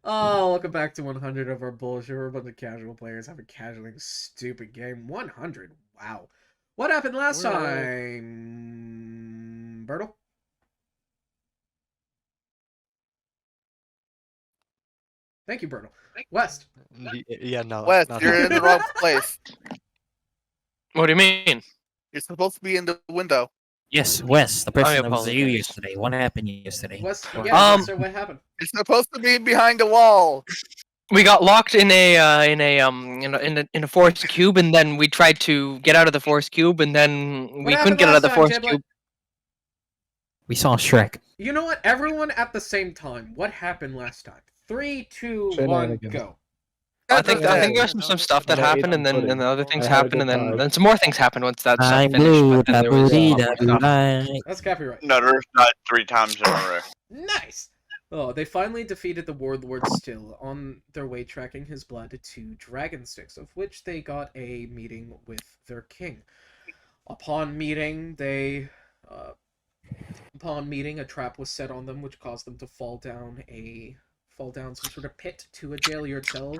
Oh, welcome back to 100 of our bullshit. We're a bunch of casual players having casualing stupid game. 100. Wow. What happened last time, Bertle? Thank you, Bertle. West. Yeah, no. Wes, not you're happening. in the wrong place. What do you mean? You're supposed to be in the window. Yes, Wes, the person that was you apologize. yesterday. What happened yesterday? West. What- Yeah, Um, so what happened? You're supposed to be behind the wall. We got locked in a forest cube, and then we tried to get out of the forest cube, and then we couldn't happened get out last of the time, forest Jiblet? cube. We saw Shrek. You know what? Everyone at the same time. What happened last time? 3, 2, 1, Shenanigans. go. I think That's there's some stuff that I ate happened, and some then other things I had a happened, and good then, time. then some more things happened once that stuff I'm finished. blue, But then there was a lot more stuff. That's Cappy right. Nutter died 3 times in a row. Nice! Oh, they finally defeated the Warlord Still on their way tracking his blood to Dragon Sticks, of which they got a meeting with their king. Upon meeting, a trap was set on them, which caused them to fall down some sort of pit to a jailord cell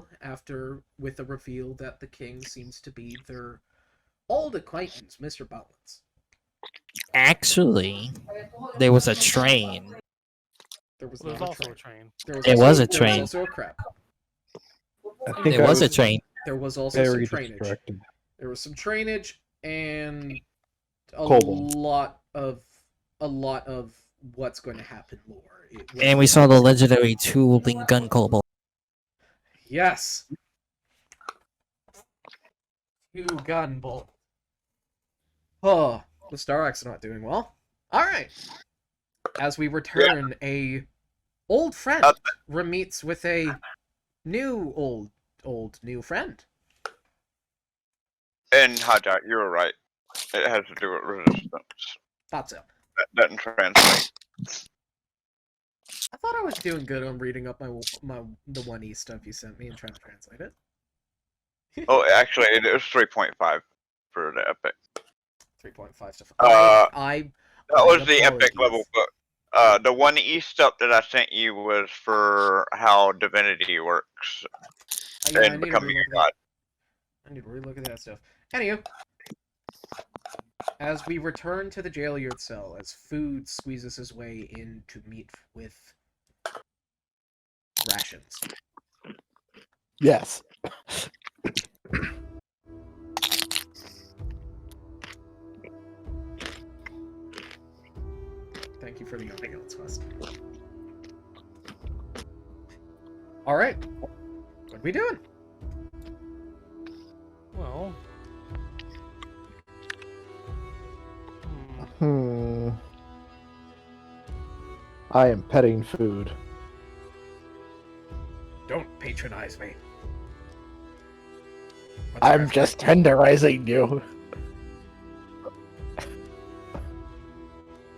with the reveal that the king seems to be their old acquaintance, Mr. Butlins. Actually, there was a train. There was There's not also a a train. train. There was a There train. was also a crab. I think There I was a train. There was also some very trainage. distracted. There was some trainage and a Kobold. lot of what's going to happen more. And we saw the legendary two-wielding gun kobold. Yes. Two gun bolt. Oh, the Starak's not doing well. All right. As we return, a old friend meets with a new new friend. And Hijack, you were right. It has to do with resistance. Thought so. That doesn't translate. I thought I was doing good on reading up the 1E stuff you sent me and trying to translate it. Oh, actually, it was 3.5 for the epic. 3.5 stuff. That I was the epic apologies. level book. The 1E stuff that I sent you was for how divinity works Yeah, I and need to becoming relook a god. I need to relook at that stuff. Anywho, as we return to the jailord cell, as Food squeezes his way in to meet with rations. Yes. Thank you for the ambulance quest. Alright. What are we doing? Well. I am petting food. Don't patronize me. I'm just tenderizing you.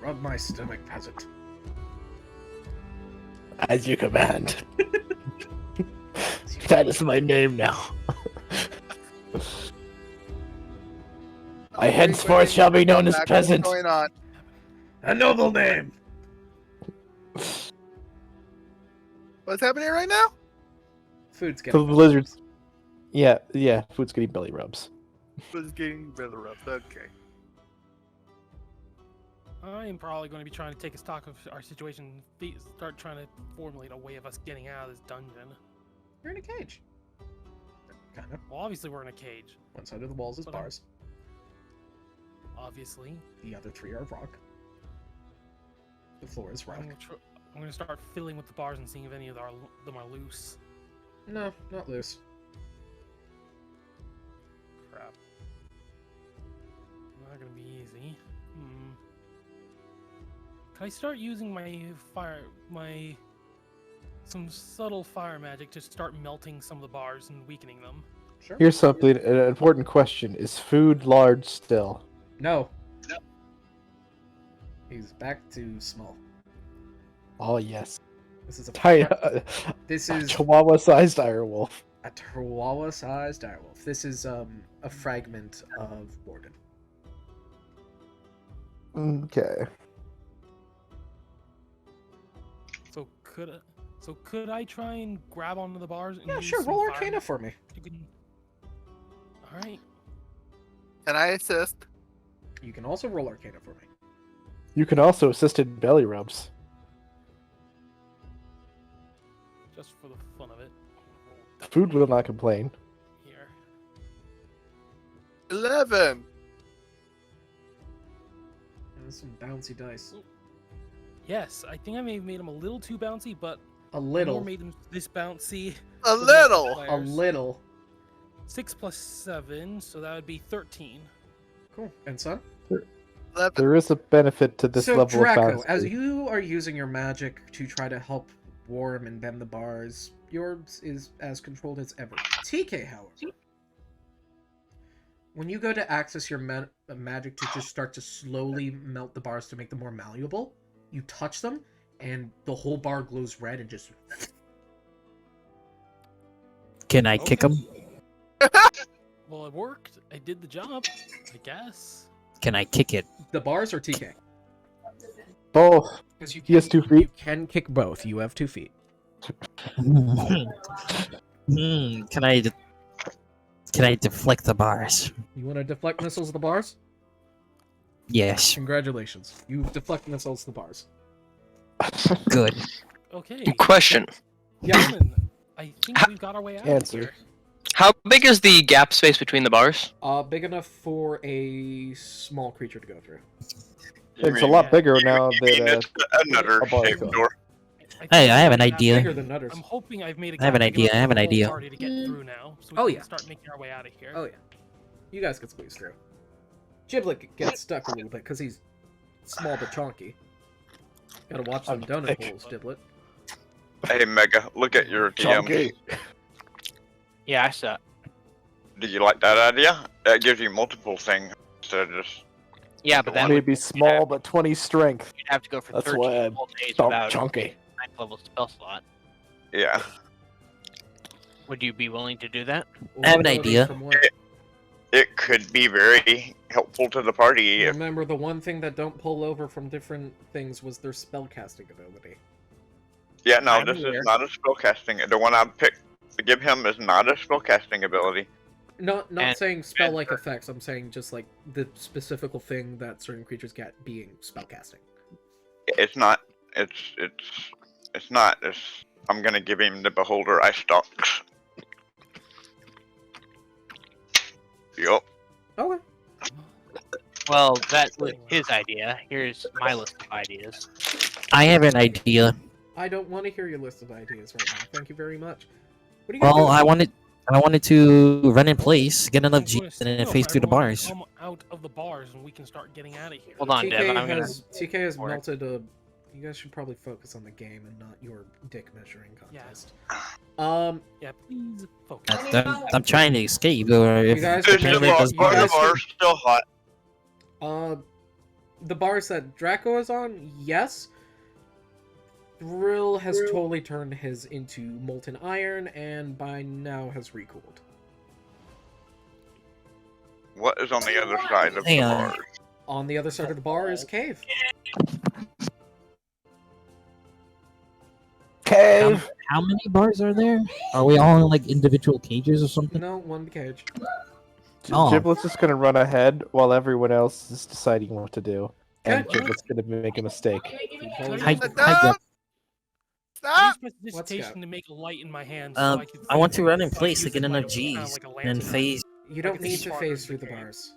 Rub my stomach, peasant. As you command. That is my name now. I henceforth shall be known as What's peasant. going on? A noble name! What's happening right now? Food's The getting lizards. Yeah, food's getting belly rubs. Was getting belly rubs. Okay. I am probably going to be trying to take a stock of our situation, start trying to formulate a way of us getting out of this dungeon. You're in a cage. Kind of. Well, obviously we're in a cage. One side of the walls is But bars. Obviously. The other 3 are rock. The floor is rock. I'm going to start fiddling with the bars and seeing if any of them are loose. No, not loose. Crap. Not going to be easy. Can I start using some subtle fire magic to start melting some of the bars and weakening them? Sure. Here's something, an important question. Is food large still? No. He's back to small. Oh, yes. This is a This is Chihuahua-sized direwolf. a Chihuahua-sized direwolf. This is a fragment of Warden. Okay. So could So could I try and grab onto the bars? And Yeah, use sure. some Roll fire- Arcana for me. You can... All right. Can I assist? You can also roll Arcana for me. You can also assist in belly rubs. Just for the fun of it. Food will not complain. Here. 11. And some bouncy dice. Yes, I think I may have made them a little too bouncy, but A I little. more made them this bouncy. A for the little. A players. little. 6 plus 7, so that would be 13. Cool. And son? 11. There is a benefit to this so level Draco, of fantasy. as you are using your magic to try to help warm and bend the bars, yours is as controlled as ever. TK, however, when you go to access your magic to just start to slowly melt the bars to make them more malleable, you touch them, and the whole bar glows red and just... Can I kick him? Well, it worked. I did the job, I guess. Can I kick it? The bars or TK? Both. Because you He has 2 You feet. can kick both. You have 2 feet. Can I deflect the bars? You want to deflect missiles to the bars? Yes. Congratulations. You deflect missiles to the bars. Good. Okay. Question: Gentlemen, I think we've got our way out Answer. of here. How big is the gap space between the bars? Big enough for a small creature to go through. It's a lot bigger now You mean that it's another a bar shaped goes. door? Hey, I have an think idea. Bigger than Nutters. I'm hoping I've made a I have an gap big idea, enough I have for an the whole idea. party to get through now, so we Oh, can yeah. start making our way out of here. Oh yeah, you guys can squeeze through. Giblet gets stuck a little bit because he's small but chonky. Gotta watch them I'm donut thick. holes, Giblet. Hey, Mega, look at your DM. chunky. Yeah, I saw. Do you like that idea? That gives you multiple things instead of just... Yeah, but that would Maybe small but 20 strength. you'd have to go for That's 13 why I whole days Don't without chunky. 9th level spell slot. Yeah. Would you be willing to do that? I have an Abilities idea. from what? It could be very helpful to the party if... Remember, the one thing that don't pull over from different things was their spellcasting ability. Yeah, no, I'm this aware. is not a spellcasting. The one I picked to give him is not a spellcasting ability. Not And- saying spell-like effects. I'm saying just like the specific thing that certain creatures get being spellcasting. It's not. It's not. I'm gonna give him the Beholder Ice Stalks. Yup. Okay. Well, that was his idea. Here's my list of ideas. I have an idea. I don't want to hear your list of ideas right now. Thank you very much. What are you guys Well, doing? I wanted to run in place, get enough I'm G, gonna and see then if face through the everyone bars. Come out of the bars and we can start getting out of here. Hold on, TK Dev. I'm gonna. has Or- melted a. You guys should probably focus on the game and not your dick measuring Yeah. contest. Yeah, please focus. I'm trying to escape, or You if guys Are can if measure- anybody does you guys the bars. can- bar's still hot. The bars that Draco is on, yes. Thrill has totally turned his into molten iron, and by now has recooled. What is on the other side of the Hang on. bar? On the other side of the bar is Cave. Cave! How many bars are there? Are we all in like individual cages or something? No, one cage. Oh. Giblet's just gonna run ahead while everyone else is deciding what to do. And Okay. Giblet's gonna make a mistake. Hi, Stop! hi, Stop! Use prestidigitation to make a light in my hand. Um, so I, can I want see to run in so I place to use get it enough like a- kinda G's like a and then lantern. phase. You don't Like a need to spark phase in through the the game. bars.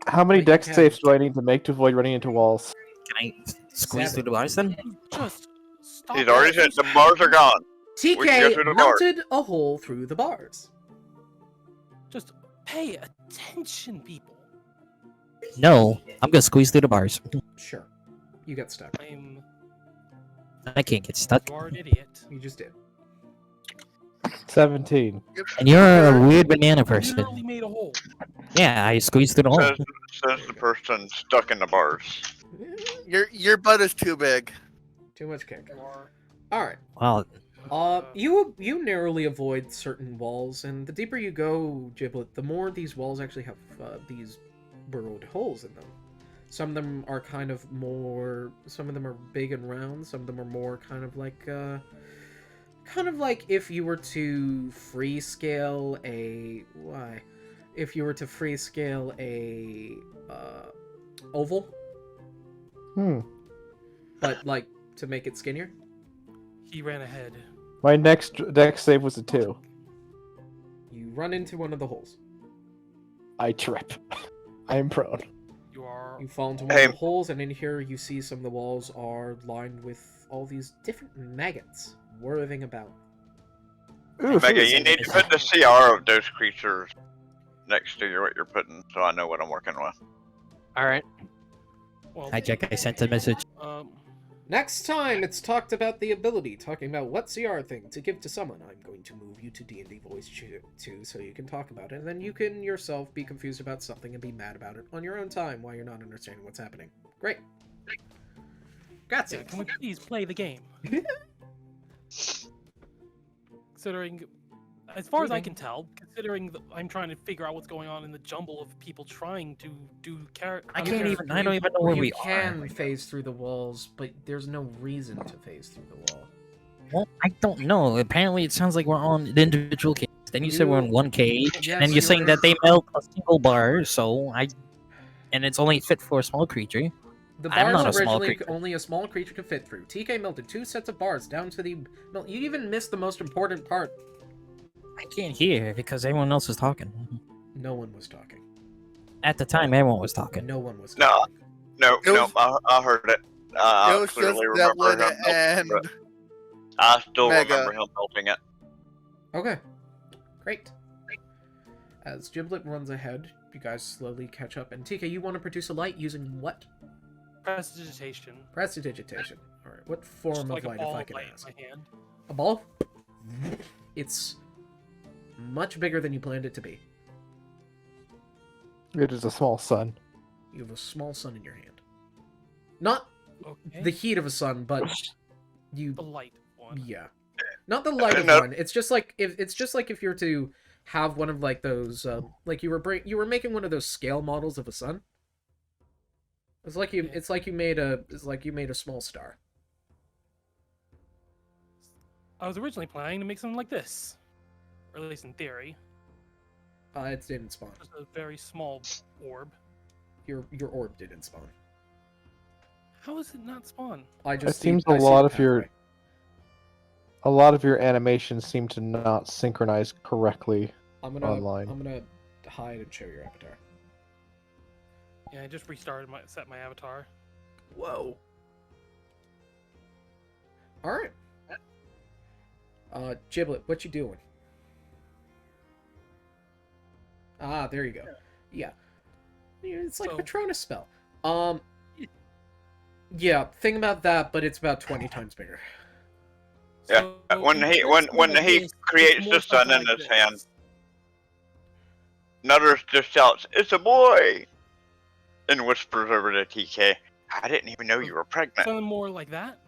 How many But you dex can. saves do I need to make to avoid running into walls? Can I squeeze 7. through the bars then? Just stop. He's already that. said the bars are gone. We can go TK through the bars. melted a hole through the bars. Just pay attention, people. No, I'm gonna squeeze through the bars. Sure. You got stuck. I can't get stuck. You are an idiot. You just did. 17. And you're a weird banana You person. literally made a hole. Yeah, I squeezed through the hole. Says the person stuck in the bars. Your butt is too big. Too much kick. Alright. Well, You narrowly avoid certain walls, and the deeper you go, Giblet, the more these walls actually have these burrowed holes in them. Some of them are kind of more... Some of them are big and round, some of them are more kind of like, kind of like if you were to free scale a oval, but like to make it skinnier. He ran ahead. My next dex save was a 2. You run into one of the holes. I trip. I am prone. You are. You fall into one of the holes, and in here you see some of the walls are lined with all these different maggots whirling about. Mega, you need to put the CR of those creatures next to what you're putting, so I know what I'm working with. All right. Well, Hi, Jack. I sent a message. Next time, it's talked about the ability, talking about what CR thing to give to someone. I'm going to move you to D&D Voice 2 so you can talk about it, and then you can yourself be confused about something and be mad about it on your own time while you're not understanding what's happening. Great. Grazie. yeah, can we please play the game? Considering, as far as I can tell, I'm trying to figure out what's going on in the jumble of people trying to do character. I don't even know where we You can phase through the walls, but there's no reason to phase through the wall. Well, I don't know. Apparently, it sounds like we're on the individual cage. Then you said we're on one cage, Yes, and you're saying that they melt a single bar, and it's only fit for a small creature. The I'm bars not a small originally creature. only a small creature could fit through. TK melted 2 sets of bars down to the... No, you even missed the most important part. I can't hear because everyone else is talking. No one was talking. At the time, everyone was talking. No one was No. talking. I heard it. I it was clearly just remember Devlin him melting and it. I still Mega. remember him melting it. Okay. Great. As Giblet runs ahead, you guys slowly catch up. And TK, you want to produce a light using what? Prestidigitation. Prestidigitation. Alright, what Just form like of a light, ball if I of can light ask? in my hand. A ball? It's much bigger than you planned it to be. It is a small sun. You have a small sun in your hand. Not Okay. the heat of a sun, but you... The light one. Yeah. Not the light of No. one. It's just like if you're to have one of like those like you were making one of those scale models of a sun. It's like you made a small star. I was originally planning to make something like this, or at least in theory, It didn't spawn. just a very small orb. Your orb didn't spawn. How is it not spawn? I just seems I a see lot the of your- pathway. A lot of your animations seem to not synchronize correctly. I'm gonna hide and show your avatar. Yeah, I just restarted set my avatar. Whoa. All right. Giblet, what you doing? Ah, there you go. Yeah. It's like So- Patronus spell. Yeah, thing about that, but it's about 20 times bigger. Yeah, when he creates the sun in his hand. Nutters just shouts, "It's a boy!" and whispers over to TK, "I didn't even know you were pregnant." Something more like that.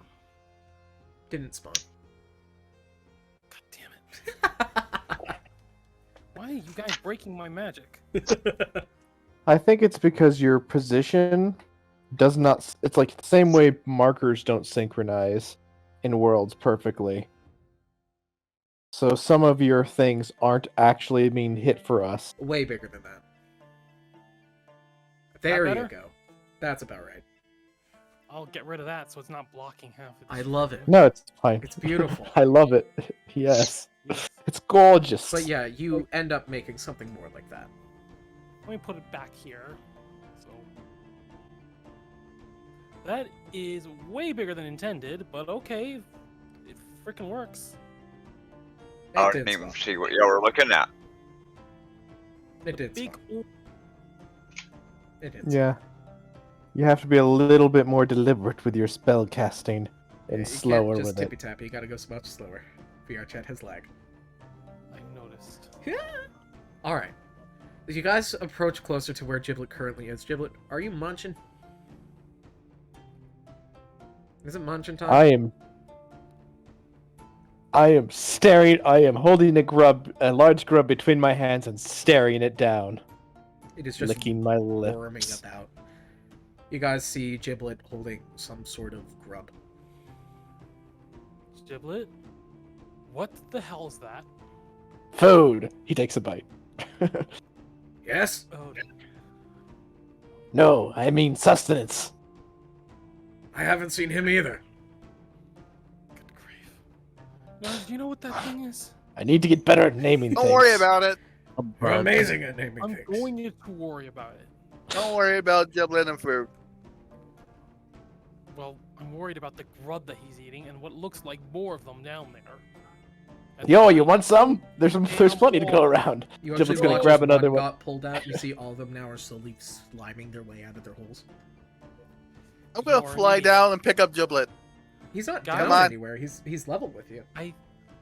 Didn't spawn. God damn it! Why are you guys breaking my magic? I think it's because your position does not. It's like the same way markers don't synchronize in worlds perfectly. So some of your things aren't actually being hit for us. Way bigger than that. There you better? go. That's about right. I'll get rid of that so it's not blocking half of the I love it. No, it's fine. It's beautiful. I love it. Yes. Yes. It's gorgeous. But yeah, you end up making something more like that. Let me put it back here. So that is way bigger than intended, but okay, it freaking works. I It didn't did even spawn. see what y'all were looking at. It did Big spawn. orb. It did spawn. Yeah. You have to be a little bit more deliberate with your spell casting and You slower can't just with it. tippy tappy. You gotta go much slower. VR chat has lag. I noticed. All right. As you guys approach closer to where Giblet currently is, Giblet, are you munching? Is it munching time? I am staring. I am holding a large grub between my hands and staring it down, It is just licking my worming lips. about. You guys see Giblet holding some sort of grub. Giblet? What the hell is that? Food. He takes a bite. Yes? Oh, No, I mean sustenance. I haven't seen him either. good grief. Now, do you know what that thing is? I need to get better at naming Don't things. worry about it. You're amazing at naming I'm things. going to worry about it. Don't worry about giblet and food. Well, I'm worried about the grub that he's eating and what looks like more of them down there. And Yo, you want some? There's plenty to go around. You Giblet's actually gonna watch grab as another one one. got pulled out. You see all of them now are slowly sliming their way out of their holes. I'm gonna You're an fly idiot. down and pick up giblet. He's not Guys- down Come on. anywhere. He's level with you.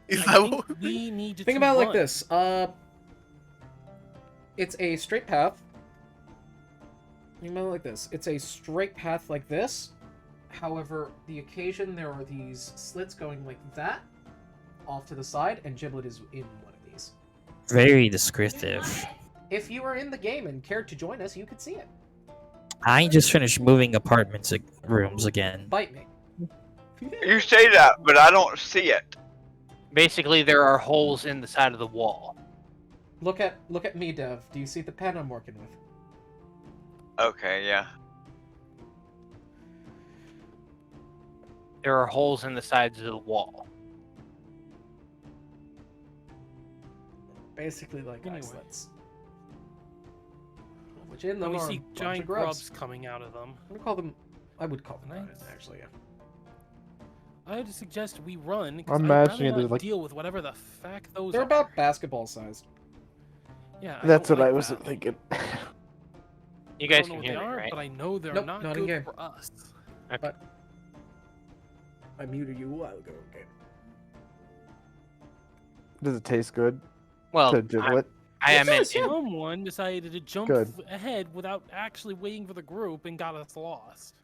He's I like, think we need to Think about it like run. this. It's a straight path. Think about it like this. It's a straight path like this. However, the occasion there are these slits going like that, off to the side, and Giblet is in one of these. Very descriptive. If you were in the game and cared to join us, you could see it. I just finished moving rooms again. Bite me. You say that, but I don't see it. Basically, there are holes in the side of the wall. Look at me, Dev. Do you see the pen I'm working with? Okay, yeah. There are holes in the sides of the wall. Basically like Anyway. eye slits. Which in And them we are see a bunch giant of grubs. grubs coming out of them. I would call them Nice. grubs, actually, yeah. I would suggest we run. 'cause I'm I'd rather imagining they're not like- deal with whatever the fuck those They're are. about basketball sized. Yeah, That's don't what I like was that. thinking. You I guys don't know can what hear they me, are, right? but I know they're Nope, not not in good game. for us. I muted you a while ago, okay? Does it taste good Well, to Giblet? I am in. does, yeah. Someone decided to jump Good. ahead without actually waiting for the group and got us lost.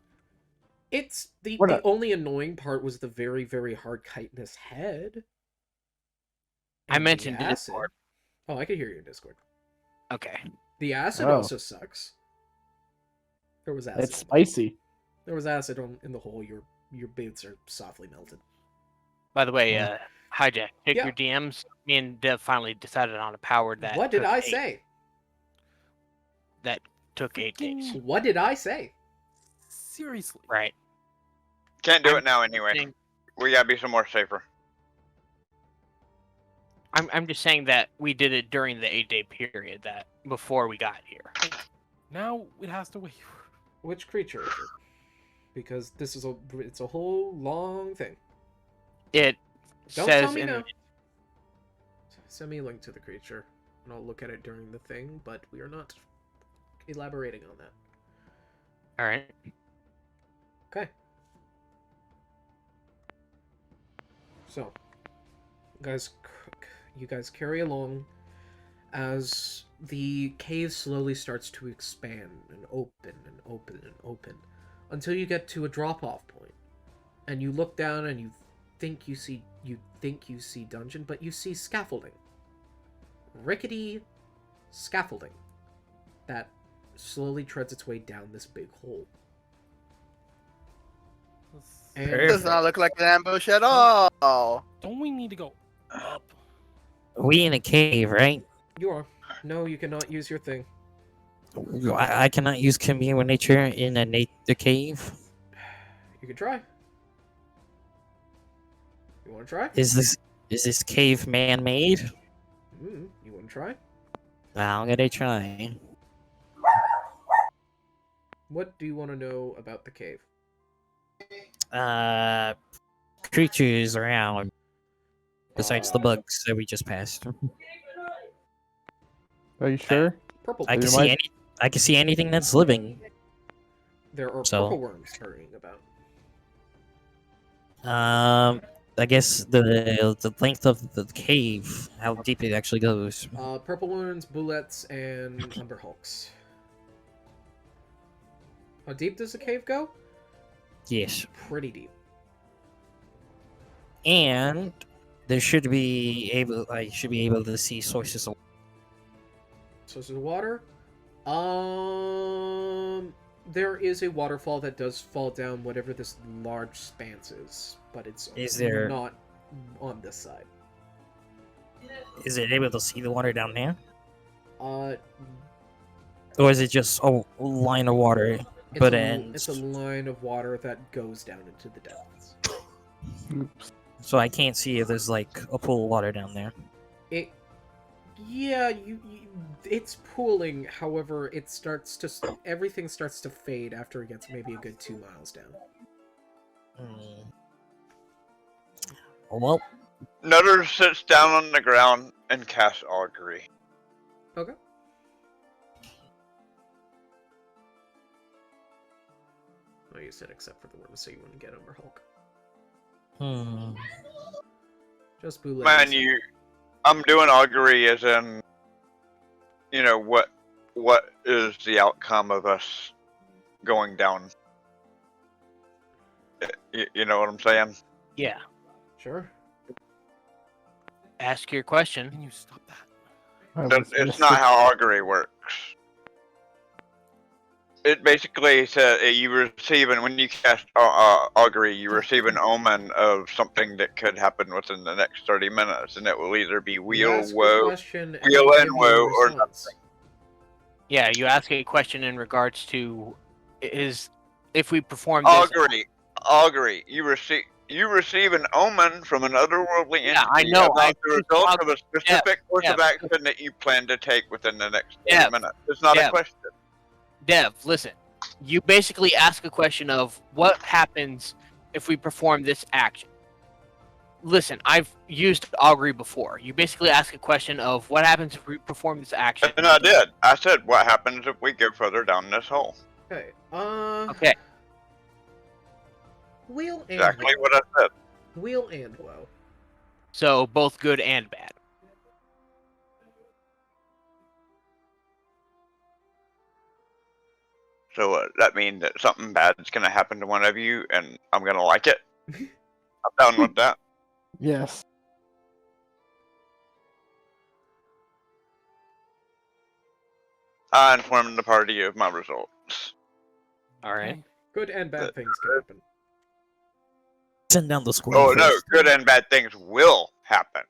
It's the What the a- only annoying part was the very, very hard chitinous head. I And the mentioned acid. Discord. Oh, I could hear you in Discord. Okay. The acid Oh. also sucks. There was acid. It's spicy. There was acid in the hole. Your boots are softly melted. By the way, Hmm. Hijack, check Yeah. your DMs. Me and Dev finally decided on a power that What did took I 8 say? That took 8 days. What did I say? Seriously. Right. Can't do I'm it now anyway. saying- We gotta be some more safer. I'm just saying that we did it during the 8-day period that before we got here. Now it has to wait. Which creature is it? Because it's a whole long thing. It Don't tell says me in now. Send me a link to the creature, and I'll look at it during the thing, but we are not elaborating on that. all right. Okay. So, you guys carry along as the cave slowly starts to expand and open and open and open until you get to a drop-off point. And you look down and you think you see dungeon, but you see scaffolding. Rickety scaffolding that slowly treads its way down this big hole. And does not look like an ambush at all. Don't we need to go up? We in a cave, right? you are. No, you cannot use your thing. I cannot use commune with nature in the cave. You can try. You want to try? Is this cave man-made? You want to try? I'm gonna try. What do you want to know about the cave? Creatures around besides the bugs that we just passed. Are you sure? Purple. I You can might- I can see anything that's living. There are So- purple worms hurrying about. I guess the length of the cave, how deep it actually goes. Purple worms, bullets, and umberhulks. How deep does the cave go? Yes, Pretty deep. and I should be able to see sources of. Sources of water. There is a waterfall that does fall down whatever this large spanse is, but it's Is there- not on this side. Is it able to see the water down there? Uh, Or is it just a line of water, it's but a, ends? it's a line of water that goes down into the depths. Oops. So I can't see if there's like a pool of water down there. Yeah, it's pooling. However, everything starts to fade after it gets maybe a good 2 miles down. Well, Nutter sits down on the ground and casts augury. Okay. Oh, you said except for the worm, so you wouldn't get over Hulk. Just Boule. Man, I'm doing augury as in, you know, what is the outcome of us going down? You know what I'm saying? Yeah. Sure. Ask your question. Can you stop that? It's not how augury works. It basically says you receive, and when you cast augury, you receive an omen of something that could happen within the next 30 minutes, and it will either be You weal, ask a woe, question and weal they and give you a woe, or response. Yeah, you ask a question in regards to is if we perform this. augury. You receive an omen from an otherworldly entity Yeah, I know, about the result of a specific course of yeah. action that you plan to take within the next 30 Yeah. minutes. It's not Yeah. a question. Dev, listen. You basically ask a question of what happens if we perform this action. Listen, I've used augury before. You basically ask a question of what happens if we perform this action. And I did. I said, what happens if we go further down this hole? Okay. Okay. Wheel and Exactly woe. what I said. Wheel and woe. So both good and bad. So that means that something bad's gonna happen to one of you, and I'm gonna like it. I'm down with that. Yes. I informed the party of my results. All right. Good and bad things can happen. send down the squirrel. Oh no, first. good and bad things will happen.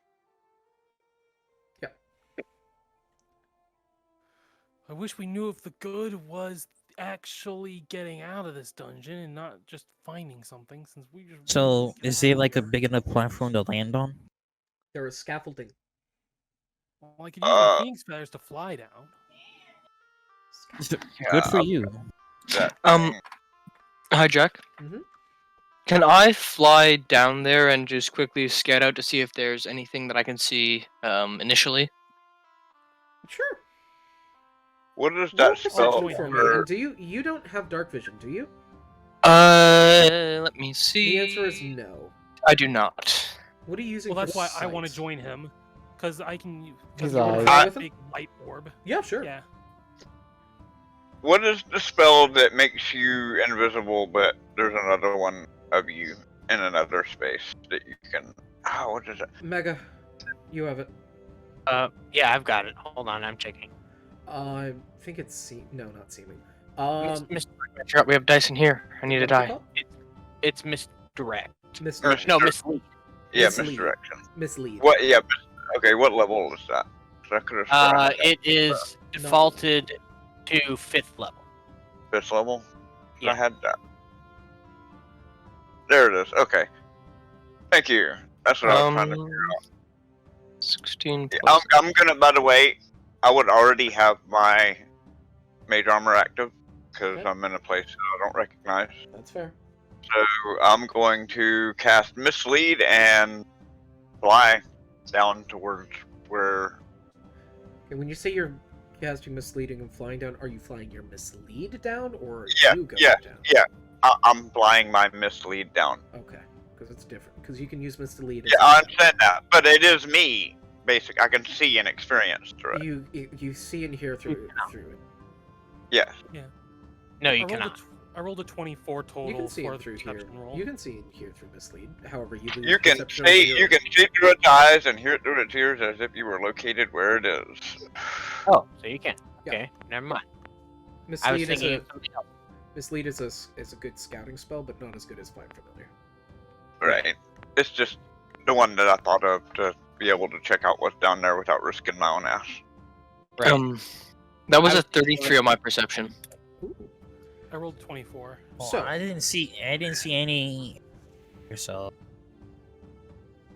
I wish we knew if the good was actually getting out of this dungeon and not just finding something, since we just. So, is there like a big enough platform to land on? There is scaffolding. Well, I could use my phoenix feathers to fly down. Good for you. Hi, Jack. Mhm. Can I fly down there and just quickly scout out to see if there's anything that I can see initially? Sure. What does Roll that perception spell? for me. And do you don't have dark vision, do you? Let me see. The answer is no. I do not. What are you using? Well, that's for why I want to sight? join him, because I can. His you eyes. have With a him? big light orb. Yeah, sure. Yeah. What is the spell that makes you invisible, but there's another one of you in another space that you can? Oh, what is it? Mega, you have it. Yeah, I've got it. Hold on, I'm checking. I think it's no, not seeming. Mr. We have dice in here. I need a die. It's misdirect. Mislead. No, mislead. Yeah, Mislead. misdirection. Mislead. What? Yeah. Okay, what level is that? 'Cause I could have sworn It is defaulted to 5th level. 5th level. Yeah. I had that. There it is. Okay. Thank you. That's what I was trying to figure out. 16 Yeah, plus. I'm gonna. By the way, I would already have my mage armor active because Okay. I'm in a place that I don't recognize. That's fair. So I'm going to cast mislead and fly down towards where. Okay, when you say you're casting misleading and flying down, are you flying your mislead down or Yeah, you go yeah, down? yeah. I'm flying my mislead down. Okay, because it's different. Because you can use mislead. Yeah, I understand that, but it is me. Basic. I can see and experience through it. You see and hear through it. Yes. No, I you rolled, cannot. I rolled a 24 total You can see for it the through here. perception roll. You can see and hear through mislead. However, you lose You can perception see. over your- You can see through its eyes and hear it through its ears as if you were located where it is. Oh, so you can. Yeah. Okay, never mind. I was Mislead is thinking a of something else. mislead is a good scouting spell, but not as good as find familiar. Right. It's just the one that I thought of to be able to check out what's down there without risking my own ass. Right. That was a 33 on my perception. Ooh. I rolled 24. Well, So- I didn't see any. So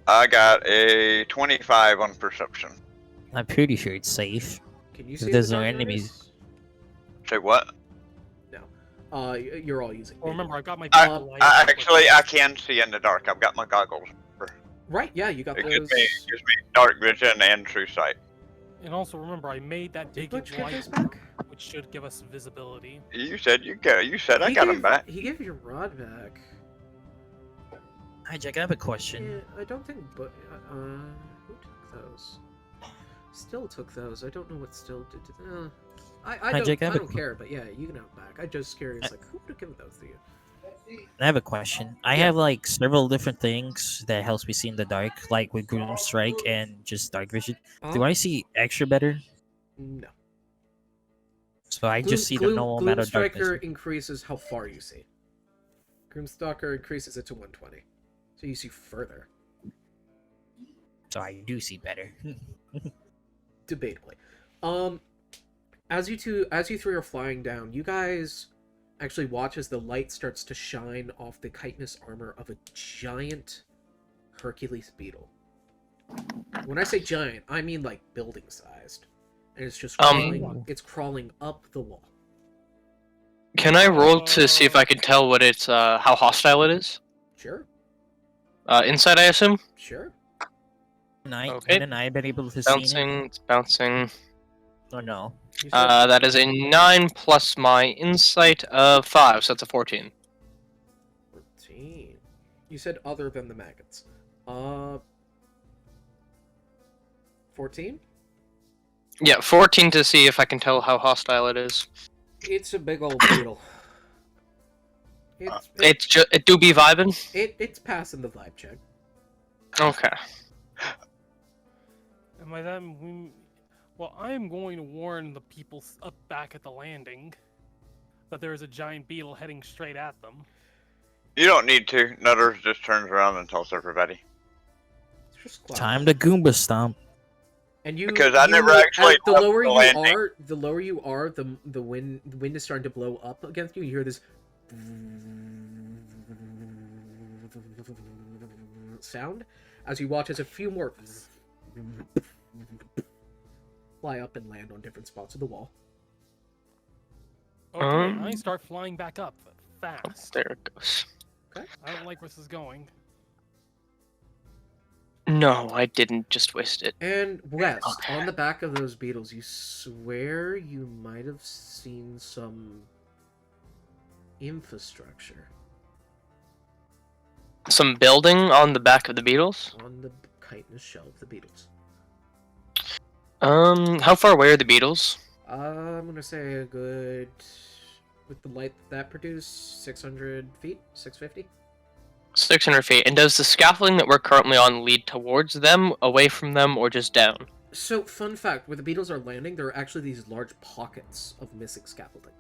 I got a 25 on perception. I'm pretty sure it's safe. Can you If see there's the no dark enemies. Say what? You're all using. Well, remember, I got my I- Google light. I can see in the dark. I've got my goggles. Right, yeah, you got It those. gives me dark vision and true sight. And also remember, I made that big Butch get light, those back? which should give us visibility. You said you said I He got gave- them back. He gave your rod back. Hi, Jack. I have a question. Yeah, I don't think, but who took those? Still took those. I don't know what still did. I Hi, don't. Jake, I I have a don't care, but yeah, you can have them back. I'm just curious, like, who would have given those to you? I have a question. I have like several different things that helps me see in the dark, like with Gloom Strike and just Dark Vision. Do I see extra better? No. So I just see the normal amount of Striker darkness. increases how far you see. Gloomstalker increases it to 120, so you see further. So I do see better. Debatably. As you three are flying down, you guys actually watch as the light starts to shine off the chitinous armor of a giant Hercules beetle. When I say giant, I mean like building sized. And it's just it's crawling up the wall. Can I roll to see if I can tell what it's how hostile it is? Sure, Inside, I assume. sure. Okay. And I been able to see it? Bouncing, it's bouncing. Or no? You said That is a 9 plus my insight of 5, so that's a 14. 14. You said other than the maggots. 14? Yeah, 14 to see if I can tell how hostile it is. It's a big old beetle. It's just it do be vibing. It's passing the vibe check. Okay. And by that, well, I am going to warn the people up back at the landing that there is a giant beetle heading straight at them. You don't need to. Nutters just turns around and tells everybody. It's just quiet. Time to Goomba stomp. And you Because I never as actually the left lower the you landing. are, the wind is starting to blow up against you. You hear this sound as you watch as a few more fly up and land on different spots of the wall. Okay, Um. I start flying back up fast. There it goes. I don't like where this is going. No, I didn't just waste it. And West, Okay. on the back of those beetles, you swear you might have seen some infrastructure Some building on the back of the beetles. on the chitinous shell of the beetles. How far away are the beetles? I'm gonna say a good, with the light that produced, 600 feet, 650. 600 feet. And does the scaffolding that we're currently on lead towards them, away from them, or just down? So, fun fact: where the beetles are landing, there are actually these large pockets of missing scaffolding.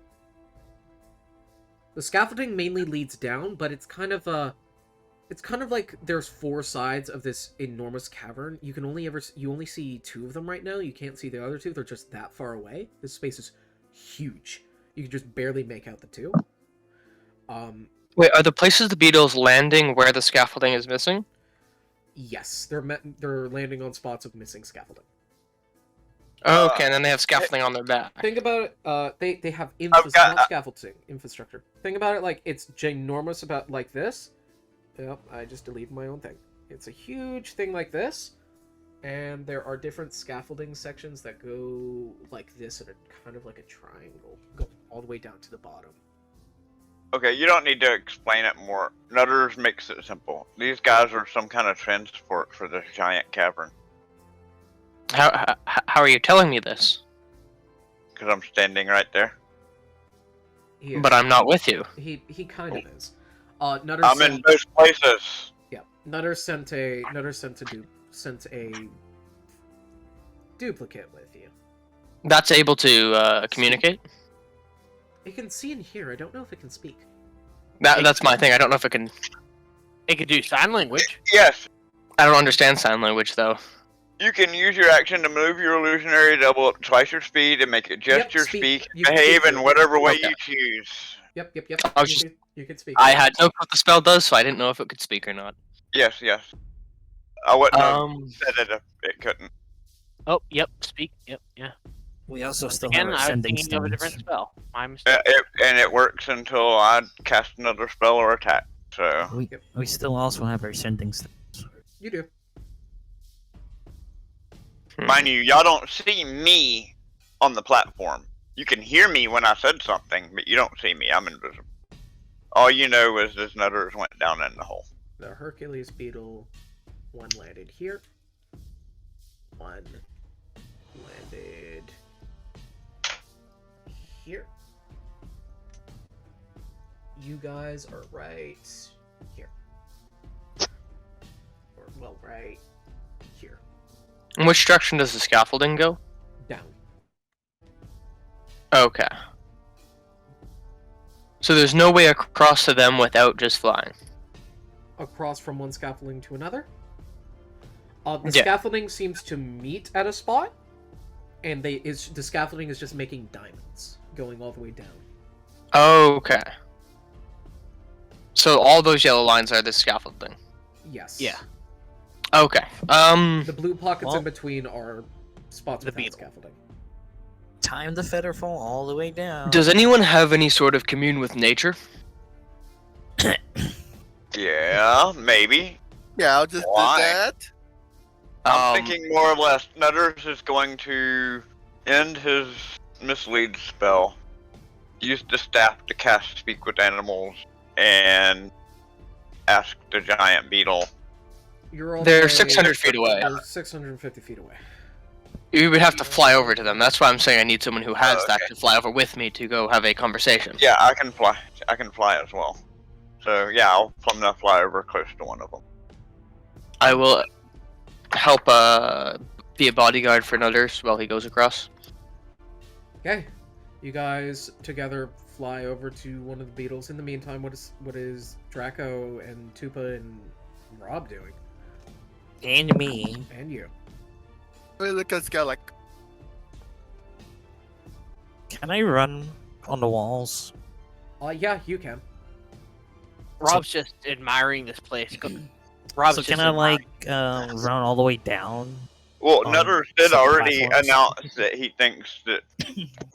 The scaffolding mainly leads down, but it's kind of like there's four sides of this enormous cavern. You only see two of them right now. You can't see the other two. They're just that far away. This space is huge. You can just barely make out the two. Wait, are the places the beetles landing where the scaffolding is missing? Yes, they're landing on spots of missing scaffolding. Oh, okay, and then they have scaffolding on their back. Think about it. They have I've got- not scaffolding infrastructure. Think about it like it's ginormous, about like this. Yep, I just deleted my own thing. It's a huge thing like this, and there are different scaffolding sections that go like this in a kind of like a triangle, go all the way down to the bottom. Okay, you don't need to explain it more. Nutters makes it simple. These guys are some kind of transport for this giant cavern. How are you telling me this? Because I'm standing right there. He But I'm not with you. he kind of is. Nutter I'm in both places. Yeah, Nutter sent a duplicate with you. That's able to communicate? It can see and hear. I don't know if it can speak. That's my thing. I don't know if it can... It could do sign language. Yes. I don't understand sign language, though. You can use your action to move your illusionary double up twice your speed and make it gesture, speak. speak, You can behave speak. in whatever way Okay. you choose. Yep. I was You can speak. I had no clue what the spell does, so I didn't know if it could speak or not. Yes, yes. I wouldn't have said it if it couldn't. Oh, yep. Speak. Yep. Yeah. We also still Again, have I was ascending thinking of a different stones. spell. My mistake. And it works until I cast another spell or attack. So We still also have our ascending stones. You do. mind you, y'all don't see me on the platform. You can hear me when I said something, but you don't see me. I'm invisible. All you know is this nutters went down in the hole. The Hercules beetle, one landed here. One landed here. You guys are right here. Or, well, right here. In which direction does the scaffolding go? Down. Okay. So there's no way across to them without just flying. Across from one scaffolding to another. The Yeah. scaffolding seems to meet at a spot, and the scaffolding is just making diamonds, going all the way down. Okay. So all those yellow lines are the scaffolding. Yes. Yeah. Okay. The blue pockets Well- in between are spots The without beetle. scaffolding. Time the feather fall all the way down. Does anyone have any sort of commune with nature? Yeah, maybe. Yeah, I'll just Why? do that. I'm Um, thinking more or less Nutters is going to end his mislead spell, use the staff to cast Speak with Animals, and ask the giant beetle. You're all They're the way- 600 feet away. You're 650 feet away. You would have to fly over to them. That's why I'm saying I need someone who has Oh, that okay. to fly over with me to go have a conversation. Yeah, I can fly. I can fly as well. So yeah, I'll fly over close to one of them. I will help be a bodyguard for Nutters while he goes across. Okay. You guys together fly over to one of the beetles. In the meantime, what is Draco and Tupa and Rob doing? And me. And you. Wait, look at Skellig. Can I run on the walls? Yeah, you can. Rob's just admiring this place. Rob's So just can I admiring. run all the way down? Well, On Nutters did some already platforms. announce that he thinks that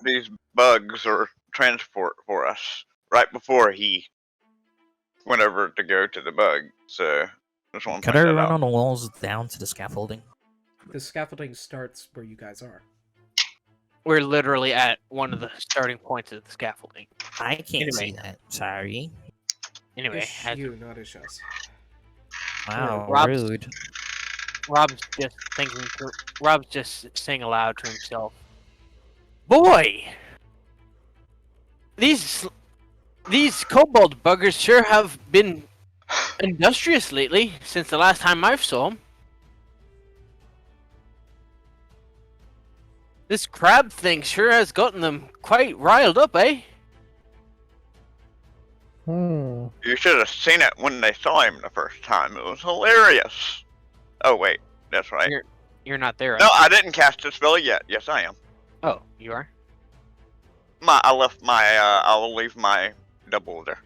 these bugs are transport for us right before he went over to go to the bug. So just want to Could point I that run out. on the walls down to the scaffolding? The scaffolding starts where you guys are. We're literally at one of the starting points of the scaffolding. I can't see Anyway. that. Sorry. Anyway, Ish you, not ish us. Wow, Rob's- rude. Rob's just thinking. Rob's just saying aloud to himself. Boy, these kobold buggers sure have been industrious lately since the last time I saw them. This crab thing sure has gotten them quite riled up, eh? Hmm. You should have seen it when they saw him the first time. It was hilarious. Oh wait, that's right. You're not there. No, I didn't cast a spell yet. Yes, I am. Oh, you are? I'll leave my double there.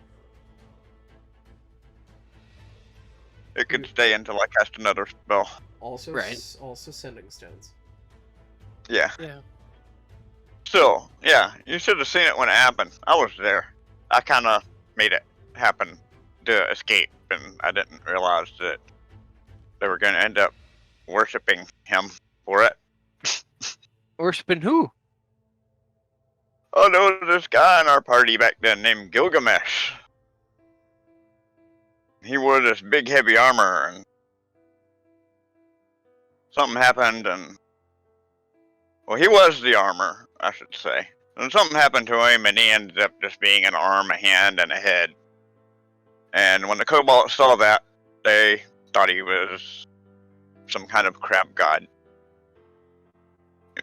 It could stay until I cast another spell. Also, Right. also sending stones. Yeah. Yeah. Still, yeah, you should have seen it when it happened. I was there. I kind of made it happen to escape, and I didn't realize that they were going to end up worshiping him for it. Worshipping who? Oh, there was this guy in our party back then named Gilgamesh. He wore this big heavy armor, and something happened, and well, he was the armor, I should say. And something happened to him, and he ended up just being an arm, a hand, and a head. And when the kobolds saw that, they thought he was some kind of crab god.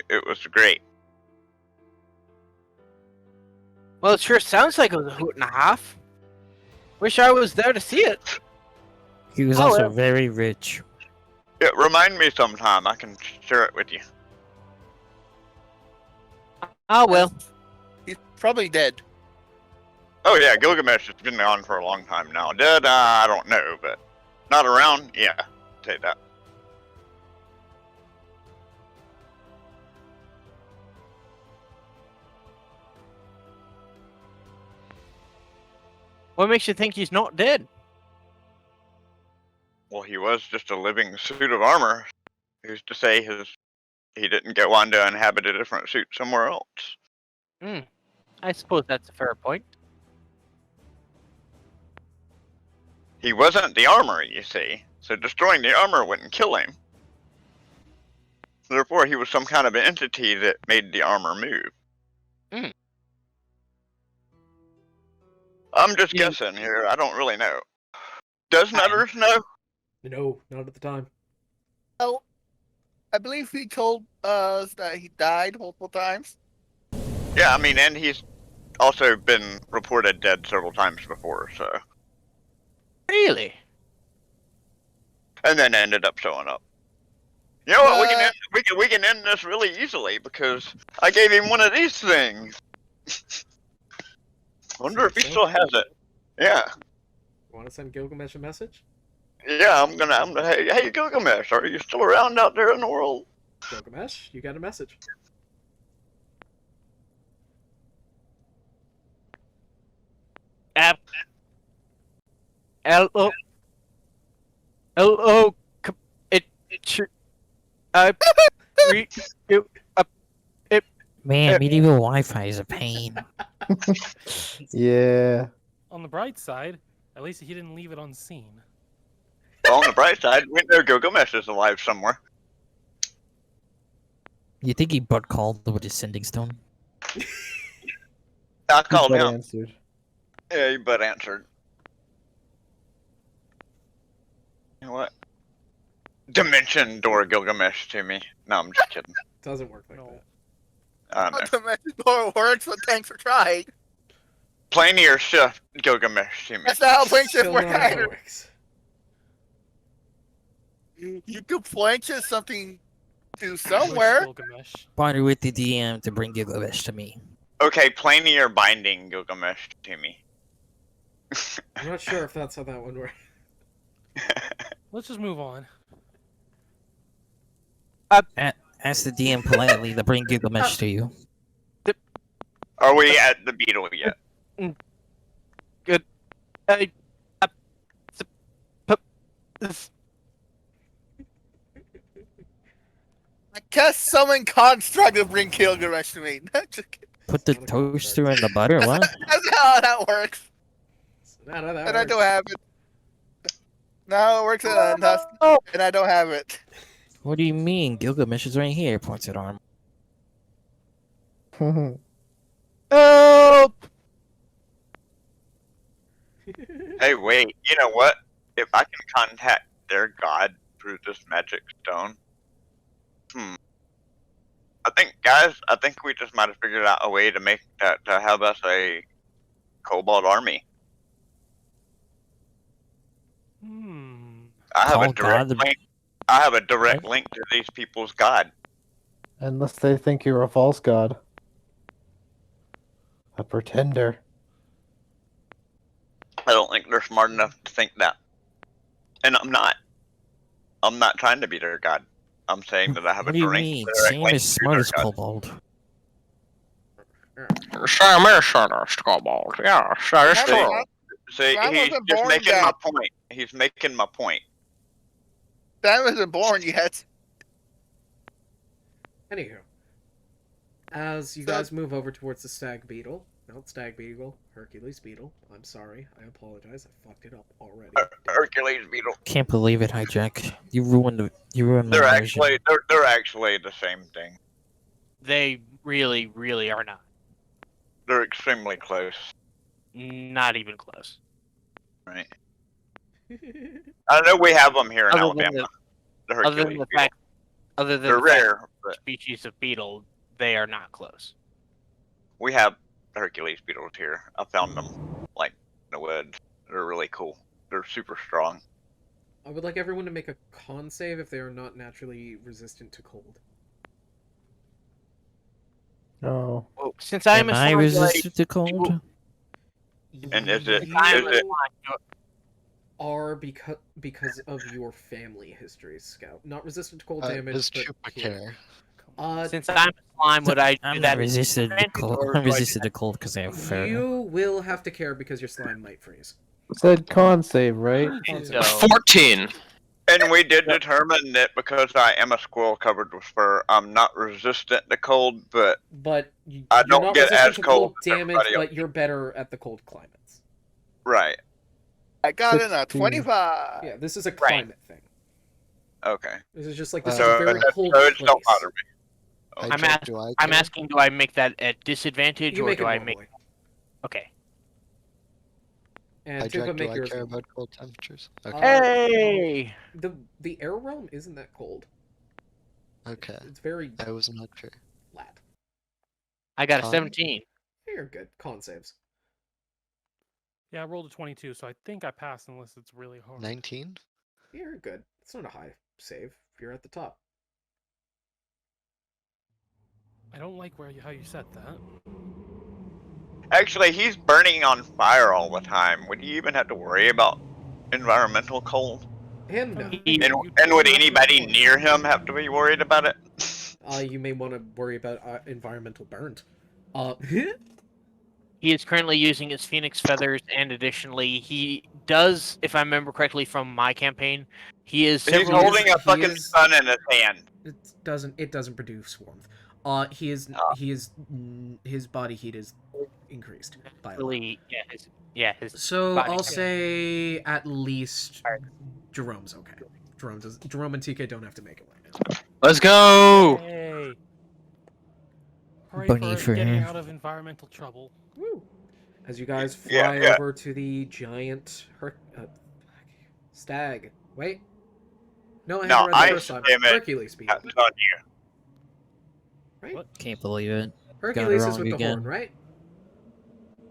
It was great. Well, it sure sounds like it was a hoot and a half. Wish I was there to see it. He was Oh, also yeah. very rich. Yeah, remind me sometime. I can share it with you. Oh well. He's probably dead. Oh yeah, Gilgamesh has been gone for a long time now. Dead? I don't know, but not around. Yeah, say that. What makes you think he's not dead? Well, he was just a living suit of armor. Who's to say he didn't go on to inhabit a different suit somewhere else? I suppose that's a fair point. He wasn't the armor, you see, so destroying the armor wouldn't kill him. Therefore, he was some kind of an entity that made the armor move. Hmm. I'm just You- guessing here. I don't really know. Does Nutters know? No, not at the time. Oh, I believe he told us that he died multiple times. Yeah, I mean, and he's also been reported dead several times before, so. Really? And then ended up showing up. You know what? We can end this really easily because I gave him one of these things. Wonder if he still has it. Yeah, Want to send Gilgamesh a message? yeah. I'm gonna. Hey, Gilgamesh, are you still around out there in the world? Gilgamesh, you got a message. Hello. Hello. Re- you- Man, medieval Wi-Fi is a pain. Yeah. On the bright side, at least he didn't leave it unseen. Well, on the bright side, we know Gilgamesh is alive somewhere. You think he butt called with his sending stone? I called But him. answered. Yeah, he but answered. You know what? Dimension door Gilgamesh to me. No, I'm just kidding. Doesn't work like No. that. I don't know. The message door works, but thanks for trying. Plainier shift Gilgamesh to me. That's not how plane shift Still works not how it either. works. You could plane shift something to Wish somewhere. Gilgamesh. Partner with the DM to bring Gilgamesh to me. Okay, plainier binding Gilgamesh to me. I'm not sure if that's how that one works. Let's just move on. Ask the DM politely to bring Gilgamesh to you. Are we at the beetle yet? I cast summon construct to bring Gilgamesh to me. That's Put the toaster in the butter, what? how that works. Not how that And I works. don't have it. No, it works and I don't have it. What do you mean? Gilgamesh is right here, points at arm. Help! Hey, wait. You know what? If I can contact their god through this magic stone, I think we just might have figured out a way to make that to have us a kobold army. I have a Call direct God. link. I have a direct link to these people's god. Unless they think you're a false god. A pretender. I don't think they're smart enough to think that. And I'm not. I'm not trying to be their god. I'm saying that I have What a do you direct, mean? direct Same link as to smart their as god. kobold. Sam is smart as kobold. Yeah, that is Sam true. wasn't- See, Sam he's wasn't just born making my yet. point. He's making my point. Sam isn't born yet. Anywho, as you So- guys move over towards the stag beetle, not stag beetle, Hercules beetle. I'm sorry, I apologize, I fucked it up already. Hercules beetle. Can't believe it, Hijack. You ruined my They're version. actually they're actually the same thing. They really, really are not. They're extremely close, Not even close. right? I know we have them here in Other than Alabama. The Other Hercules than the beetle. fact, other than They're the fact rare, but species of beetle, they are not close. we have Hercules beetles here. I found them like in the woods. They're really cool. They're super strong. I would like everyone to make a con save if they are not naturally resistant to cold. Oh. Well, since I am Am a I slime, resistant to cold? And is it- You I am is a it- slime. are because of your family history, Scout. Not resistant to cold Does damage, but Chupa healing. care? Since I'm a slime, would I do I'm that? not resistant to advantage, cold. or I'm do I do resistant to cold because I have fur. You will have to care because your slime might freeze. Said con save, right? Con So- save. 14. And we did determine that because I am a squirrel covered with fur, I'm not resistant to cold, but But I you're don't not get resistant as to cold cold as damage, everybody but else. you're better at the cold climates. right. I got in a 16. 25. Yeah, this is a climate thing. Okay. This is just like this is So a very that- cold so it place. don't bother me. I I'm check, ask- do I I'm care? asking, do I make that at disadvantage, You or make do it I normally. make? Okay. And I Tupa, check, do make I yours care normal. about cold temperatures? Uh, Okay. Hey. The air realm isn't that cold. Okay. It's very I was not sure. flat. I got a Con? 17. You're good. Con saves. Yeah, I rolled a 22, so I think I passed unless it's really hard. 19? You're good. It's not a high save. You're at the top. I don't like how you said that. Actually, he's burning on fire all the time. Would you even have to worry about environmental cold? Him, no. He- And would anybody near him have to be worried about it? You may want to worry about environmental burnt. He is currently using his phoenix feathers, and additionally, he does, if I remember correctly from my campaign, he is He's several holding a he fucking is- sun in his hand. it doesn't produce warmth. His body heat is increased by a lot. really, his So body I'll heat. say at least Alright. Jerome's okay. Jerome and TK don't have to make it right now. Let's go. Hey. Hooray Bunny for for getting him. out of environmental trouble. Woo. As you guys fly Yeah. over to the giant stag. Wait. No, I No, haven't read the I first time. damn it. Hercules beetle. That's on you. Right? What? Can't believe it. Hercules is wrong with the again. horn, right?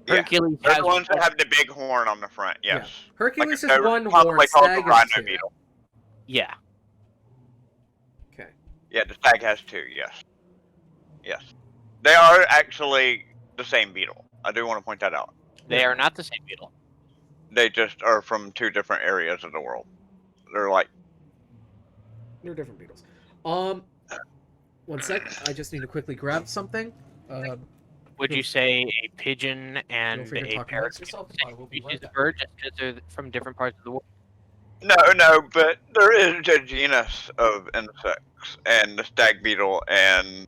Yeah. Hercules They're has the ones that have the big horn on the front, Yeah. yes. Hercules Like, is one probably horn, called stag the rhino is two. beetle. yeah. Okay. Yeah, the stag has two, yes. Yes. They are actually the same beetle. I do want to point that out. They are not the same beetle. They just are from two different areas of the world. They're like, They're different beetles. One sec. I just need to quickly grab something. Would you say a pigeon and Feel free to a talk parrot amongst yourself. I will be species right of back. bird just because they're from different parts of the world? no, but there is a genus of insects, and the stag beetle, and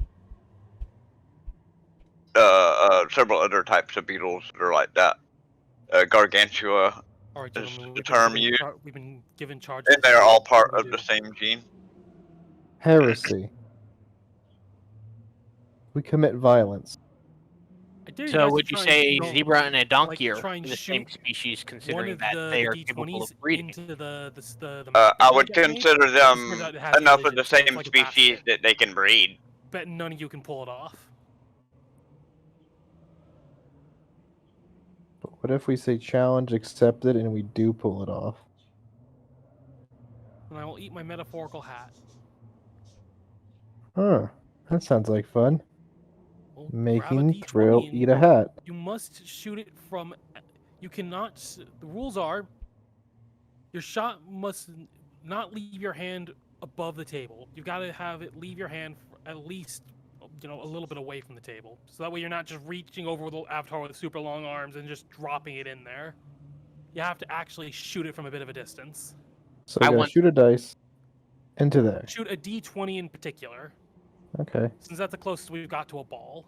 several other types of beetles that are like that. Gargantua, All right, Is gentlemen, the term used- we've been given charge. and of they're all what part we of the do. same gene. Heresy. We commit violence. I dare you So guys would to you try say and a don't zebra and a donkey try are and the same shoot species, one considering of that the they are D20s capable of breeding? into the I would that made? consider Just them turns out it has enough of religion, the so it's same like a species basket. that they can breed. Bet none of you can pull it off. But what if we say challenge accepted and we do pull it off? And I will eat my metaphorical hat. Huh. That sounds like fun. Well, grab a Making D20 Trill and eat a hat. You must shoot it from. You cannot. The rules are. Your shot must not leave your hand above the table. You've got to have it leave your hand at least, a little bit away from the table. So that way you're not just reaching over with the avatar with super long arms and just dropping it in there. You have to actually shoot it from a bit of a distance. So we I gotta want- shoot a dice into there. Shoot a D20 in particular, Okay. since that's the closest we've got to a ball.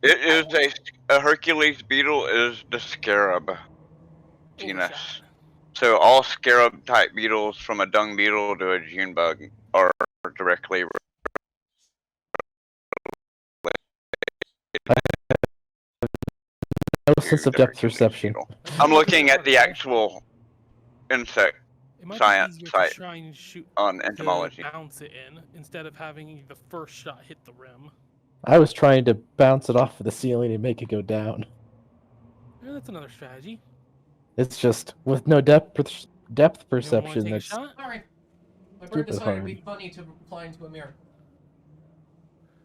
It is a Hercules beetle is the scarab genus. Overshot. So all scarab type beetles, from a dung beetle to a June bug, are directly No sense of the depth Hercules perception. beetle. I'm looking at the actual insect It might science be easier site to try and shoot on to entomology. bounce it in instead of having the first shot hit the rim. I was trying to bounce it off of the ceiling and make it go down. Yeah, that's another strategy. It's just with no depth depth Anyone wanna perception take a that's shot? All right. My bird Stupid decided it'd hard. be funny to fly into a mirror.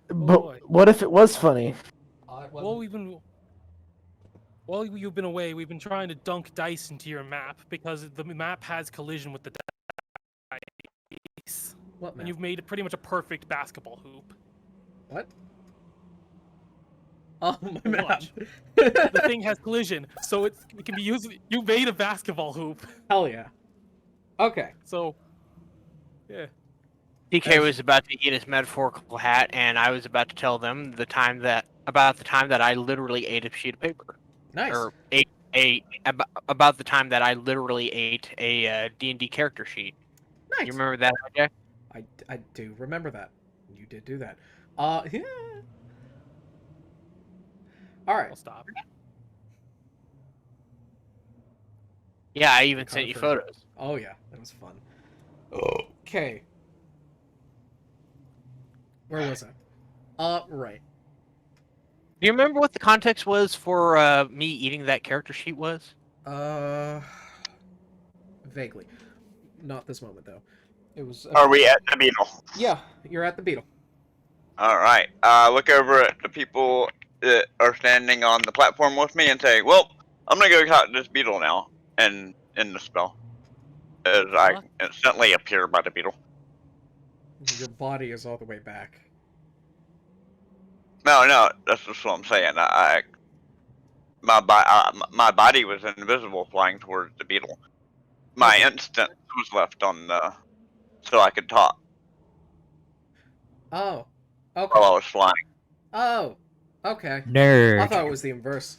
but boy. what if it was funny? It Well, wasn't. while you've been away, we've been trying to dunk dice into your map because the map has collision with the dice, What and man? you've made it pretty much a perfect basketball hoop. What? Oh, my For map. one, the thing has collision, so it can be used. You made a basketball hoop, Hell yeah. Okay. so yeah. DK was about to eat his metaphorical hat, and I was about to tell them about the time that I literally ate a sheet of paper, Nice. or about the time that I literally ate a D&D character sheet. Nice. You remember that, Jack? I do remember that. You did do that. Yeah. All right. I'll stop. Yeah, I even Caught sent it you for- photos. Oh yeah, that was fun. Okay. Where was I? Right. Do you remember what the context was for me eating that character sheet was? Vaguely. Not this moment though. It was. Are we at the beetle? Yeah, you're at the beetle. All right. Look over at the people that are standing on the platform with me and say, "Well, I'm gonna go talk to this beetle now," and end the spell. As I What? instantly appear by the beetle. Your body is all the way back. No, that's just what I'm saying. My body was invisible flying towards the beetle. My Okay. instant was left on the, so I could talk Oh. while I Okay. was flying. Oh. Okay. Nerd. I thought it was the inverse.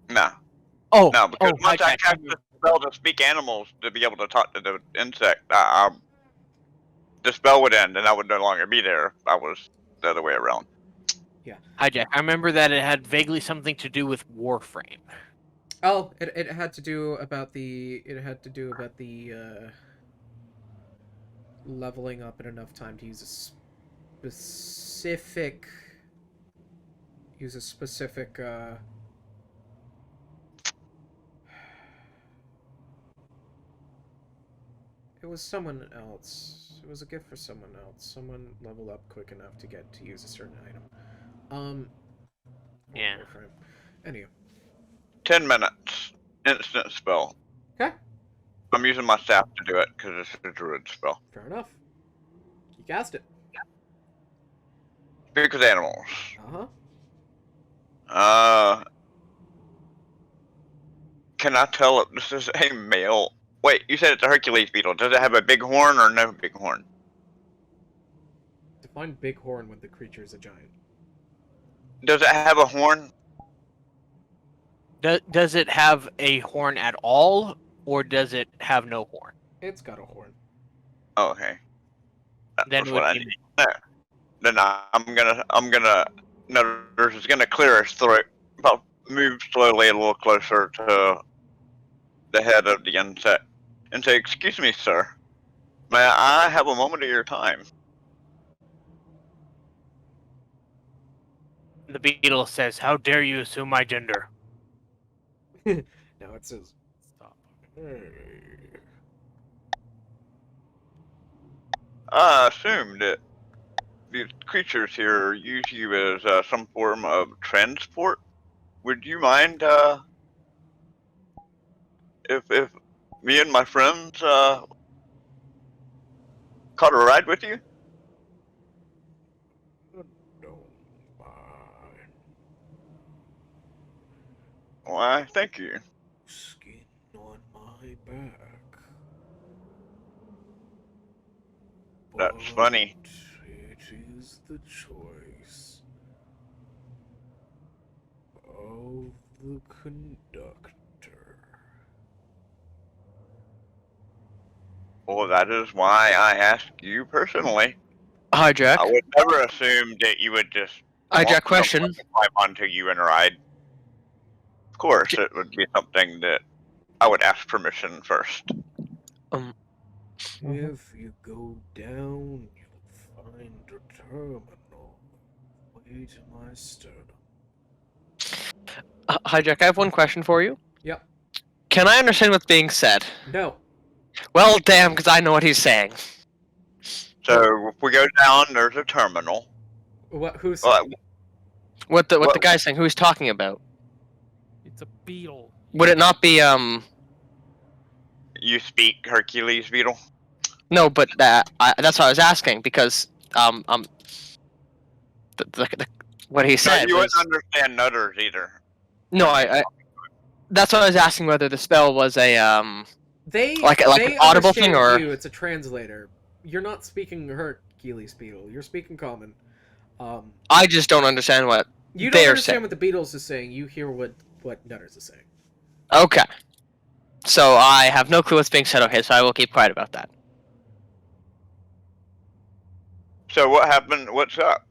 No, Oh, no, because once I Jack, cast the spell to speak animals to be able to talk to the insect, the spell would end and I would no longer be there if I was the other way around. Hi, Jack. I remember that it had vaguely something to do with Warframe. Oh, it had to do about the leveling up in enough time to use a specific it was someone else. It was a gift for someone else. Someone leveled up quick enough to get to use a certain item. Yeah. Warframe. Anyway. 10 minutes, instant spell. Okay. I'm using my staff to do it because it's a druid spell. Fair enough. You cast it. Speak with animals. Can I tell if this is a male? Wait, you said it's a Hercules beetle. Does it have a big horn or no big horn? Define big horn when the creature is a giant. Does it have a horn? Does it have a horn at all, or does it have no horn? It's got a horn. Oh, okay. Then That's it what would I be- need. Then I'm gonna. Nutters is gonna clear his throat. About move slowly a little closer to the head of the insect and say, "Excuse me, sir. May I have a moment of your time?" The beetle says, "How dare you assume my gender?" No, it says. Stop. I assume that these creatures here use you as some form of transport. Would you mind if me and my friends caught a ride with you? Don't mind. Why, thank you. Skin on my back. That's funny. But it is the choice of the conductor. Well, that is why I asked you personally. Hi, Jack. I would never assume that you would just Hi, want Jack. Question. someone to climb onto you and ride. Of course, it would be something that I would ask permission first. If you go down, you'll find a terminal. Way to my sternum. Hi, Jack. I have one question for you. Yep. Can I understand what's being said? No. Well, damn, because I know what he's saying. So if we go down, there's a terminal. What? Who's Well, saying? What the What- guy's saying? Who he's talking about? It's a beetle. Would it not be you speak Hercules beetle? No, but that's what I was asking because what he No, said you was wouldn't understand Nutters either. no. I that's what I was asking whether the spell was a They like they an audible thing understand or you. It's a translator. You're not speaking Hercules beetle. You're speaking common. I just don't understand what You don't they're understand saying. what the Beatles is saying. You hear what Nutters is saying. Okay, so I have no clue what's being said. Okay, so I will keep quiet about that. So what happened? What's up?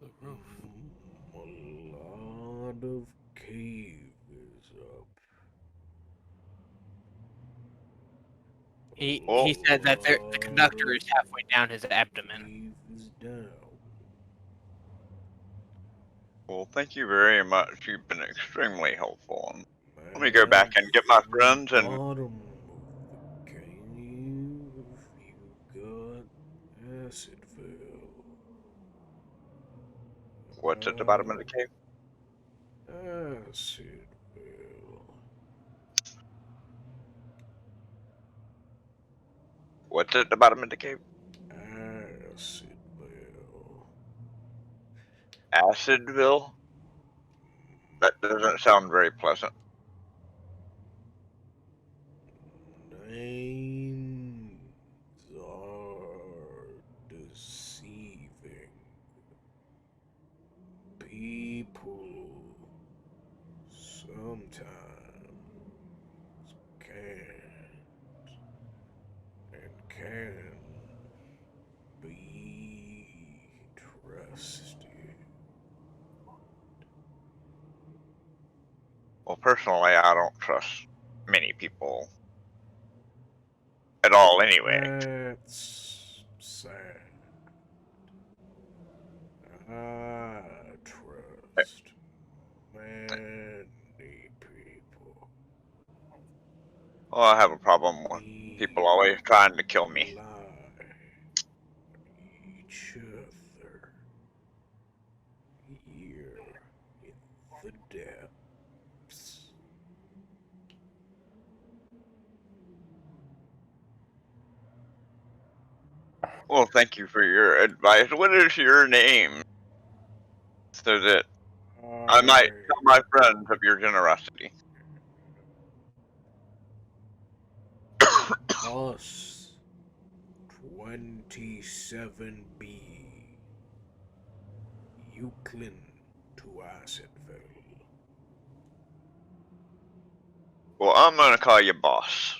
The roof. A lot of cave is up. He said that the conductor is halfway down his abdomen. Cave is down. Well, thank you very much. You've been extremely helpful. And let me go back and get my friends and Bottom of the cave, you got Acidville. what's at the bottom of the cave? Acidville. What's at the bottom of the cave? Acidville. Acidville? That doesn't sound very pleasant. Names are deceiving. People sometimes can be trusted. Well, personally, I don't trust many people at all anyway. That's sad. I trust many people. Well, I have a problem with people always trying to kill me. Lie each other here in the depths. Well, thank you for your advice. What is your name? So that I might tell my friends of your generosity. Us 27B Euclid to Acidville. Well, I'm gonna call you boss.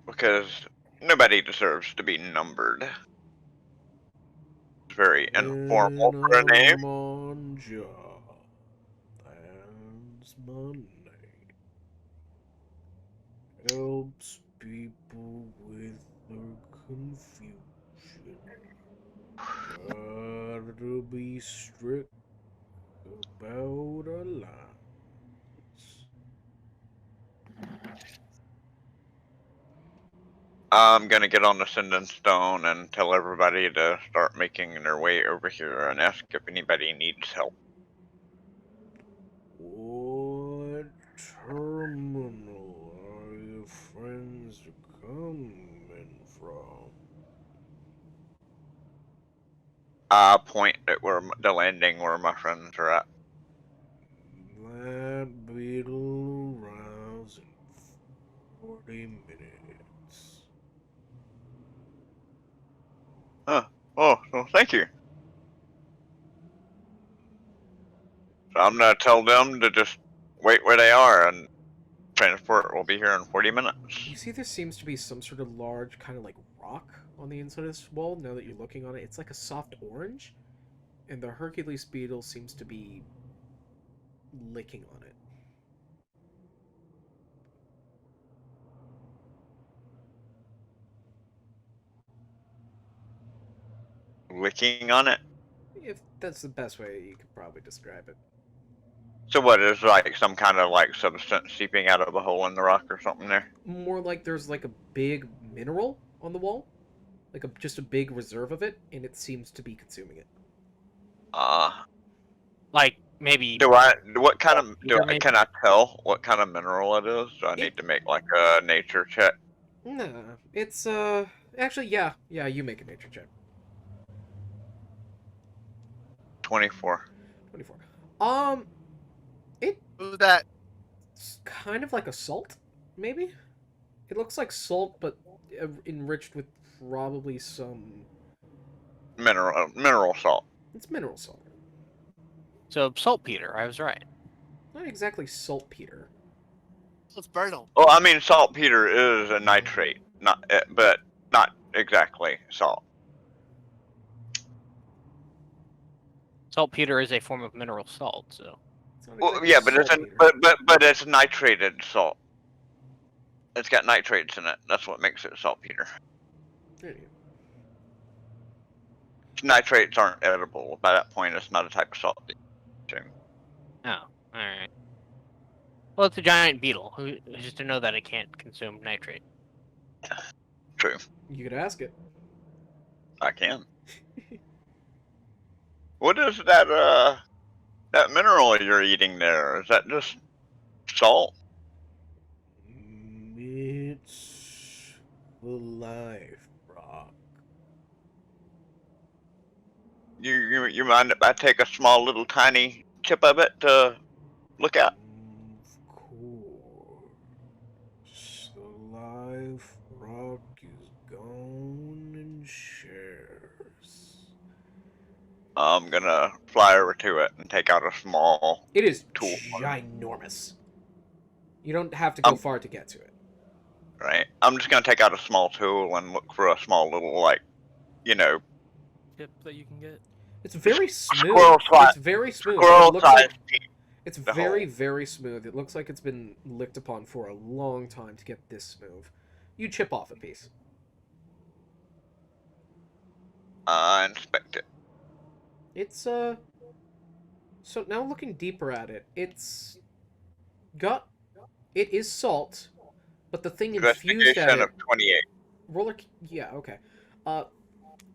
Because nobody deserves to be numbered. It's very informal for a name. I'm on job. That's my name. Helps people with their confusion. Gotta be strict about our lines. I'm gonna get on the Sending Stone and tell everybody to start making their way over here and ask if anybody needs help. What terminal are your friends coming from? I point at where the landing where my friends are at. That beetle arrives in 40 minutes. Oh, well, thank you. So I'm gonna tell them to just wait where they are, and transport will be here in 40 minutes. You see there seems to be some sort of large kind of like rock on the inside of this wall now that you're looking on it. It's like a soft orange, and the Hercules beetle seems to be licking on it. Licking on it. That's the best way you could probably describe it. So what is like some kind of like substance seeping out of a hole in the rock or something there? More like there's like a big mineral on the wall, like just a big reserve of it, and it seems to be consuming it. Like maybe. What kind of Either can I tell what kind of mineral it is? Do I need to make like a nature check? Nah, it's actually yeah, you make a nature check. 24. 24. Who's that? It's kind of like a salt, maybe. It looks like salt, but enriched with probably some. Mineral salt. It's mineral salt. So saltpeter. I was right. Not exactly saltpeter. Let's burn them. Well, I mean, saltpeter is a nitrate, but not exactly salt. Saltpeter is a form of mineral salt. So. It's not Well, exactly yeah, but it's saltpeter. but it's nitrated salt. It's got nitrates in it. That's what makes it saltpeter. There you Nitrates aren't edible. By that point, it's not a type of salt. Oh, all right. Well, it's a giant beetle. Who's to know that it can't consume nitrate? True. go. You could ask it. I can. What is that mineral you're eating there? Is that just salt? It's the life rock. You mind if I take a small little tiny chip of it to look at? Of course. The life rock is gone in shares. I'm gonna fly over to it and take out a small It is tool. ginormous. You don't have to go far to get to it. Right. I'm just gonna take out a small tool and look for a small little, like, Tip that you can get. It's very smooth. Squirrel size- It's very smooth. It squirrel looks like- sized piece. It's the very, hole. very smooth. It looks like it's been licked upon for a long time to get this smooth. You chip off a piece. Inspect it. It's, so now looking deeper at it, it is salt, but the thing infused at Investigation it, of 28. yeah, okay.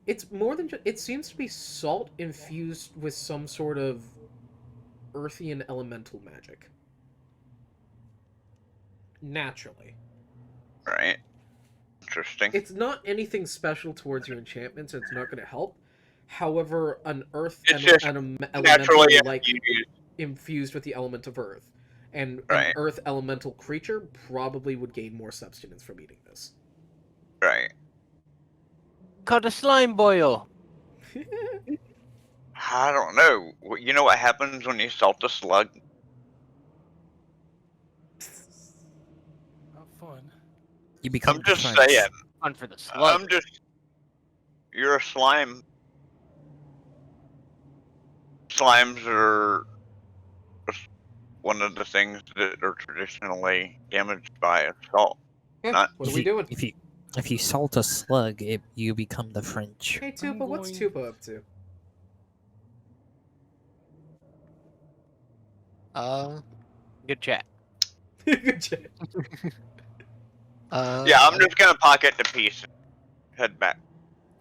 It's more than just, it seems to be salt infused with some sort of earthy and elemental magic. Naturally. Right. Interesting. It's not anything special towards your enchantments, it's not going to help. However, an earth It's and just an naturally elemental, like, infused. infused with the element of earth. And Right. an earth elemental creature probably would gain more substance from eating this. Right. Called a slime boil. I don't know. You know what happens when you salt a slug? Not fun. You become I'm just French. saying. Fun for the slug. You're a slime. Slimes are one of the things that are traditionally damaged by salt. Yeah, Not- what are we doing? If you salt a slug, you become the French. Hey, Tupa, I'm what's going- Tupa up to? Good chat. Good chat. Yeah, I'm just gonna pocket the piece and head back.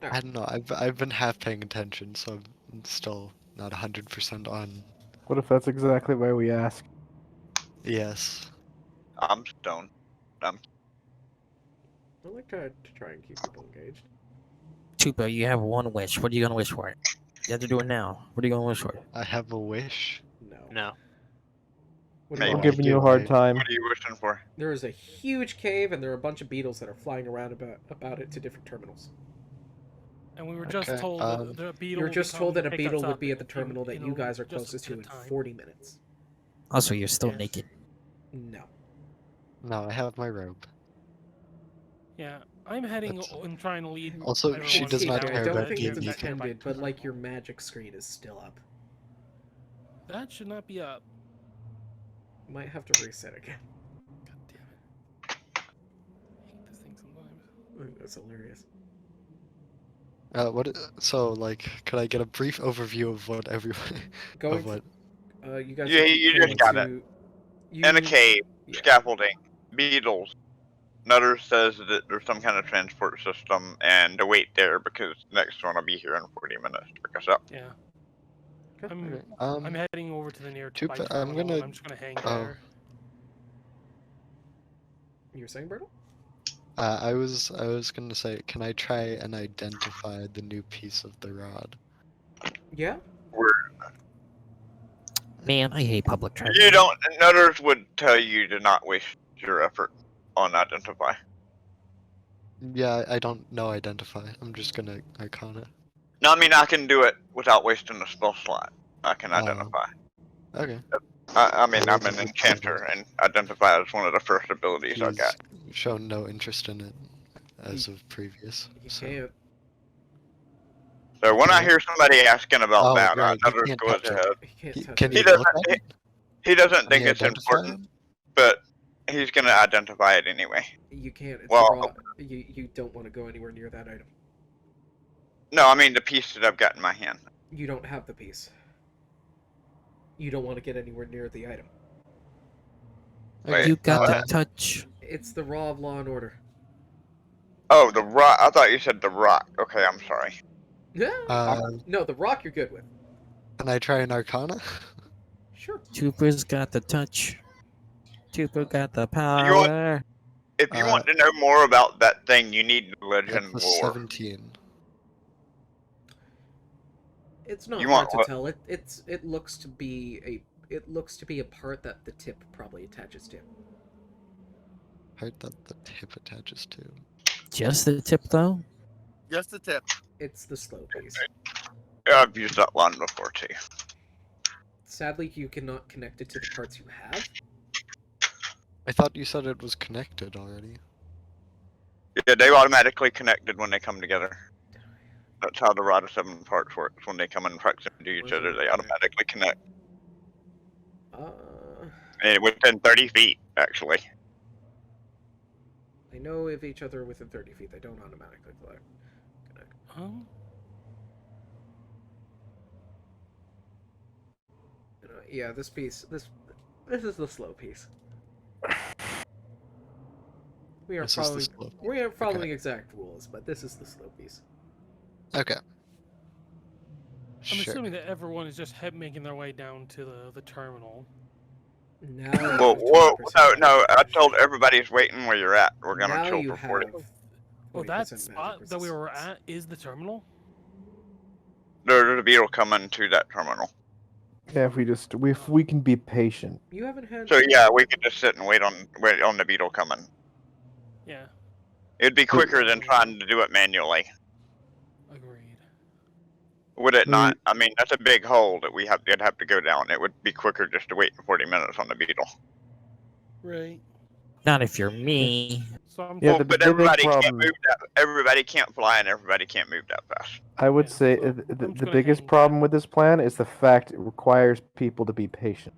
I don't know. I've been half paying attention, so I'm still not 100% on. What if that's exactly why we ask? Yes. I'm stoned. I like to try and keep people engaged. Tupa, you have one wish. What are you gonna wish for? You have to do it now. What are you gonna wish for? I have a wish. No. No. What do you Maybe. We're want? giving you a hard time. What are you wishing for? There is a huge cave, and there are a bunch of beetles that are flying around about it to different terminals. And we were just Okay, told that the beetle. You were will just come told that and a pick us beetle would up be at the in- terminal that in you a- guys are just a closest to bit in of time. 40 minutes. Also, you're still Yes. naked. No. No, I have my robe. Yeah, I'm heading That's- and trying to lead. Also, everyone she does not down care I don't about think being it's naked. intended, but like your magic screen is still up. That should not be up. You might have to reset again. God damn it. I hate this thing sometimes. That's hilarious. So, like, could I get a brief overview of what everyone, Going of what? you guys Yeah, are you going just got to, In a cave, yeah. scaffolding, beetles. Nutter says that there's some kind of transport system, and to wait there because the next one will be here in 40 minutes to pick us up. Yeah. Okay. I'm Okay. I'm heading over to the nearby Tupa, I'm terminal, and gonna- I'm just gonna hang oh. there. You were saying, Bertle? I was gonna say, can I try and identify the new piece of the rod? Yeah. Man, I hate public transport. You don't. Nutters would tell you to not waste your effort on identify. Yeah, I don't know identify. I'm just gonna Arcana. No, I mean I can do it without wasting a spell slot. I can Oh. identify. Okay. I mean I'm an Well, enchanter, and identify is one of the first abilities I He's got. shown no interest in it as of previous. You So. can't. So when I hear somebody asking about Oh, that, right, you Nutters can't goes touch it. ahead. You can't touch Can it. He you look doesn't. at it? He doesn't Can think you it's identify important, it? but he's gonna identify it anyway. You can't. It's Well- raw. You don't want to go anywhere near that item. No, I mean the piece that I've got in my hand. You don't have the piece. You don't want to get anywhere near the item. Wait, You got uh, the touch. It's the Raw of Law and Order. Oh, the rock. I thought you said the rock. Okay, I'm sorry. Yeah. Um, No, the rock you're good with. Can I try an Arcana? Sure. Trooper's got the touch. Trooper got the You power. If you Uh, want to know more about that thing, you need That's legend a lore. 17. It's not You hard want to what? tell. It looks to be a part that the tip probably attaches to. Part that the tip attaches to. Just the tip, though? Just the tip. It's the slow piece. I've used that line before too. Sadly, you cannot connect it to the parts you have. I thought you said it was connected already. Yeah, they automatically connected when they come together. That's how the rod of 7 parts works. When they come in proximity to each other, they automatically connect. And within 30 feet, actually. They know of each other within 30 feet. They don't automatically connect. Yeah, this piece. This is the slow piece. We aren't This is the following. slow piece. We aren't following exact rules, but this is the slow piece. Okay. I'm Sure. assuming that everyone is just making their way down to the terminal. Now. Well, you have 20% no, I advantage. told everybody's waiting where you're at. We're gonna Now chill you for 40. have Oh, 40% that magic spot that we were resistance. at is the terminal? There's a beetle coming to that terminal. Yeah, if we can be patient. You haven't had. So yeah, we could just sit and wait on the beetle coming. Yeah, It'd be quicker than trying to do it manually. agreed. Would it not? I mean, that's a big hole that you'd have to go down. It would be quicker just to wait 40 minutes on the beetle. Right. Not if you're me. So I'm Yeah, Well, the but big everybody can't problem- move that. Everybody can't fly, and everybody can't move that fast. I would Yeah, say so the I'm just the gonna biggest hang problem back. with this plan is the fact it requires people to be patient.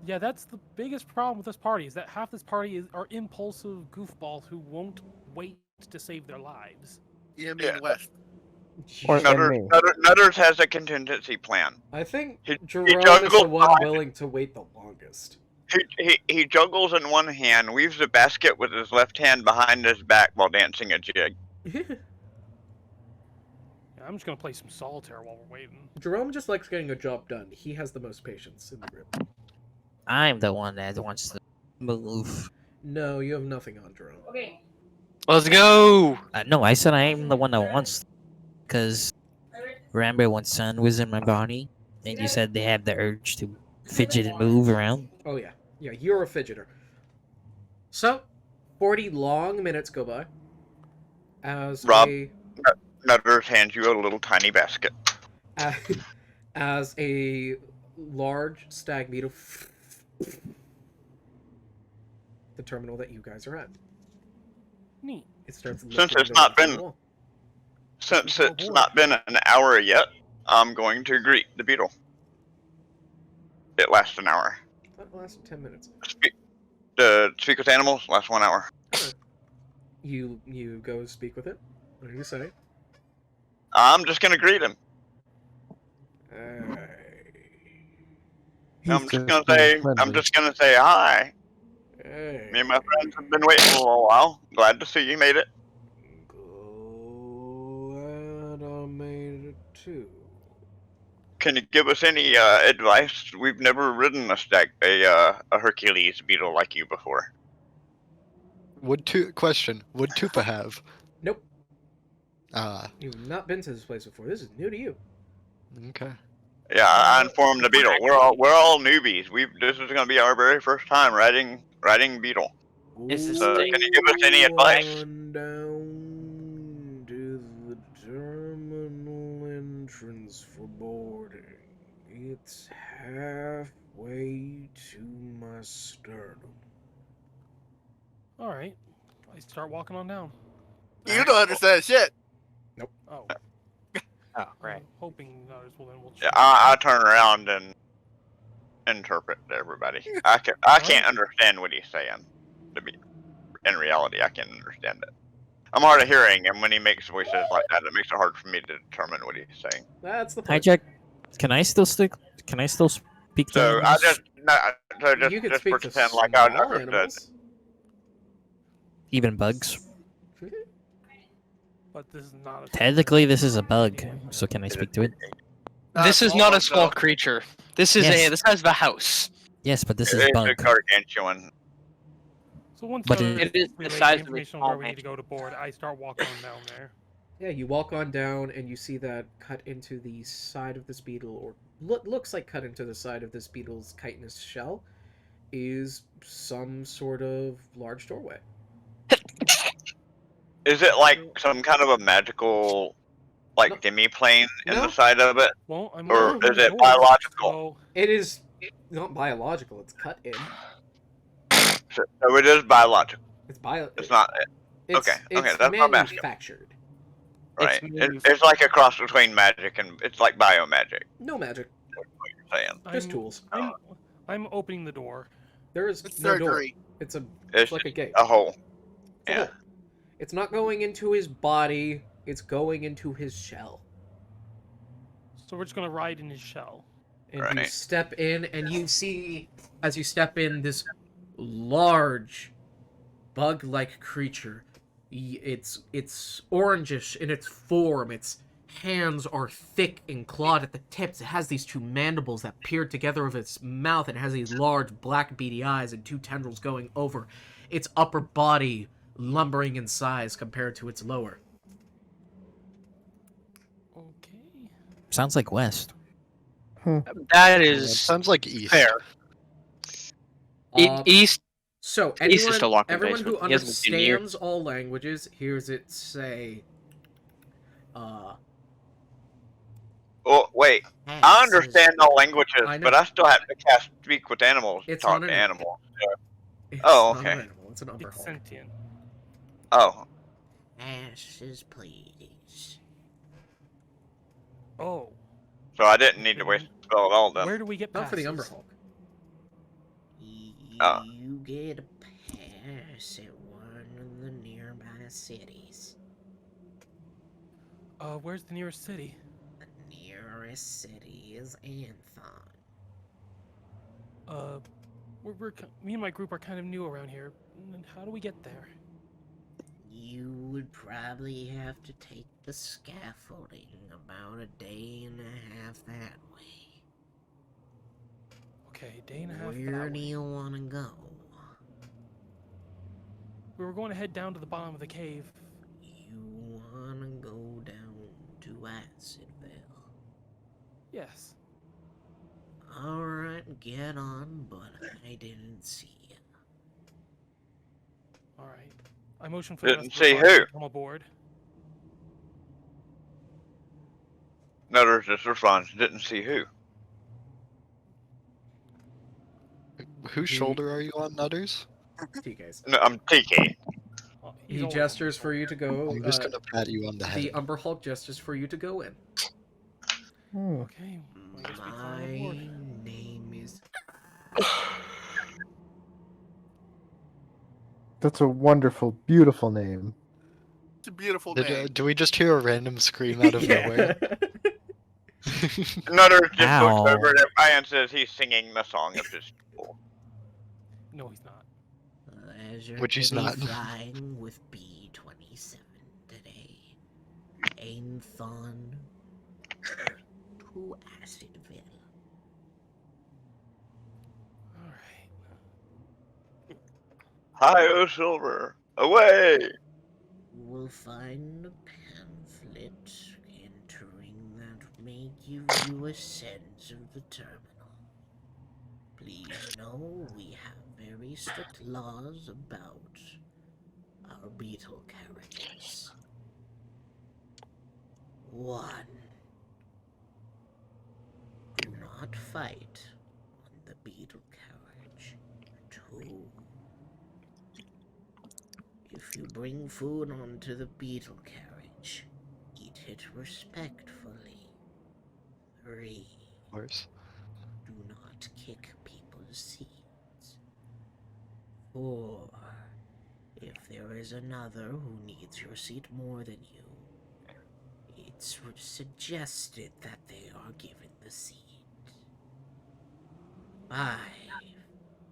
Yeah, that's the biggest problem with this party, is that half this party are impulsive goofballs who won't wait to save their lives. You Yeah. mean West. Or- and Nutters, me. Nutters has a contingency plan. I think He Jerome is the juggles one behind- willing to wait the longest. He juggles in one hand, weaves a basket with his left hand behind his back while dancing a jig. Yeah, I'm just gonna play some solitaire while we're waiting. Jerome just likes getting a job done. He has the most patience in the group. I'm the one that wants to move. No, you have nothing on Jerome. Let's go. No, I said I'm the one that wants. Because remember when Sun was in my body? And you said they have the urge to fidget and move around? Oh yeah, yeah, you're a fidgeter. So, 40 long minutes go by. As Rob. a Nutters hands you a little tiny basket. as a large stag beetle the terminal that you guys are at. Neat. It starts Since lifting it's the not weight from been- the wall. Since Oh, it's boy. not been an hour yet, I'm going to greet the beetle. It lasts an hour. That lasts 10 minutes. Speak with animals lasts 1 hour. You go speak with it. What do you say? I'm just gonna greet him. He's I'm just being I'm friendly. just gonna say hi. Hey. Me and my friends have been waiting for a little while. Glad to see you made it. Glad I made it too. Can you give us any advice? We've never ridden a Hercules beetle like you before. Would Tupa have? Nope. Ah, You've not been to this place before. This is new to you. okay. Yeah, I informed the beetle. We're all newbies. This is gonna be our very first time riding beetle. Is this So thing- can you give us any advice? On down to the terminal entrance for boarding. It's halfway to my sternum. All right. I start walking on down. You don't understand shit. Oh. Oh, right. I'm hoping others will then. Yeah, I turn around and interpret to everybody. I can't understand what he's saying. To be in reality, I can't understand it. I'm hard of hearing, and when he makes voices like that, it makes it hard for me to determine what he's saying. That's the Hi, point. Jack. Can I still speak to So I animals? You can just speak to pretend small like I understood. animals. Even bugs? But this is not a. Technically, this is a bug, so can I speak to it? This is not a almost small so. creature. This is Yes. the size of a house. Yes, but this It is is bug. a gargantuan. So once But it is the relay size of a information on small where we need to go to board, I start walking on down there. Yeah, you walk on down and you see that cut into the side of this beetle, or looks like cut into the side of this beetle's chitinous shell, is some sort of large doorway. Is it like some kind of a magical, like No. demi-plane in No. the side of it? Well, I'm Or opening is the it door, biological? So It is not biological, it's cut in. So it is biological. It's bio. It's not It's, okay, It's that's what I'm asking. manufactured. right. It's It's like a cross between magic and it's like biomagic. No magic, Saying just I'm, tools. I'm opening the door. There is It's no door. surgery. It's it's like a gate. a hole. It's a Yeah. hole. It's not going into his body, it's going into his shell. So we're just gonna ride in his shell. And you Right. step in, and you see, as you step in, this large, bug-like creature. It's orangish in its form. Its hands are thick and clawed at the tips. It has these two mandibles that peer together of its mouth, and it has these large black beady eyes and two tendrils going over its upper body, lumbering in size compared to its lower. Okay. Sounds like West. That is Sounds like East. fair. Uh, East. So East is still anyone, locked in everyone who basement. He hasn't been here. understands all languages hears it say, Well, wait. I understand all languages, I know. but I still have to cast speak with animals. It's Talk not to an- animals. It's Oh, not okay. an animal, it's an It's umberhulk. sentient. Oh, Ashes, please. Oh. so I didn't need to waste a spell at all then. Where do we get Not for the passes? umberhulk. Oh. You get a pass at one of the nearby cities. Where's the nearest city? The nearest city is Anthon. Me and my group are kind of new around here. And how do we get there? You would probably have to take the scaffolding about a day and a half that way. Okay, day and a half. Where that do way. you want to go? We were going to head down to the bottom of the cave. You want to go down to Acidville. Yes. Alright, get on, but I didn't see you. All right. I motion for the Didn't rest of the see party who? to come aboard. Nutters just responds. Didn't see who. Whose shoulder are you on, Nutters? TK's. No, I'm TK. He's He always gestures for you to go. I'm just gonna pat you on the head. The umberhulk gestures for you to go in. Okay. I guess we climb My aboard. name is... That's a wonderful, beautiful name. It's a beautiful name. Do we just hear a random scream out of nowhere? Nutter just Ow. looks over at Brian and says he's singing the song of his people. No, he's not. As you're Which he's to be not. flying with B-27 today, Ainthon to Acidville. All right. Hi, O Silver, away! You will find a pamphlet entering that may give you a sense of the terminal. Please know we have very strict laws about our beetle carriages. 1. Do not fight on the beetle carriage. 2. If you bring food onto the beetle carriage, eat it respectfully. 3. Of course. Do not kick people's seats. 4. If there is another who needs your seat more than you, it's suggested that they are given the seat. 5.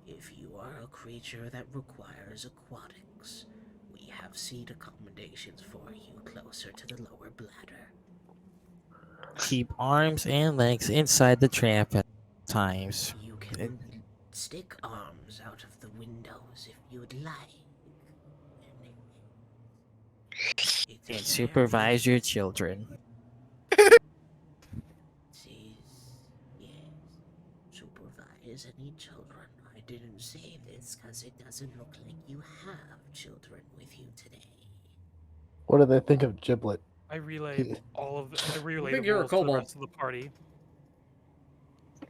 If you are a creature that requires aquatics, we have seat accommodations for you closer to the lower bladder. Keep arms and legs inside the trap at times. You can stick arms out of the windows if you'd like. It And is supervise your children. Yes. Supervise any children. I didn't say this because it doesn't look like you have children with you today. What do they think of Giblet? I relayed all of the relay think the you're a rules to the kobold. rest of the party.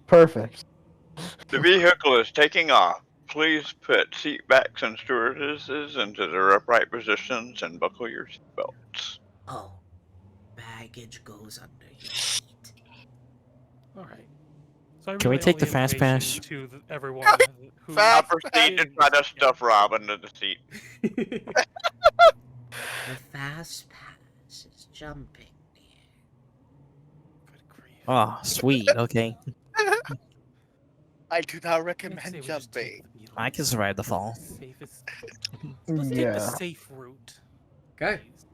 Perfect. The vehicle is taking off. Please put seat backs and stewardesses into their upright positions and buckle your seatbelts. Oh, baggage goes under your seat. All right. So I Can we relay take all the fast information pass? to everyone who I Fast proceed to try to stuff Rob into the seat. The fast pass is jumping near. Good grief. Oh, sweet. Okay. I do not I'd say recommend we just take jumping. the Beatles. I can survive the fall. Safest. Let's take the Yeah. safe route. Okay. please.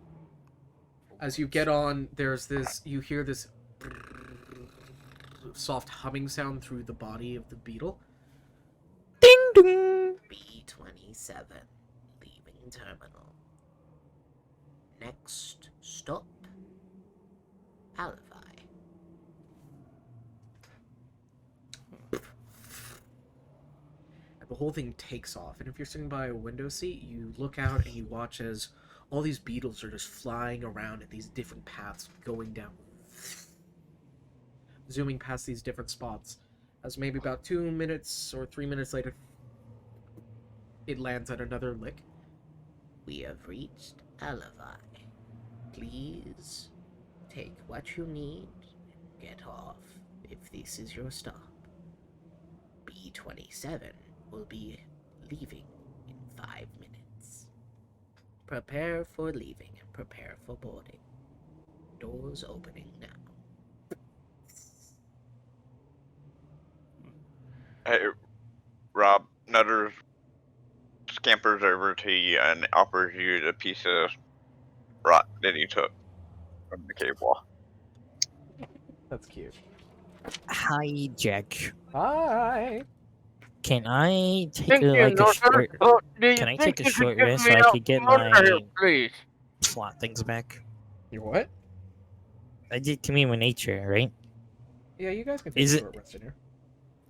As you get on, there's this. You hear this soft humming sound through the body of the beetle. Ding dong. B-27, leaving terminal. Next stop, Alivi. The whole thing takes off, and if you're sitting by a window seat, you look out and you watch as all these beetles are just flying around at these different paths, going down, zooming past these different spots. As maybe about 2 minutes or 3 minutes later, it lands at another lick. We have reached Alivi. Please take what you need and get off if this is your stop. B-27 will be leaving in 5 minutes. Prepare for leaving and prepare for boarding. Doors opening now. Hey, Rob, Nutter scampers over to you and offers you the piece of rock that he took from the cave wall. That's cute. Hi, Jack. Hi. Can I take a short? Can I take a short rest so I can get my Please. slot things back? You what? I did commune with nature, right? Yeah, you guys can take Is a it- short rest in here.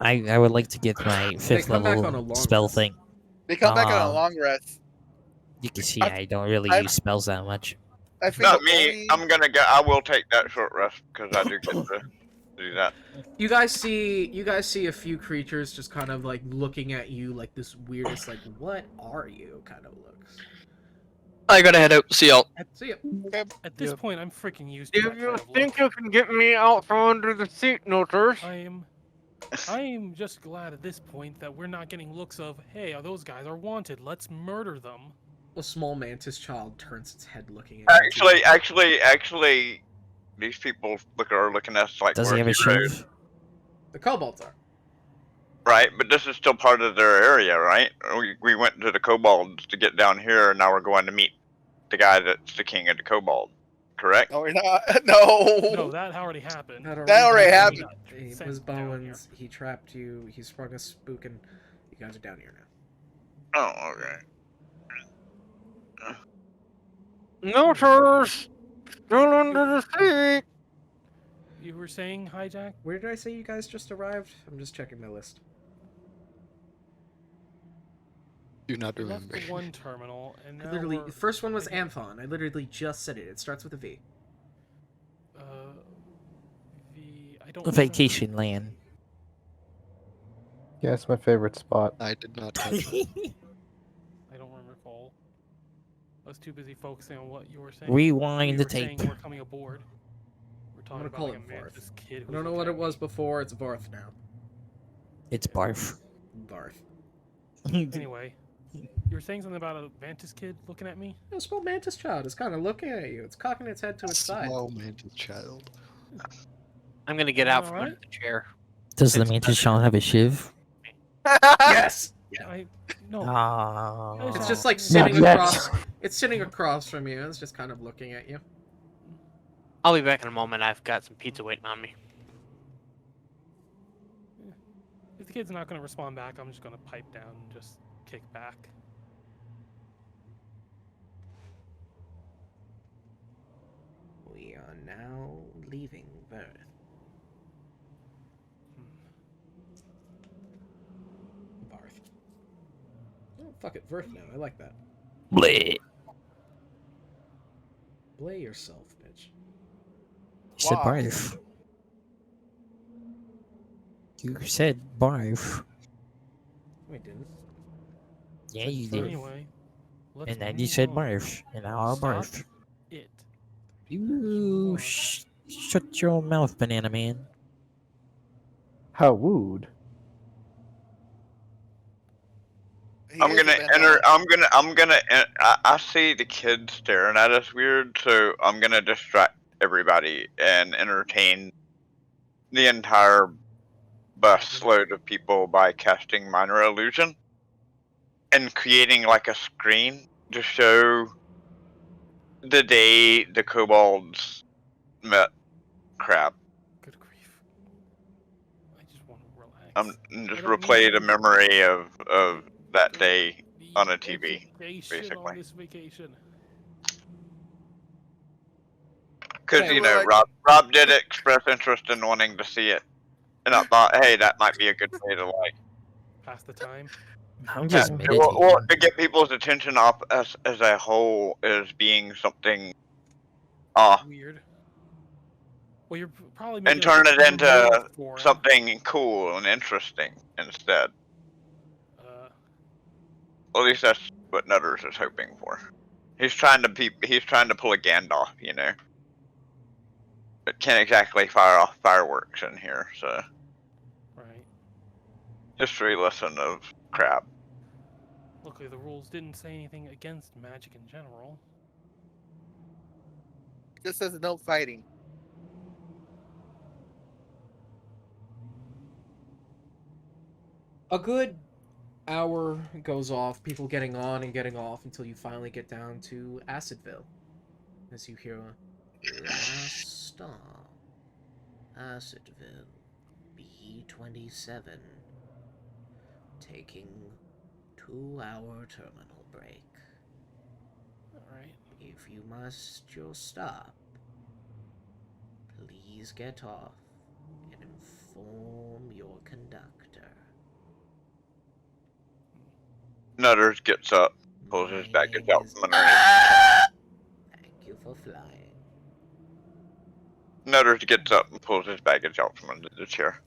I would like to get my fifth come back on a level long spell rest. thing. They come back on a Um, long rest. You can see I don't really I've- use spells that much. I think Not the me. only- I will take that short rest because I do get to do that. You guys see a few creatures just kind of like looking at you like this weirdest like what are you kind of looks. I gotta head out. See y'all. See ya. At this point, I'm freaking used to that kind of look. you can get me out from under the seat, Noters? I am just glad at this point that we're not getting looks of, hey, those guys are wanted. Let's murder them. A small mantis child turns its head looking at you. Actually, these people are looking at us like Does we're he have a heroes, shiv? The kobolds are. right? But this is still part of their area, right? We went to the kobolds to get down here, and now we're going to meet the guy that's the king of the kobold, correct? No, we're not. No. No, that already happened. That already happened. It Sent was down here. Bowen's. He trapped you. He sprung a spook, and you guys are down here now. Oh, okay. Notice! Still under the sea! You were saying, Hijack? Where did I say you guys just arrived? I'm just checking my list. Do not We left remember. the one terminal, and now Literally, we're the first one was heading- Amphon. I literally just said it. It starts with a V. I don't. Vacation land. Yeah, it's my favorite spot. I did not touch it. I don't recall. I was too busy focusing on what you were saying. Rewind You the were saying tape. we're coming aboard. We're talking gonna about call like it a mantis kid. I who don't know what it attacking was me. before. It's Varth now. It's barf. Varth. Anyway, you were saying something about a mantis kid looking at me. A small mantis child is kind of looking at you. It's cocking its head to its side. Small mantis child. I'm gonna get out from Alright. under the chair. Does the mantis child have a shiv? Yes. No. Ah. It's just like Not sitting yet. across. It's sitting across from you. It's just kind of looking at you. I'll be back in a moment. I've got some pizza waiting on me. If the kid's not gonna respond back, I'm just gonna pipe down and just kick back. We are now leaving Verth. Varth. Oh, fuck it, Verth now. I like that. Bleh. Play yourself, bitch. You said Wow. barf. You said barf. We didn't. Yeah, you So did. anyway, let's And then you move said on. barf. And now I'll Stop barf. It. You shut your mouth, banana man. How wooed. He I'm is a gonna banana. enter. I see the kids staring at us weird, so I'm gonna distract everybody and entertain the entire bus load of people by casting minor illusion and creating like a screen to show the day the kobolds met Crab. Good grief. I just want to relax. Just I don't replay need the to- memory of that day The on a TV, education basically. On this vacation. because Yeah, you well, know Rob did express interest in wanting to see it, and I thought, hey, that might be a good way to like Pass the time. I'm just well, meditating. to get people's attention off us as a whole as being something Weird. Well, you're probably and making turn a it into reward for him. something cool and interesting instead. At least that's what Nutters is hoping for. He's trying to pull a Gandalf, you know. But can't exactly fire off fireworks in here, so Right. history lesson of crap. Luckily, the rules didn't say anything against magic in general. Just says no fighting. A good hour goes off, people getting on and getting off until you finally get down to Acidville. As you hear a last stop, Acidville, B27, taking 2-hour terminal break. Alright. If you must your stop, please get off and inform your conductor. Nutters gets up, pulls his My baggage name out is- from underneath. Thank you for flying. Nutters gets up and pulls his baggage out from under the chair.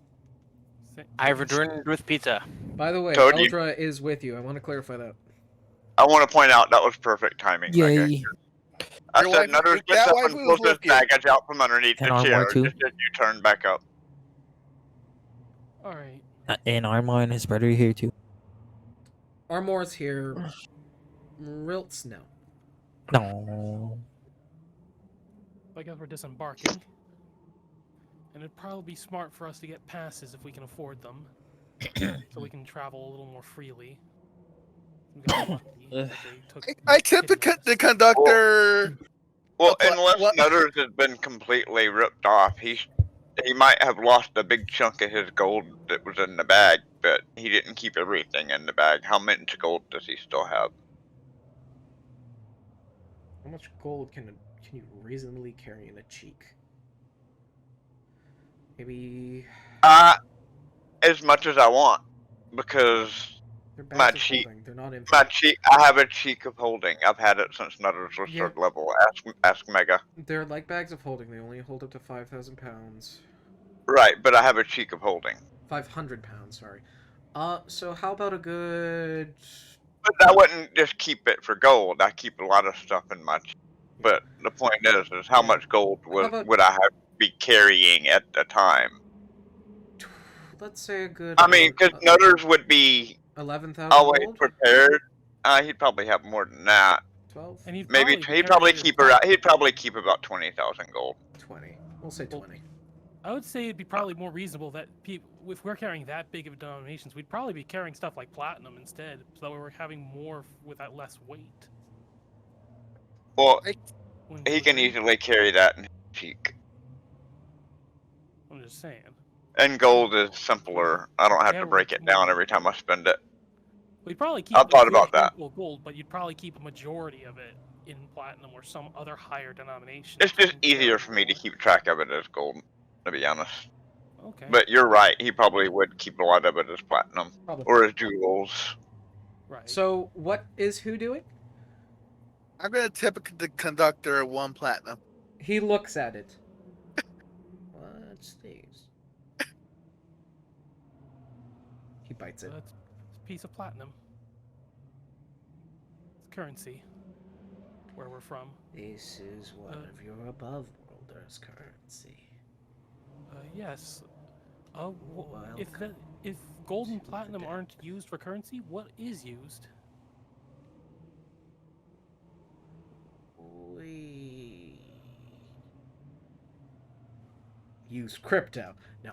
I've returned with pizza. By the way, Told you. Eldra is with you. I want to clarify that. I want to point out that was perfect timing. Yay. Okay? I Your said wife- Nutters that gets up wife and was pulls his with you. baggage out from underneath And the Armor chair. too. Just as you turn back up. Alright. And Armor and his brother here too. Armor's here. Riltz, no. No. I guess we're disembarking. And it'd probably be smart for us to get passes if we can afford them. So we can travel a little more freely. We got lucky that they took I tip the, pity on us. the conductor. Well, What- unless what- Nutters has been completely ripped off, he might have lost a big chunk of his gold that was in the bag, but he didn't keep everything in the bag. How much gold does he still have? How much gold can you reasonably carry in a cheek? Maybe As much as I want, because they're my bags of cheek, holding. They're not my infinite. cheek, I have a cheek of holding. I've had it since Nutters was Yeah. third level. Ask Mega. They're like bags of holding. They only hold up to 5,000 pounds. Right, but I have a cheek of holding. 500 pounds, sorry. So how about a good... But I wouldn't just keep it for gold. I keep a lot of stuff in my cheek. But the point is how much gold about- would I have to be carrying at the time? Let's say a good... I mean, because Nutters would be 11,000 always gold? prepared. He'd probably have more than that. 12? And Maybe be he'd probably carrying keep your around. He'd probably keep about 20,000 gold. 20. We'll say 20. I would say it'd be probably more reasonable that if we're carrying that big of denominations, we'd probably be carrying stuff like platinum instead, so that we're having more with that less weight. Well, When he we're can doing- easily carry that in his cheek. I'm just saying. And gold is simpler. I don't have Yeah, to break it down every time I spend it. We'd probably keep I've thought a good about that. handful of gold, but you'd probably keep a majority of it in platinum or some other higher denomination. It's so you just can carry easier for me to more. keep track of it as gold, to be honest. Okay. But you're right. He probably would keep a lot of it as platinum Probably. or as jewels. Right. So, what is who doing? I'm gonna tip the conductor 1 platinum. He looks at it. What's these? He bites it. That's a piece of platinum. It's currency. Where we're from. This is one of your above worlders' currency. Yes. If gold and platinum aren't used for currency, what is used? We Use crypto. No.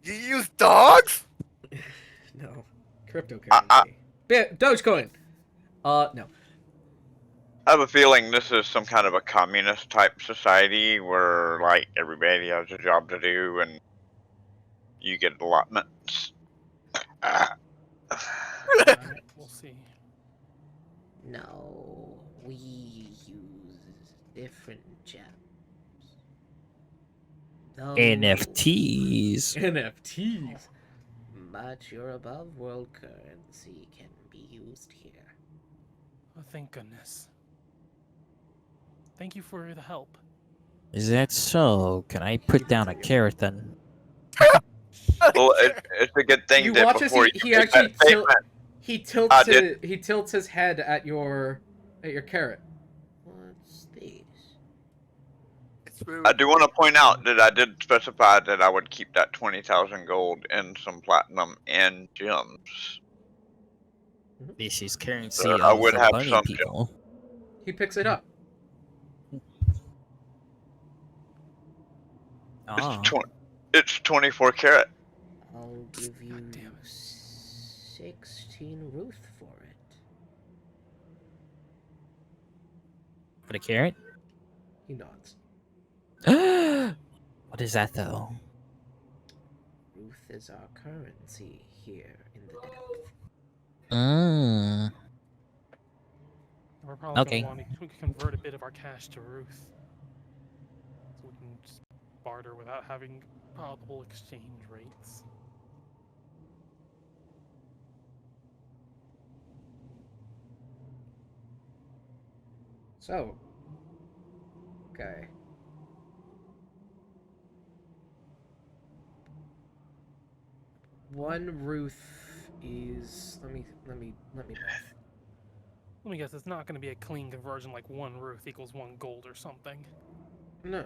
You use dogs? No. Cryptocurrency. Dogecoin. No. I have a feeling this is some kind of a communist type society where, like, everybody has a job to do and you get allotments. We'll see. No, we use different gems. Though- NFTs. NFTs. But your above world currency can be used here. Oh, thank goodness. Thank you for the help. Is that so? Can I put down a carrot then? Well, it's a good thing You that watch as before he you make actually that statement, he tilts his head at your carrot. What's these? It's rude. I do want to point out that I did specify that I would keep that 20,000 gold and some platinum and gems. This is currency So of I would the have bunny some people. He picks it up. Ah, It's 24 karat. I'll give you God damn it. 16 Ruth for it. for the carrot? He nods. What is that though? Ruth is our currency here in the depth. Mm. We're probably Okay. going to want to convert a bit of our cash to Ruth. So we can just barter without having probable exchange rates. So. Okay. One Ruth is let me math. Let me guess, it's not going to be a clean conversion like 1 Ruth equals 1 gold or something. No.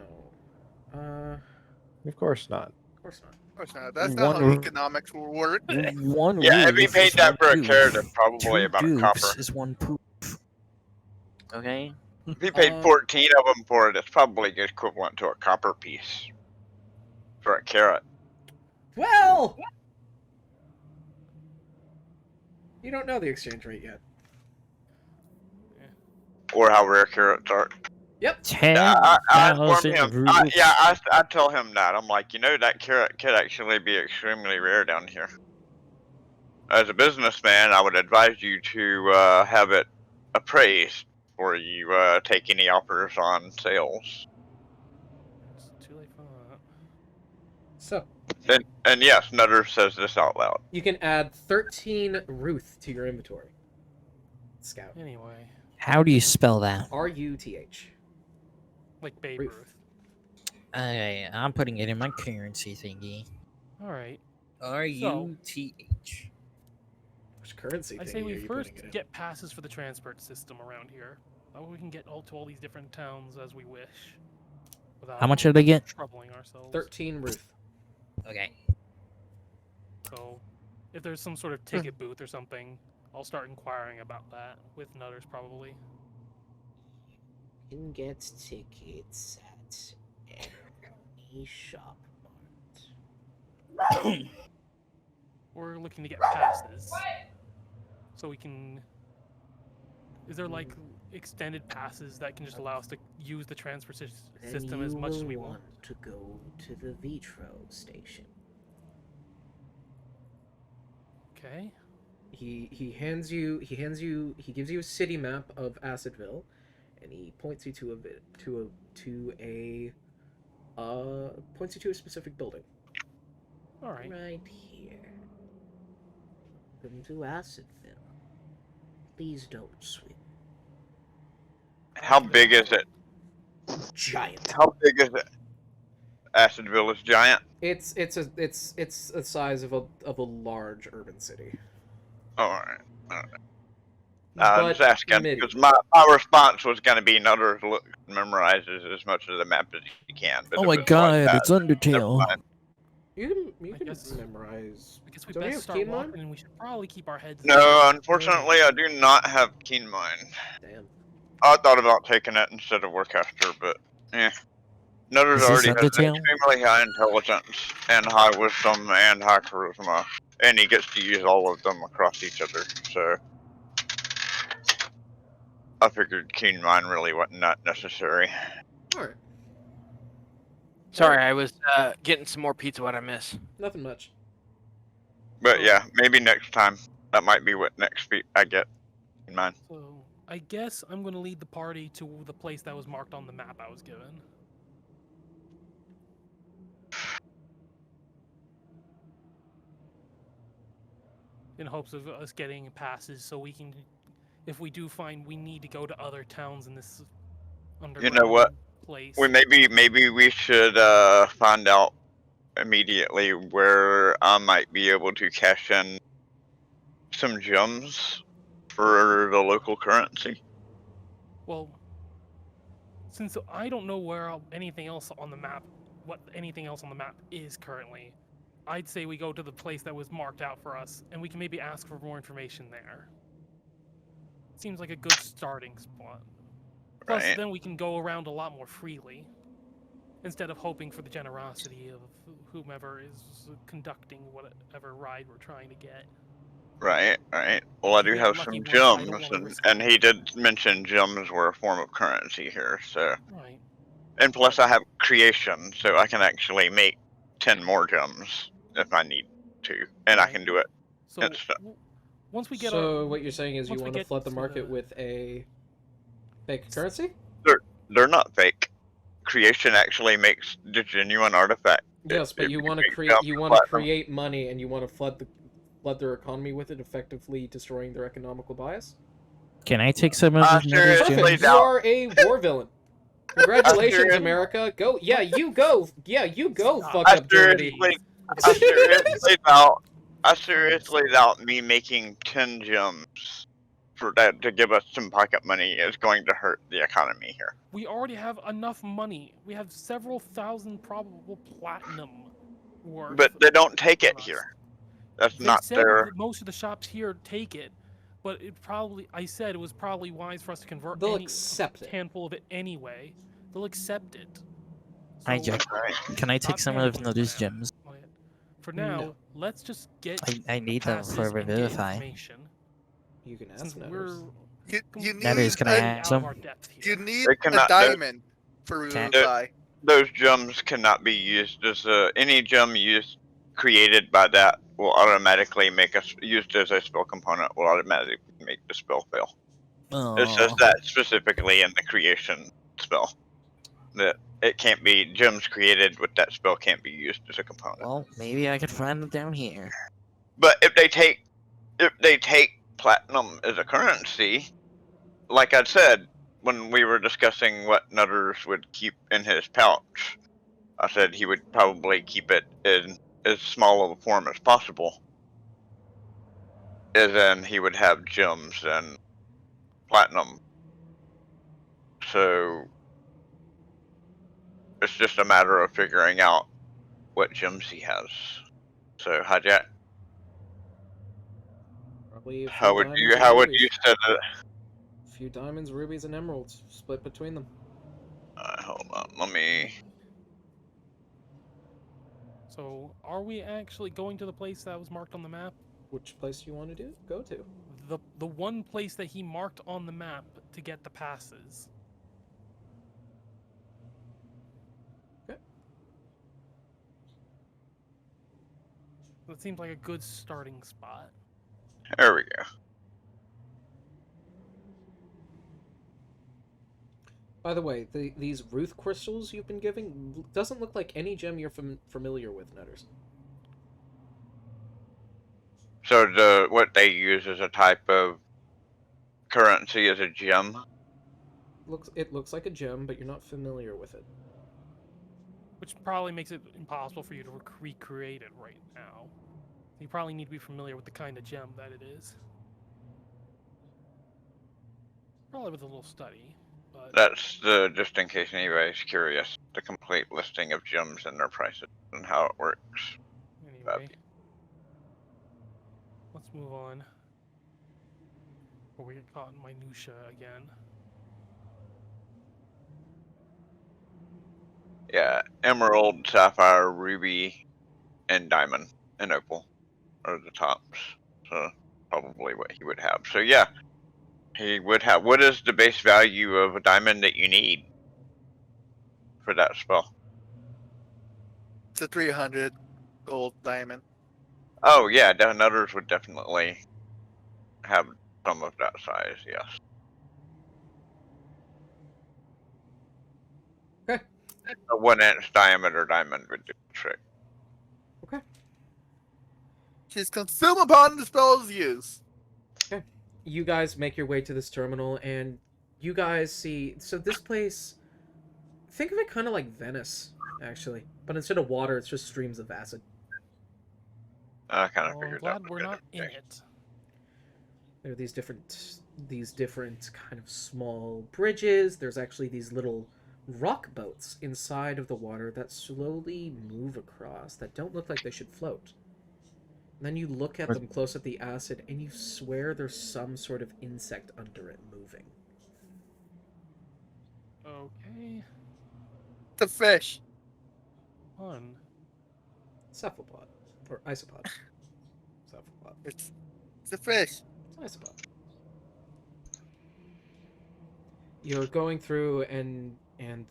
Of course not. course not. Of course not. That's not how One- economics will work. One Yeah, if he roof paid is that one for a poof. carrot, it's probably Two about a dupes copper. is one poof. Okay. If he paid 14 of them for it, it's probably equivalent to a copper piece for a carrot. Well, you don't know the exchange rate yet. Or how rare carrots are. Yep. I inform 10,000 him. roofs. I tell him that. I'm like, that carrot could actually be extremely rare down here. As a businessman, I would advise you to have it appraised before you take any offers on sales. It's too late for that. So And yes, Nutter says this out loud. you can add 13 Ruth to your inventory. Scout. Anyway, How do you spell that? RUTH. like Babe Ruth. Ruth. Okay, I'm putting it in my currency thingy. All right. RUTH. Which currency I thing say are we you first putting it in? get passes for the transport system around here. That way we can get to all these different towns as we wish. Without How much did I get? troubling ourselves. 13 Ruth. Okay. So, if there's some sort of ticket booth or something, I'll start inquiring about that with Nutters probably. You can get tickets at any shop mart. We're looking to get passes. So we can... Is there like extended passes that can just allow us to use the transport system as much as we want? To go to the Vitro station. Okay. He gives you a city map of Acidville, and he points you to a specific building. All right. Right here. Welcome to Acidville. Please don't swim. How big is it? Giant. How big is it? Acidville is giant. It's the size of a large urban city. Alright. I'm But just asking midi. because my response was going to be Nutter memorizes as much of the map as he can. But Oh if my it's like god, that, it's Undertale. never mind. You I can guess- memorize. I guess we Don't you best have start Keen Mind? walking, and we should probably keep our heads. No, unfortunately, I do not have Keen Mind. Damn. I thought about taking it instead of Warcaster, but Nutter's Is this already has Undertale? extremely high intelligence and high wisdom and high charisma, and he gets to use all of them across each other. So I figured Keen Mind really wasn't that necessary. All right. Sorry, I was getting some more pizza. What I miss? Nothing much. But yeah, maybe next time. That might be what next feat I get in mind. So I guess I'm going to lead the party to the place that was marked on the map I was given. In hopes of us getting passes so we can, if we do find we need to go to other towns in this underground what? place. Maybe we should find out immediately where I might be able to cash in some gems for the local currency. Well, since I don't know where anything else on the map, what anything else on the map is currently, I'd say we go to the place that was marked out for us, and we can maybe ask for more information there. Seems like a good starting spot. Plus, Right. then we can go around a lot more freely, instead of hoping for the generosity of whomever is conducting whatever ride we're trying to get. Right. Well, I do Get have lucky some once, I don't gems, wanna risk and it. he did mention gems were a form of currency here. So, Right. and plus I have creation, so I can actually make 10 more gems if I need to, and I Right. can do it. So Instant. once we get So our, what you're saying is you once we want to get flood the to market the- with a fake currency? They're not fake. Creation actually makes the genuine artifact. Yes, but If you you want to make create gems you with want to platinum. create money and you want to flood their economy with it, effectively destroying their economical bias. Can I take some of I this Nether's seriously gems? You doubt- are a war villain. Congratulations, serious- America. Go, yeah, you go. Yeah, you go. Stop. Fuck I up Germany. I seriously doubt me making 10 gems for that to give us some pocket money is going to hurt the economy here. we already have enough money. We have several thousand probable platinum. worth. But they don't take it from us. here. That's They not said their. that most of the shops here take it, but I said it was probably wise for us to convert They'll any accept it. handful of it anyway. They'll accept it. I So, just Right. can I take not some of panicking those for now. gems? For now, No. let's just get I need them passes for and get Revivify. information. You can ask Since Netters. we're You need Netters, can I a, have out some? of our depth here. you need They a cannot- diamond for Can't- Revivify. Those gems cannot be used as any gem created by that will automatically make us used as a spell component will automatically make the spell fail. It says Oh, that specifically in the creation spell that it can't be gems created with that spell can't be used as a component. well, maybe I could find them down here. But if they take platinum as a currency, like I said when we were discussing what Nutters would keep in his pouch, I said he would probably keep it in as small of a form as possible. And then he would have gems and platinum. So it's just a matter of figuring out what gems he has. So Hijack, Probably a few how would diamonds you and set rubies. it? A few diamonds, rubies, and emeralds split between them. Hold on, let me. So, are we actually going to the place that was marked on the map? Which place do you want to go to? The one place that he marked on the map to get the passes. Okay. That seems like a good starting spot. There we go. By the way, these Ruth crystals you've been giving doesn't look like any gem you're familiar with, Netters. So what they use as a type of currency is a gem. It looks like a gem, but you're not familiar with it. Which probably makes it impossible for you to recreate it right now. You probably need to be familiar with the kind of gem that it is. Probably with a little study, but That's just in case anybody's curious, the complete listing of gems and their prices and how it works. anyway. Let's move on. Before we get caught in minutia again. Yeah, emerald, sapphire, ruby, and diamond and opal are the tops. So probably what he would have. So yeah, he would have. What is the base value of a diamond that you need for that spell? It's a 300 gold diamond. Oh yeah, others would definitely have some of that size. Yes. Okay. A 1-inch diameter diamond would do the trick. Okay. She's consumed upon the spell's use. You guys make your way to this terminal, and you guys see... So this place... Think of it kind of like Venice, actually. But instead of water, it's just streams of acid. I kind of Well, I'm figured glad that. we're not in it. There are these different kind of small bridges. There's actually these little rock boats inside of the water that slowly move across, that don't look like they should float. And then you look at them close at the acid, and you swear there's some sort of insect under it moving. Okay. It's a fish. Fun. Cephalopod. Or isopod. Cephalopod. It's a fish. It's isopod. You're going through, and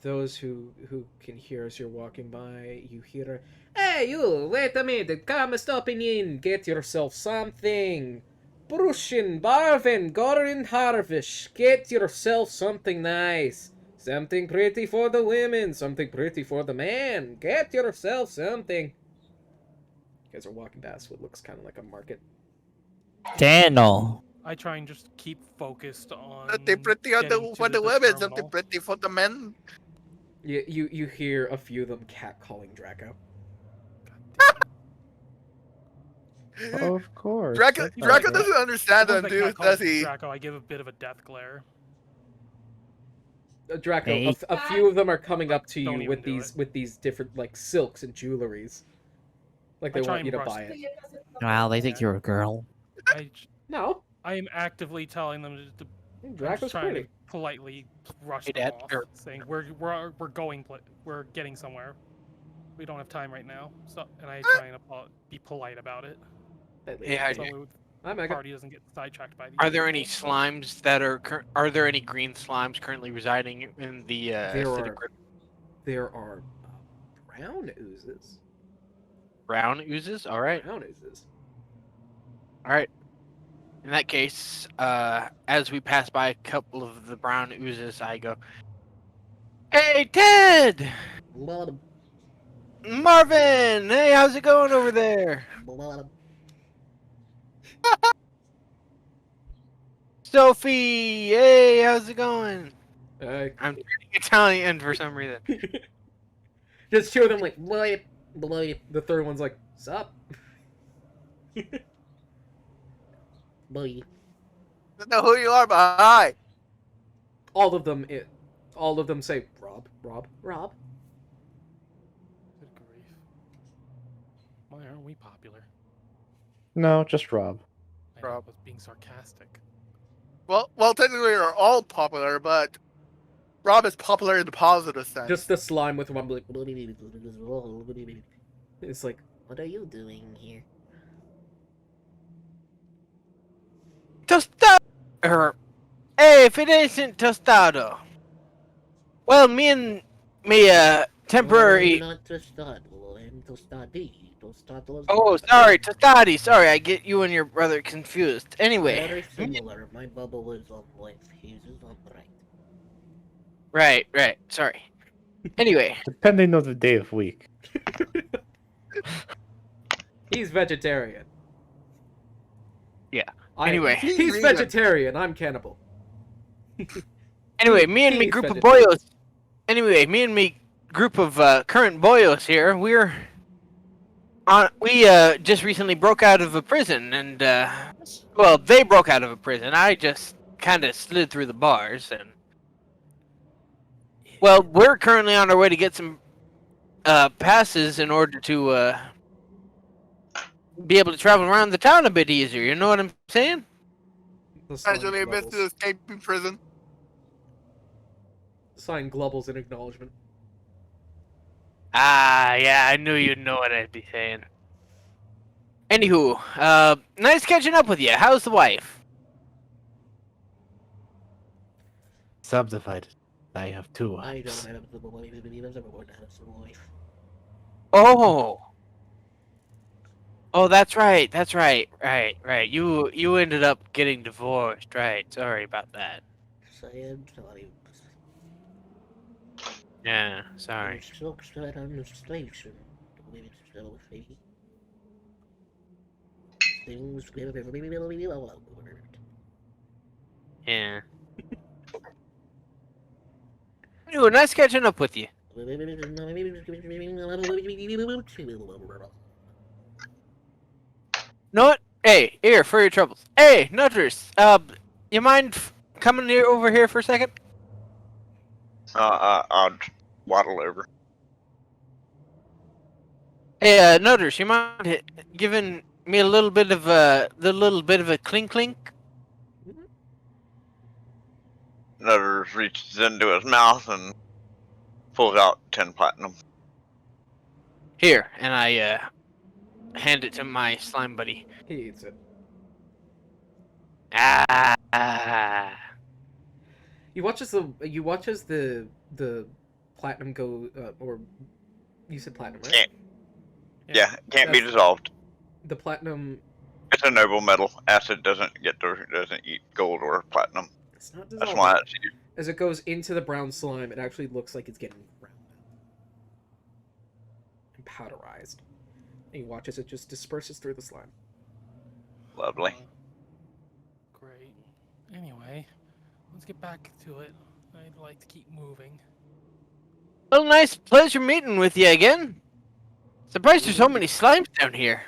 those who can hear as you're walking by, you hear, "Hey, you! Wait a minute! Come stopping in! Get yourself something! Brushin, Barvin, Gorin, Harvish! Get yourself something nice! Something pretty for the women! Something pretty for the man! Get yourself something!" You guys are walking past what looks kind of like a market. Daniel. I try and just keep focused on. Something pretty on getting to for the women. terminal. Something pretty for the men. You hear a few of them catcalling Draco. Of course. Draco that's not Draco good. doesn't understand Once them, they dude, catcall does he? Draco, I give a bit of a death glare. Draco, Hey. a few of them are coming up to Don't you even with do these different like silks and jewelries. Like I they try want you and to rush buy it. Wow, they think you're a girl. No, I am actively telling them to I'm Drac just was trying pretty. to politely rush Hey, them Dad, off, or- saying we're getting somewhere. We don't have time right now. So, and I try and be polite about it, Hey, hi, so Jay. Hi, the Mega. party doesn't get sidetracked by these. Are there any people. slimes that are are there any green slimes currently residing in the There acidic are- river? There are brown oozes. Brown oozes? Alright. Brown oozes. Alright. In that case, as we pass by a couple of the brown oozes, I go, "Hey, Ted! Blah, Marvin! Hey, how's it going over there? blah, blah. Sophie! Hey, how's it going?" Hey. I'm turning Italian for some reason. Just two of them like, bleep, bleep. The third one's like, sup? Boy. I don't know who you are, but hi. All of them say, Rob, Rob, Rob. Good grief! Why aren't we popular? No, just Rob. I know, Rob. I was being sarcastic. Well, technically we're all popular, but Rob is popular in the positive sense. Just the slime with one bleep. It's like, what are you doing here? Tostado! Hey, if it isn't Tostado. Well, me, temporary... Not tostado, I'm tostadi. Tostado. Oh, sorry, Tostadi. Sorry, I get you and your brother confused. Anyway. Very similar. My bubble is on left, his is on right. Right. Sorry. Anyway. Depending on the day of week. He's vegetarian. Yeah. Anyway. He's vegetarian. I'm cannibal. Anyway, me and me He's group of vegetarian. boyos. Anyway, me and me group of current boyos here. We just recently broke out of a prison, and well, they broke out of a prison. I just kind of slid through the bars, and well, we're currently on our way to get some passes in order to be able to travel around the town a bit easier. You know what I'm saying? The slime Actually, I missed glubbles. to escape from prison. Sign glubbles in acknowledgement. Ah, yeah, I knew you'd know what I'd be saying. Anywho, nice catching up with you. How's the wife? Subdivided. I have two I wives. don't have the wife, everyone has a wife. Oh. Oh, that's right. Right. You ended up getting divorced, right? Sorry about that. I am sorry. Yeah, sorry. So sad on the station. So fake. Things really well. Yeah. Anyway, nice catching up with you. Know what? Hey, here for your troubles. Hey, Nutters. You mind coming over here for a second? I'll waddle over. Hey, Nutters, you mind giving me a little bit of a clink clink? Nutters reaches into his mouth and pulls out 10 platinum. Here, and I hand it to my slime buddy. He eats it. Ah. You watch as the platinum go or you said platinum, right? Can't, yeah, can't be That's- dissolved. The platinum. It's a noble metal. Acid doesn't eat gold or platinum. It's not That's dissolving. why it's used. As it goes into the brown slime, it actually looks like it's getting ground up and powderized. And you watch as it just disperses through the slime. Lovely. Great. Anyway, let's get back to it. I'd like to keep moving. Well, nice pleasure meeting with you again. Surprised there's so many slimes down here.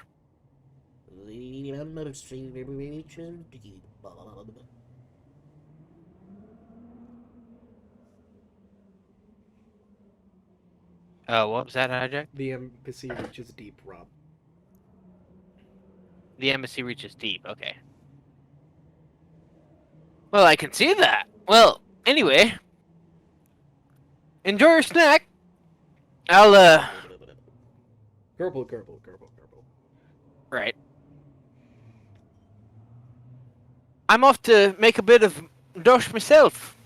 What was that, Hijack? The embassy reaches deep, Rob. The embassy reaches deep. Okay. Well, I can see that. Well, anyway, enjoy your snack. I'll Gurble, gurble, gurble, gurble. Right. I'm off to make a bit of dosh myself.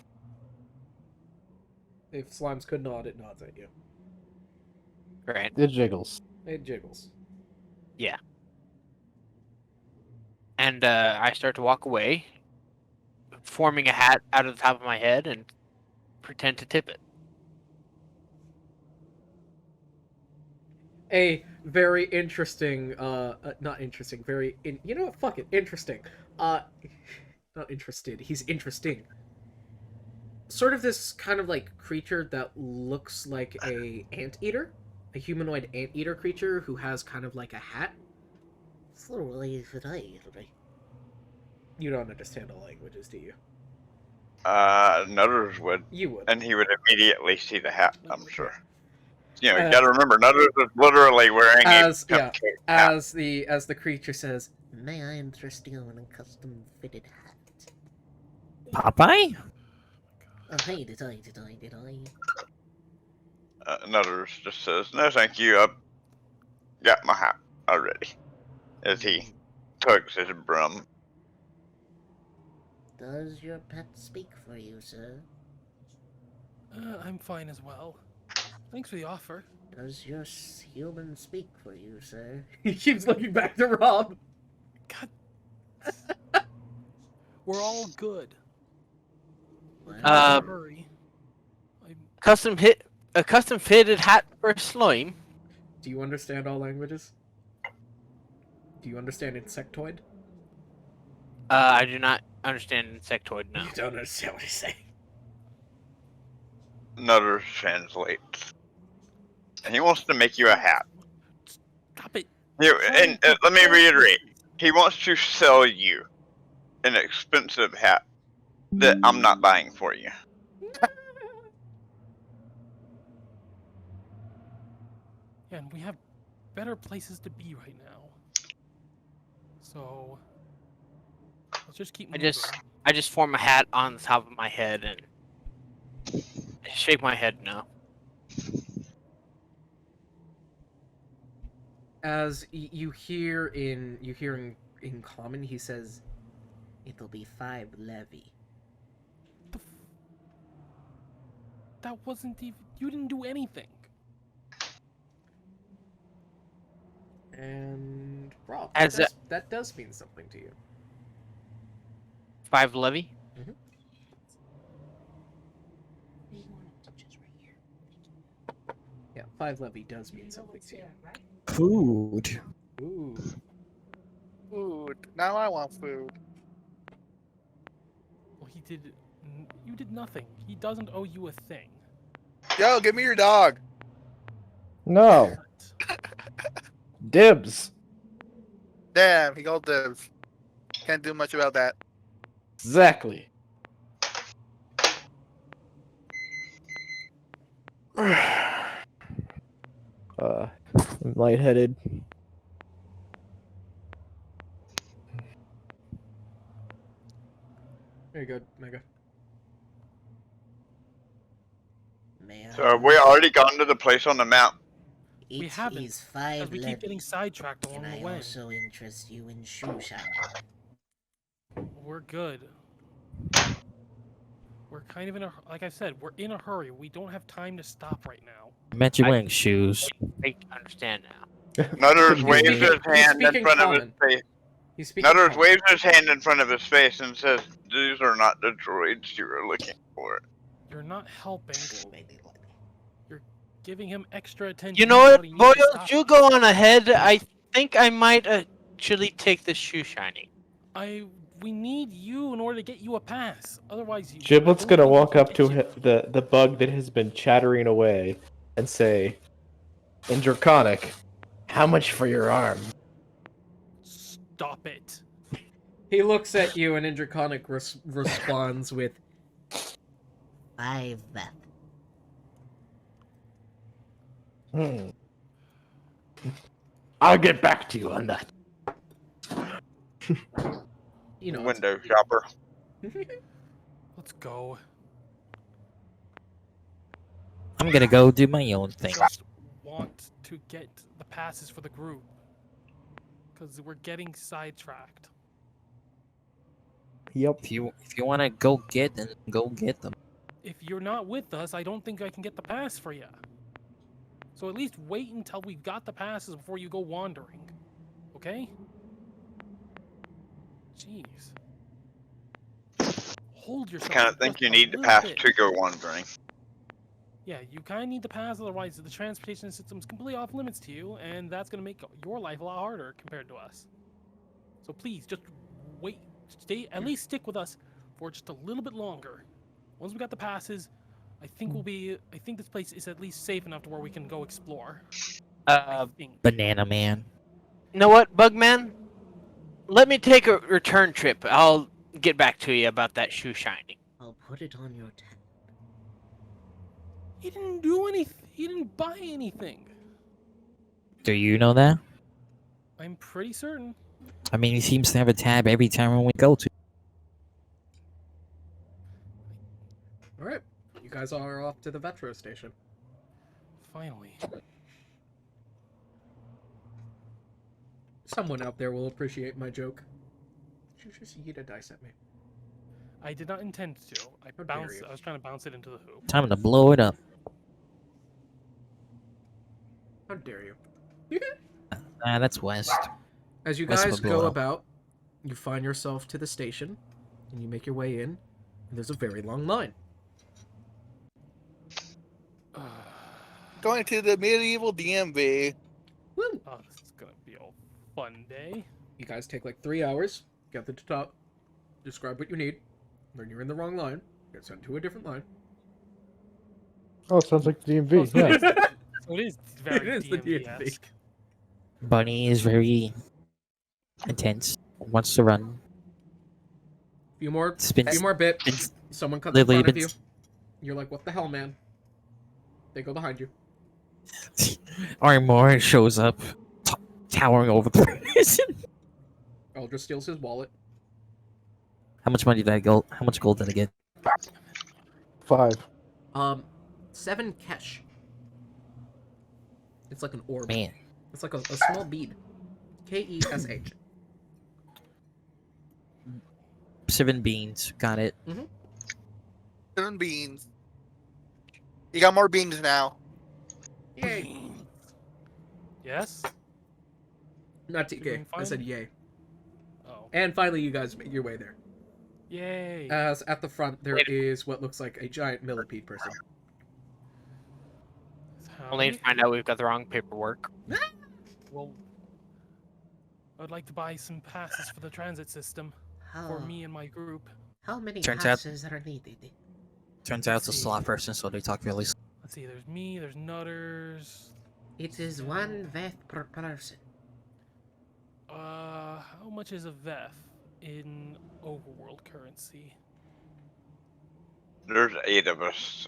If slimes could nod, it nods at you. Right. It jiggles. It jiggles. Yeah. And I start to walk away, forming a hat out of the top of my head and pretend to tip it. A very interesting, not interesting, you know what, fuck it, interesting. Not interested, he's interesting. Sort of this kind of, like, creature that looks like a anteater. A humanoid anteater creature who has kind of like a hat. You don't understand all languages, do you? Nutters would. You would. And he would immediately see the hat, I'm sure. You know, you Uh, gotta remember, Nutters is literally wearing As a yeah, cupcake hat. as the creature says, "May I interest you in a custom fitted hat?" Popeye? Oh, hey, did I? Nutters just says, no thank you, I've got my hat already. As he tugs his brum. Does your pet speak for you, sir? I'm fine as well. Thanks for the offer. Does your human speak for you, sir? He keeps looking back to Rob. We're all good. Uh, Hurry. A custom fitted hat for slime. Do you understand all languages? Do you understand insectoid? I do not understand insectoid now. You don't understand what he's saying. Nutters translates. And he wants to make you a hat. Stop it. And let me reiterate. He wants to sell you an expensive hat that I'm not buying for you. Yeah, and we have better places to be right now. So let's just keep moving. I just form a hat on the top of my head and shake my head no. As you hear in common, he says, "It'll be 5 levy." That wasn't even. You didn't do anything. And Rob, As that does mean something to you. 5 levy. Yeah, 5 levy does mean something to you. Food. Ooh. Food. Now I want food. Well, he did. You did nothing. He doesn't owe you a thing. Yo, give me your dog. No. Dibs. Damn, he called dibs. Can't do much about that. Exactly. I'm lightheaded. Very good, Mega. So have we already gone to the place on the map? We It haven't, is 5 As we levy. keep getting sidetracked along Can the I way. also interest you in shoe shine? We're good. We're kind of in a. Like I said, we're in a hurry. We don't have time to stop right now. I meant you wearing shoes. I understand now. Nutters waves speaking- his he's hand in speaking front of common. his face. He's speaking Nutters common. waves his hand in front of his face and says, "These are not the droids you were looking for." You're not helping. You're giving him extra attention. You know what, he needs to Boyles? stop You it. go on ahead. I think I might actually take this shoe shining. We need you in order to get you a pass. Otherwise, you. Giblet's I gonna don't think walk we up can to get you- the bug that has been chattering away and say, in Draconic, "How much for your arm?" Stop it. He looks at you and Indraconic responds with, 5 levy. I'll get back to you on that. You know. Window shopper. Let's go. I'm gonna go do my own thing. Just want to get the passes for the group. Because we're getting sidetracked. Yep. If you want to go get them, go get them. If you're not with us, I don't think I can get the pass for you. So at least wait until we've got the passes before you go wandering. Okay? Jeez. Hold yourself. I kind of think just you a need to little pass bit. to go wandering. Yeah, you kind of need to pass, otherwise the transportation system's completely off limits to you, and that's going to make your life a lot harder compared to us. So please, just wait. At least stick with us for just a little bit longer. Once we got the passes, I think this place is at least safe enough to where we can go explore. I think. Banana Man. You know what, Bugman? Let me take a return trip. I'll get back to you about that shoe shining. I'll put it on your tab. He didn't do anything. He didn't buy anything. Do you know that? I'm pretty certain. I mean, he seems to have a tab every time when we go to. All right, you guys are off to the Vetro station. Finally. Someone out there will appreciate my joke. You just yeet a dice at me. I did not intend to. How dare you. I was trying to bounce it into the hoop. Time to blow it up. How dare you? That's West. As you West guys will blow go up. about, you find yourself to the station, and you make your way in, and there's a very long line. Going to the medieval DMV. Woo! Oh, this is gonna be a fun day. You guys take like 3 hours, get to the top, describe what you need, then you're in the wrong line, get sent to a different line. Oh, sounds like the Oh, DMV. so Yeah. it is very It is the DMV-esque. Bunny is very intense. Wants to run. Few more Spins. bits. spins Someone cuts in Lily front of you. bits. You're like, what the hell, man? They go behind you. Armor shows up, towering over the person. Eldra steals his wallet. How much money did I go? How much gold did I get? 5. 7 kesh. It's like an orb. Man, It's like a small bead. Kesh. 7 beans. Got it. 7 beans. You got more beans now. Yay! Yes? Not You're TK. doing I said fine? yay. Oh. And finally, you guys make your way there. Yay. As at the front, there is what looks like a giant millipede person. Only to find out we've got the wrong paperwork. Well, I'd like to buy some passes for the transit system How, for me and my group. how many Turns out- passes are needed? Turns out it's a slot person, so they talk really. Let's see, there's me, there's Nutters. It is 1 VEF per person. How much is a VEF in overworld currency? There's 8 of us.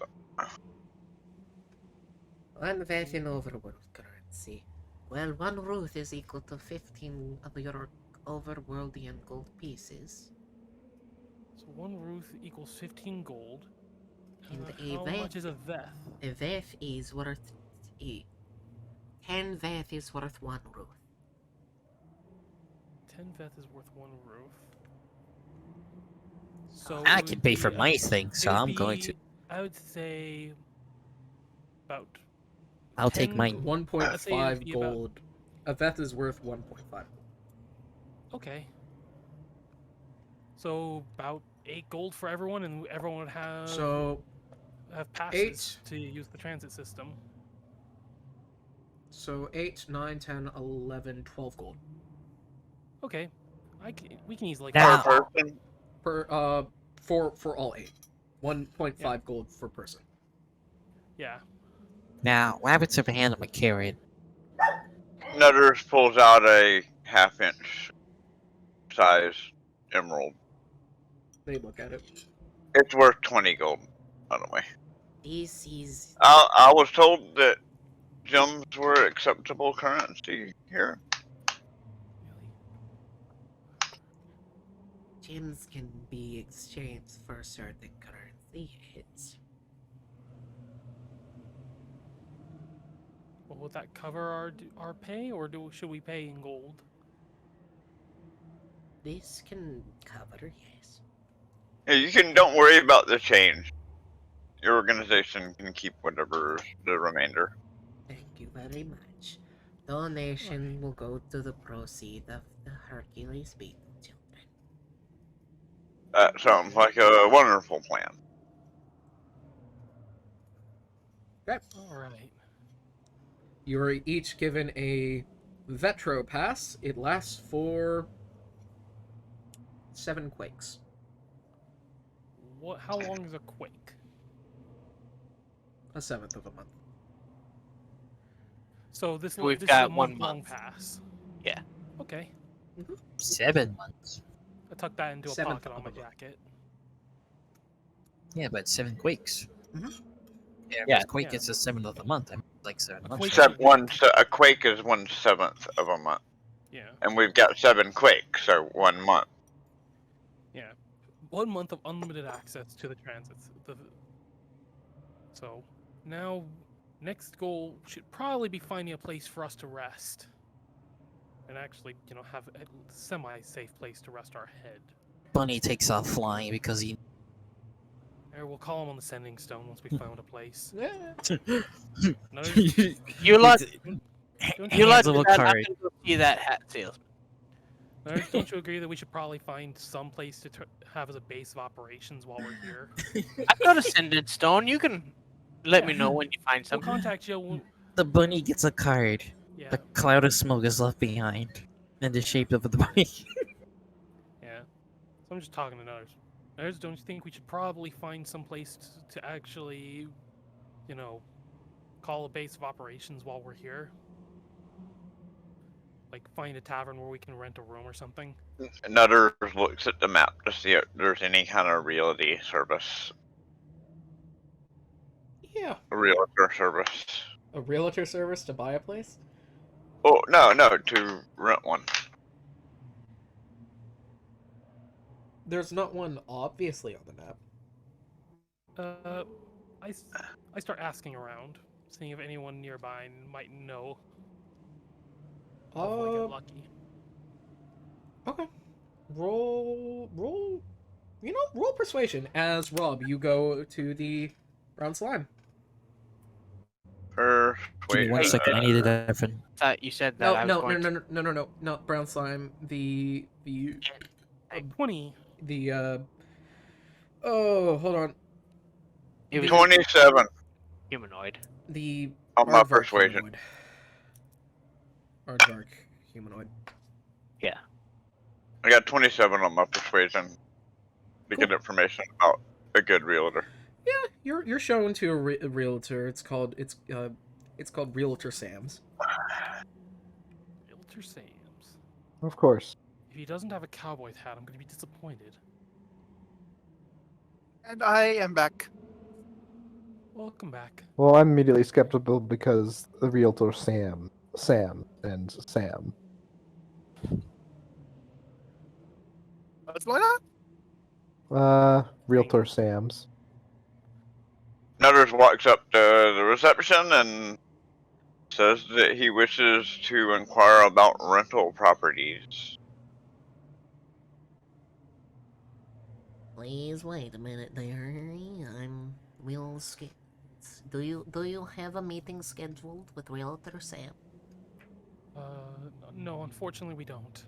1 VEF in overworld currency. Well, 1 Ruth is equal to 15 of your overworldian gold pieces. So 1 Ruth equals 15 gold. And How much is a VEF? A VEF is worth 10 VEF is worth 1 Ruth. 10 VEF is worth 1 Ruth. So I it can would pay for be, my thing, so it would I'm going to. be, I would say about I'll take 10 mine. I'd say it'd 1.5 be about- gold. A Veth is worth 1.5. Okay. So about 8 gold for everyone, and everyone would have So, passes to use the transit system. 8, 9, 10, 11, 12 gold. Okay, we can easily. Now- Per person? Per, for all 8. 1.5 gold per person. Yeah. Now, what happens if I hand him a carrot? Nutters pulls out a half-inch size emerald. They look at it. It's worth 20 gold, by the way. This is I was told that gems were acceptable currency here. Gems can be exchanged for certain currency. Well, will that cover our pay, or should we pay in gold? This can cover, yes. Yeah, you can. Don't worry about the change. Your organization can keep whatever the remainder. Thank you very much. Donation will go to the proceed of the Hercules Beetle children. That sounds like a wonderful plan. All right. You are each given a Vetro pass. It lasts for 7 quakes. What? How long is a quake? A seventh of a month. So this We've this got is a 1 month-long month. pass. Yeah. Okay. 7 months. I tucked that into a Seventh pocket on of my a month. jacket. Yeah, but 7 quakes. Mhm. Yeah, Yeah. but quake Yeah. is the 7th of the month. I mean, like 7 months. Quake- A quake is 1/7 of a month, Yeah. and we've got 7 quakes, so 1 month. Yeah. 1 month of unlimited access to the transits. So now, next goal should probably be finding a place for us to rest, and actually, have a semi-safe place to rest our head. Bunny takes off flying because he. Or we'll call him on the sending stone once we found a place. Yeah. No, You lot, don't you lot Hands of a decide I'm card. gonna go see that hat salesman. Nerds, don't you agree that we should probably find some place to have as a base of operations while we're here? I've got a sending stone. You can let me Yeah. know when you find We'll something. contact you. The bunny gets a card. Yeah, A cloud of smoke is left behind in the shape of the bunny. yeah. So I'm just talking to nerds. Nerds, don't you think we should probably find some place to actually, call a base of operations while we're here? Like find a tavern where we can rent a room or something? Nutter looks at the map to see if there's any kind of realty service, Yeah. realtor service. A realtor service to buy a place? Oh, no, to rent one. There's not one obviously on the map. I start asking around, seeing if anyone nearby might know. Hopefully get lucky. Okay. Roll. Roll persuasion. As Rob, you go to the brown slime. Give me 1 second. I need a different. Thought you said that. No, brown slime. The 20. Oh, hold on. It was 27 humanoid. The on my aardvark persuasion. humanoid. Aardvark humanoid. I got 27 on my persuasion to get information about a good realtor. Yeah, you're shown to a realtor. It's called Realtor Sam's. Realtor Sam's. Of course. If he doesn't have a cowboy's hat, I'm going to be disappointed. And I am back. Welcome back. Well, I'm immediately skeptical because the realtor Sam, and Sam. What's going on? Realtor Sam's. Nutters walks up to the reception and says that he wishes to inquire about rental properties. Please wait a minute there. Do you have a meeting scheduled with Realtor Sam? No, unfortunately we don't.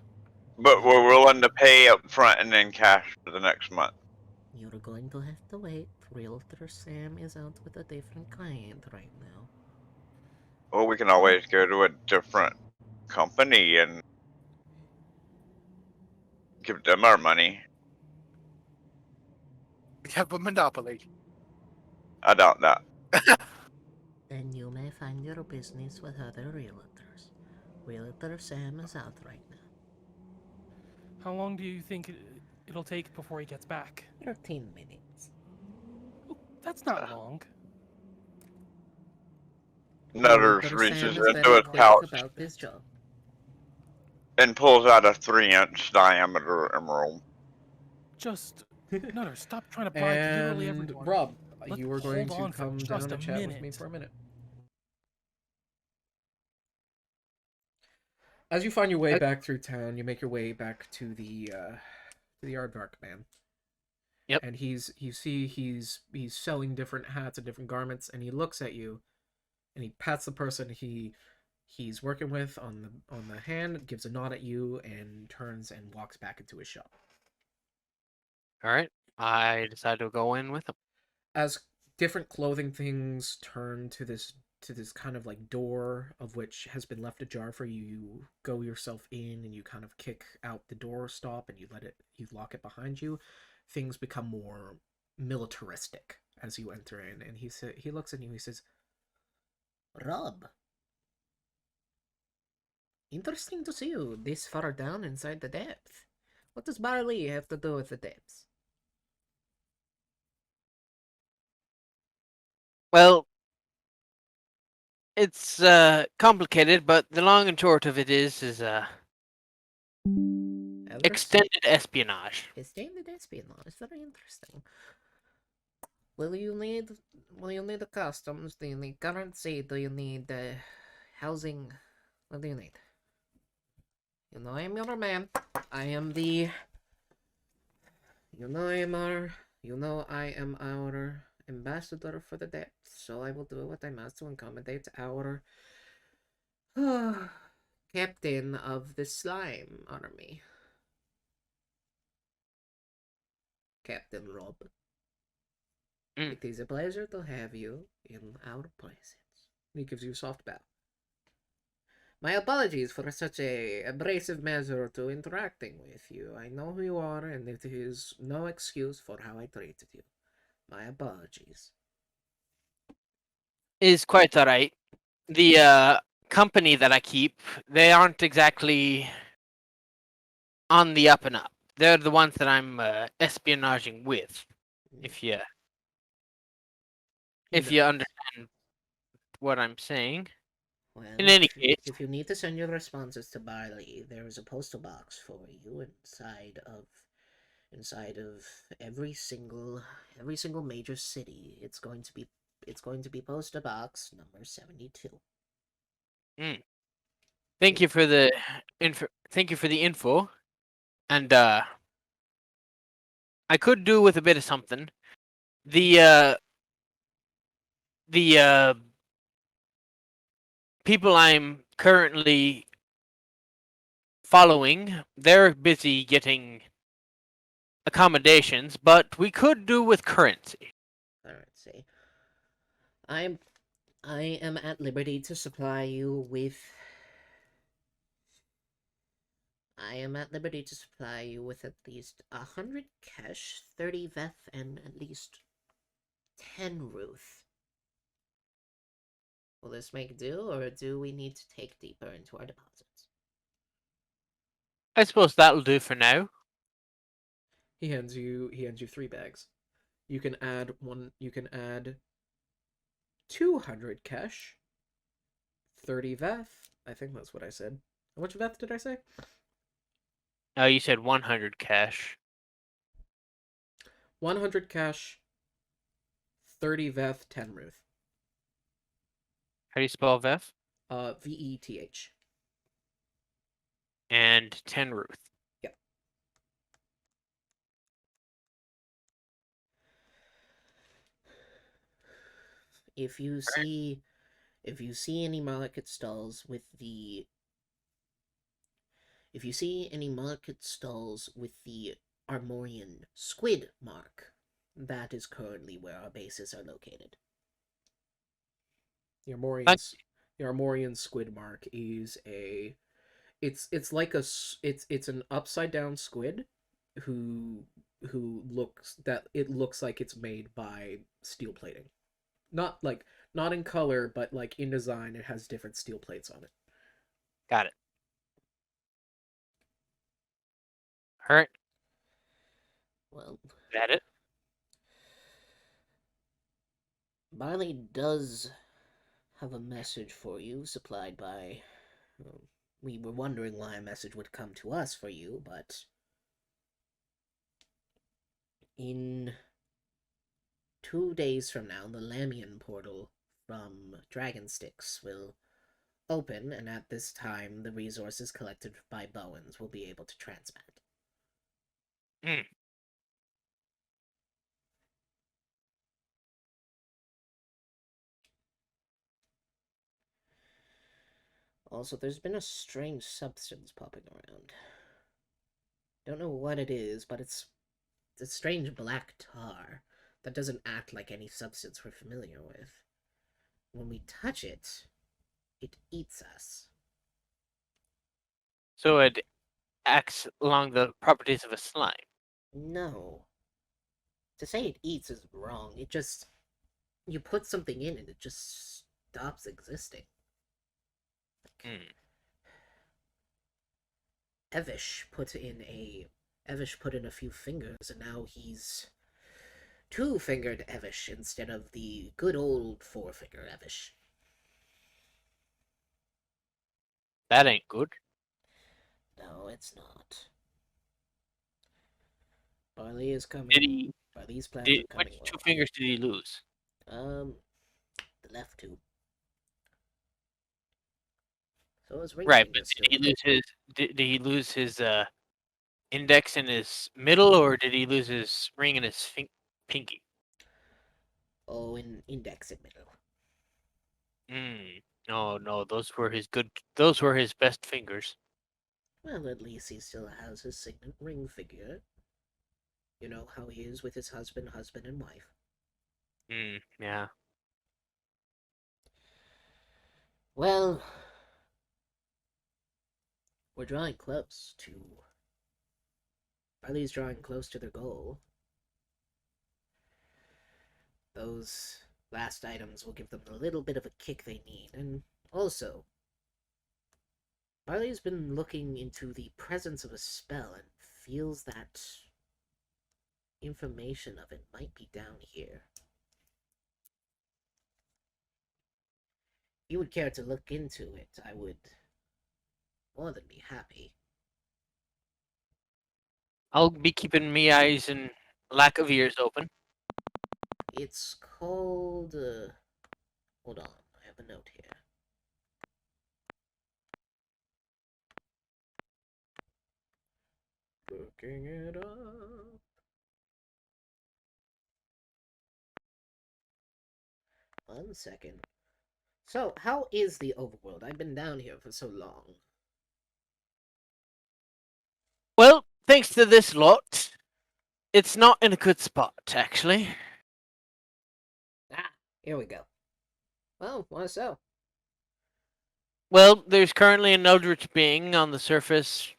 But we're willing to pay up front and in cash for the next month. You're going to have to wait. Realtor Sam is out with a different client right now. Well, we can always go to a different company and give them our money. We have a monopoly. I doubt that. Then you may find your business with other realtors. Realtor Sam is out right now. How long do you think it'll take before he gets back? 13 minutes. Oh, that's not long. Nutters Realtor reaches Sam is into very his quick pouch about this job. and pulls out a 3-inch diameter emerald. Just Nutter, stop trying to bribe literally And everyone. Rob, Let's you were going hold to on for come just down and a chat with me minute. for a minute. As you find your way back through town, you make your way back to the Aardvark man. Yep. And you see he's selling different hats and different garments, and he looks at you, and he pats the person he's working with on the hand, gives a nod at you, and turns and walks back into his shop. All right. I decided to go in with him. As different clothing things turn to this kind of like door, of which has been left ajar for you, you go yourself in and you kind of kick out the door stop and you lock it behind you. Things become more militaristic as you enter in, and he looks at you, he says, "Rob, interesting to see you this far down inside the depth. What does barley have to do with the depths?" Well, it's complicated, but the long and short of it is extended espionage. Extended espionage. Very interesting. Will you need the customs? Do you need currency? Do you need housing? What do you need? You know I'm your man. I am the. I am our ambassador for the depths, so I will do what I must to accommodate our captain of the slime army, Captain Rob. It is a pleasure to have you in our presence. He gives you a soft bow. My apologies for such a abrasive measure to interacting with you. I know who you are, and it is no excuse for how I treated you. My apologies. Is quite all right. The company that I keep, they aren't exactly on the up and up. They're the ones that I'm espionaging with. If you understand what I'm saying. Well, In any case, if you need to send your responses to Barley, there is a postal box for you inside of every single major city. It's going to be postal box number 72. Thank you for the info. And I could do with a bit of something. The people I'm currently following, they're busy getting accommodations, but we could do with currency. Currency. I am at liberty to supply you with. I am at liberty to supply you with at least 100 cash, 30 Veth, and at least 10 Ruth. Will this make do, or do we need to take deeper into our deposits? I suppose that'll do for now. He hands you 3 bags. You can add 200 cash, 30 Veth. I think that's what I said. How much Veth did I say? You said 100 cash. 100 cash, 30 Veth, 10 Ruth. How do you spell Veth? Veth. And 10 Ruth. Yeah. If you see any market stalls with the Armorian squid mark, that is currently where our bases are located. The Armorian squid mark is it's an upside down squid who looks like it's made by steel plating. Not in color, but like in design, it has different steel plates on it. Got it. All right. Well, is that it? Barley does have a message for you supplied by. We were wondering why a message would come to us for you, but In 2 days from now, the Lamian portal from Dragonstyx will open, and at this time, the resources collected by Bowens will be able to transmit. Hmm. Also, there's been a strange substance popping around. Don't know what it is, but it's a strange black tar that doesn't act like any substance we're familiar with. When we touch it, it eats us. So it acts along the properties of a slime. No. To say it eats is wrong. It just... You put something in and it just stops existing. Hmm. Evish put in a few fingers, and now he's two-fingered Evish instead of the good old four-finger Evish. That ain't good. No, it's not. Barley is coming. Did he? Barley's plans are coming Which two well. fingers did he lose? The left two. So his ring Right, finger but still. did he lose his? Did he lose his index and his middle, or did he lose his ring and his pinky? Oh, in index and middle. No, those were his good. Those were his best fingers. Well, at least he still has his signet ring figure. You know how he is with his husband and wife. Yeah. Well, we're drawing close to... Barley's drawing close to their goal. Those last items will give them the little bit of a kick they need, and also, Barley's been looking into the presence of a spell and feels that information of it might be down here. If you would care to look into it, I would more than be happy. I'll be keeping me eyes and lack of ears open. It's called... hold on, I have a note here. Looking it up. One second. So, how is the overworld? I've been down here for so long. Well, thanks to this lot, it's not in a good spot, actually. Ah, here we go. Well, why so? Well, there's currently an eldritch being on the surface,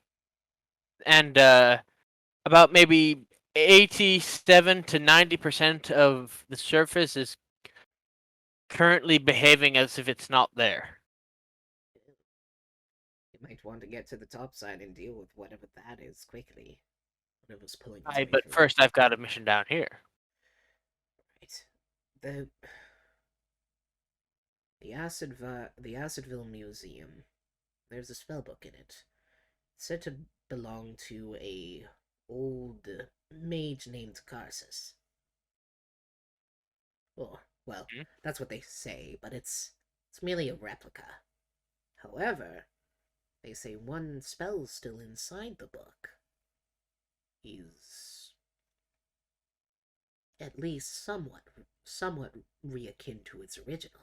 and about maybe 87 to 90% of the surface is currently behaving as if it's not there. You might want to get to the top side and deal with whatever that is quickly. Whatever's pulling its Aye, way but through. first I've got a mission down here. Right. The Acidville Museum. There's a spellbook in it. It's said to belong to a old mage named Karsus. Oh, well, that's what they say, but it's merely a replica. However, they say one spell still inside the book is at least somewhat reakin to its original.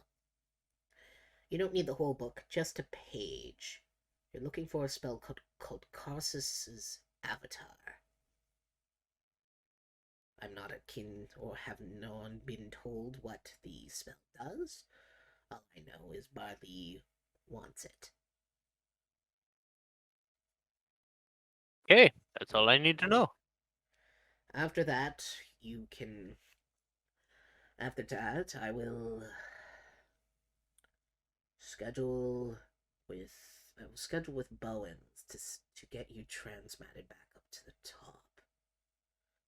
You don't need the whole book, just a page. You're looking for a spell called Karsus's Avatar. I'm not akin or have not been told what the spell does. All I know is Barley wants it. Okay, that's all I need to know. After that, you can... After that, I will schedule with Bowens to get you transmatted back up to the top.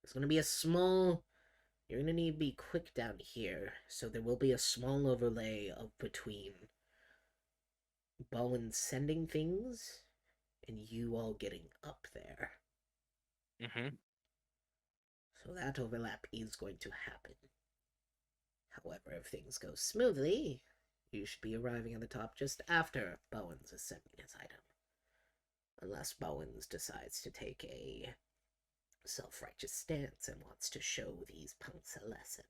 It's gonna be a small... You're gonna need to be quick down here, so there will be a small overlay of between Bowens sending things and you all getting up there. So that overlap is going to happen. However, if things go smoothly, you should be arriving at the top just after Bowens is sending his item. Unless Bowens decides to take a self-righteous stance and wants to show these punks a lesson.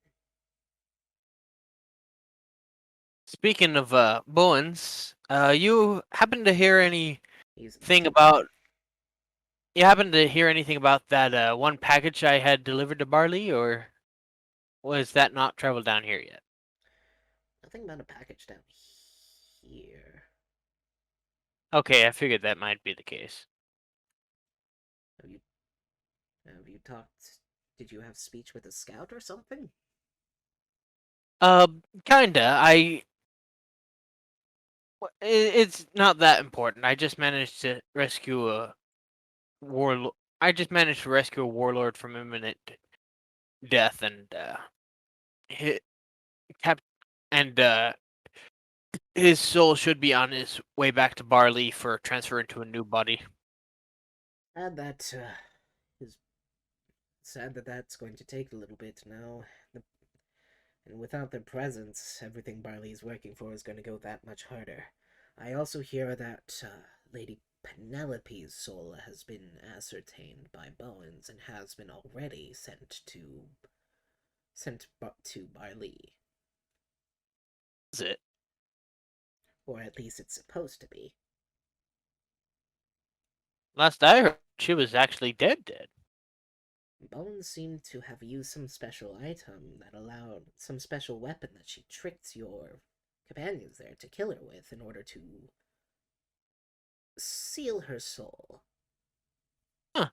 Speaking of Bowens, you happen to hear anything He's about? You happen to hear anything about that one package I had delivered to Barley, or was that not traveled down here yet? nothing about a package down here. Okay, I figured that might be the case. Have you talked? Did you have speech with a scout or something? Kinda. It's not that important. I just managed to rescue a warlord. I just managed to rescue a warlord from imminent death, and hit cap and his soul should be on his way back to Barley for transfer into a new body. And that is sad that that's going to take a little bit now. And without their presence, everything Barley is working for is going to go that much harder. I also hear that Lady Penelope's soul has been ascertained by Bowens and has been already sent to Barley. Is it? Or at least it's supposed to be. Last I heard, she was actually dead. Bowens seemed to have used some special item that allowed some special weapon that she tricked your companions there to kill her with in order to seal her soul. Huh.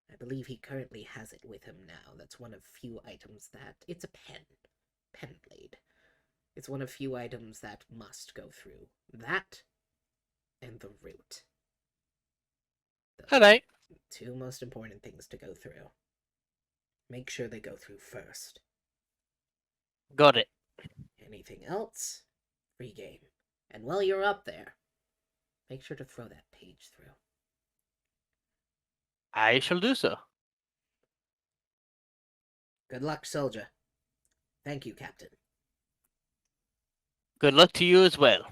I believe he currently has it with him now. That's one of few items that... It's a pen blade. It's one of few items that must go through. That and the root. Alright. Two most important things to go through. Make sure they go through first. Got it. Anything else? Free game. And while you're up there, make sure to throw that page through. I shall do so. Good luck, soldier. Thank you, Captain. Good luck to you as well.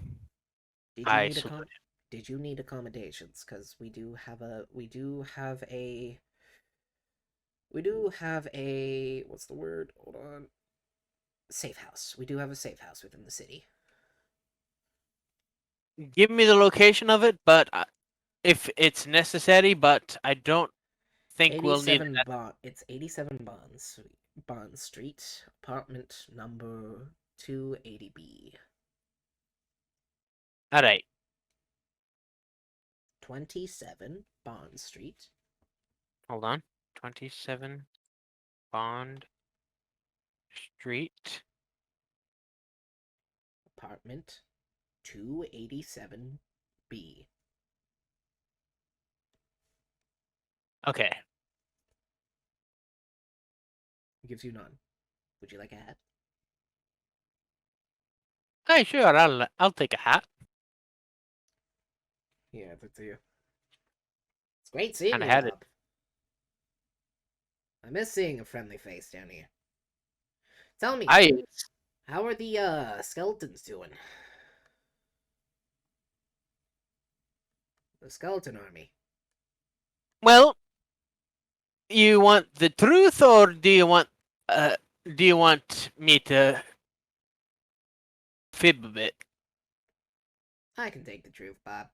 Did you I need salute. Did you need accommodations? Because we do have a what's the word? Hold on. Safe house. We do have a safe house within the city. Give me the location of it, but if it's necessary, but I don't think we'll need that. It's 87 Bond Street, apartment number 280B. Alright. 27 Bond Street. Hold on. 27 Bond Street. Apartment 287B. Okay. Gives you none. Would you like a hat? Hey, sure. I'll take a hat. Yeah, that's you. It's great seeing Kinda you, had it. Bob. I miss seeing a friendly face down here. Tell me, how are the skeletons doing? The skeleton army. Well, you want the truth, or do you want me to fib a bit? I can take the truth, Bob.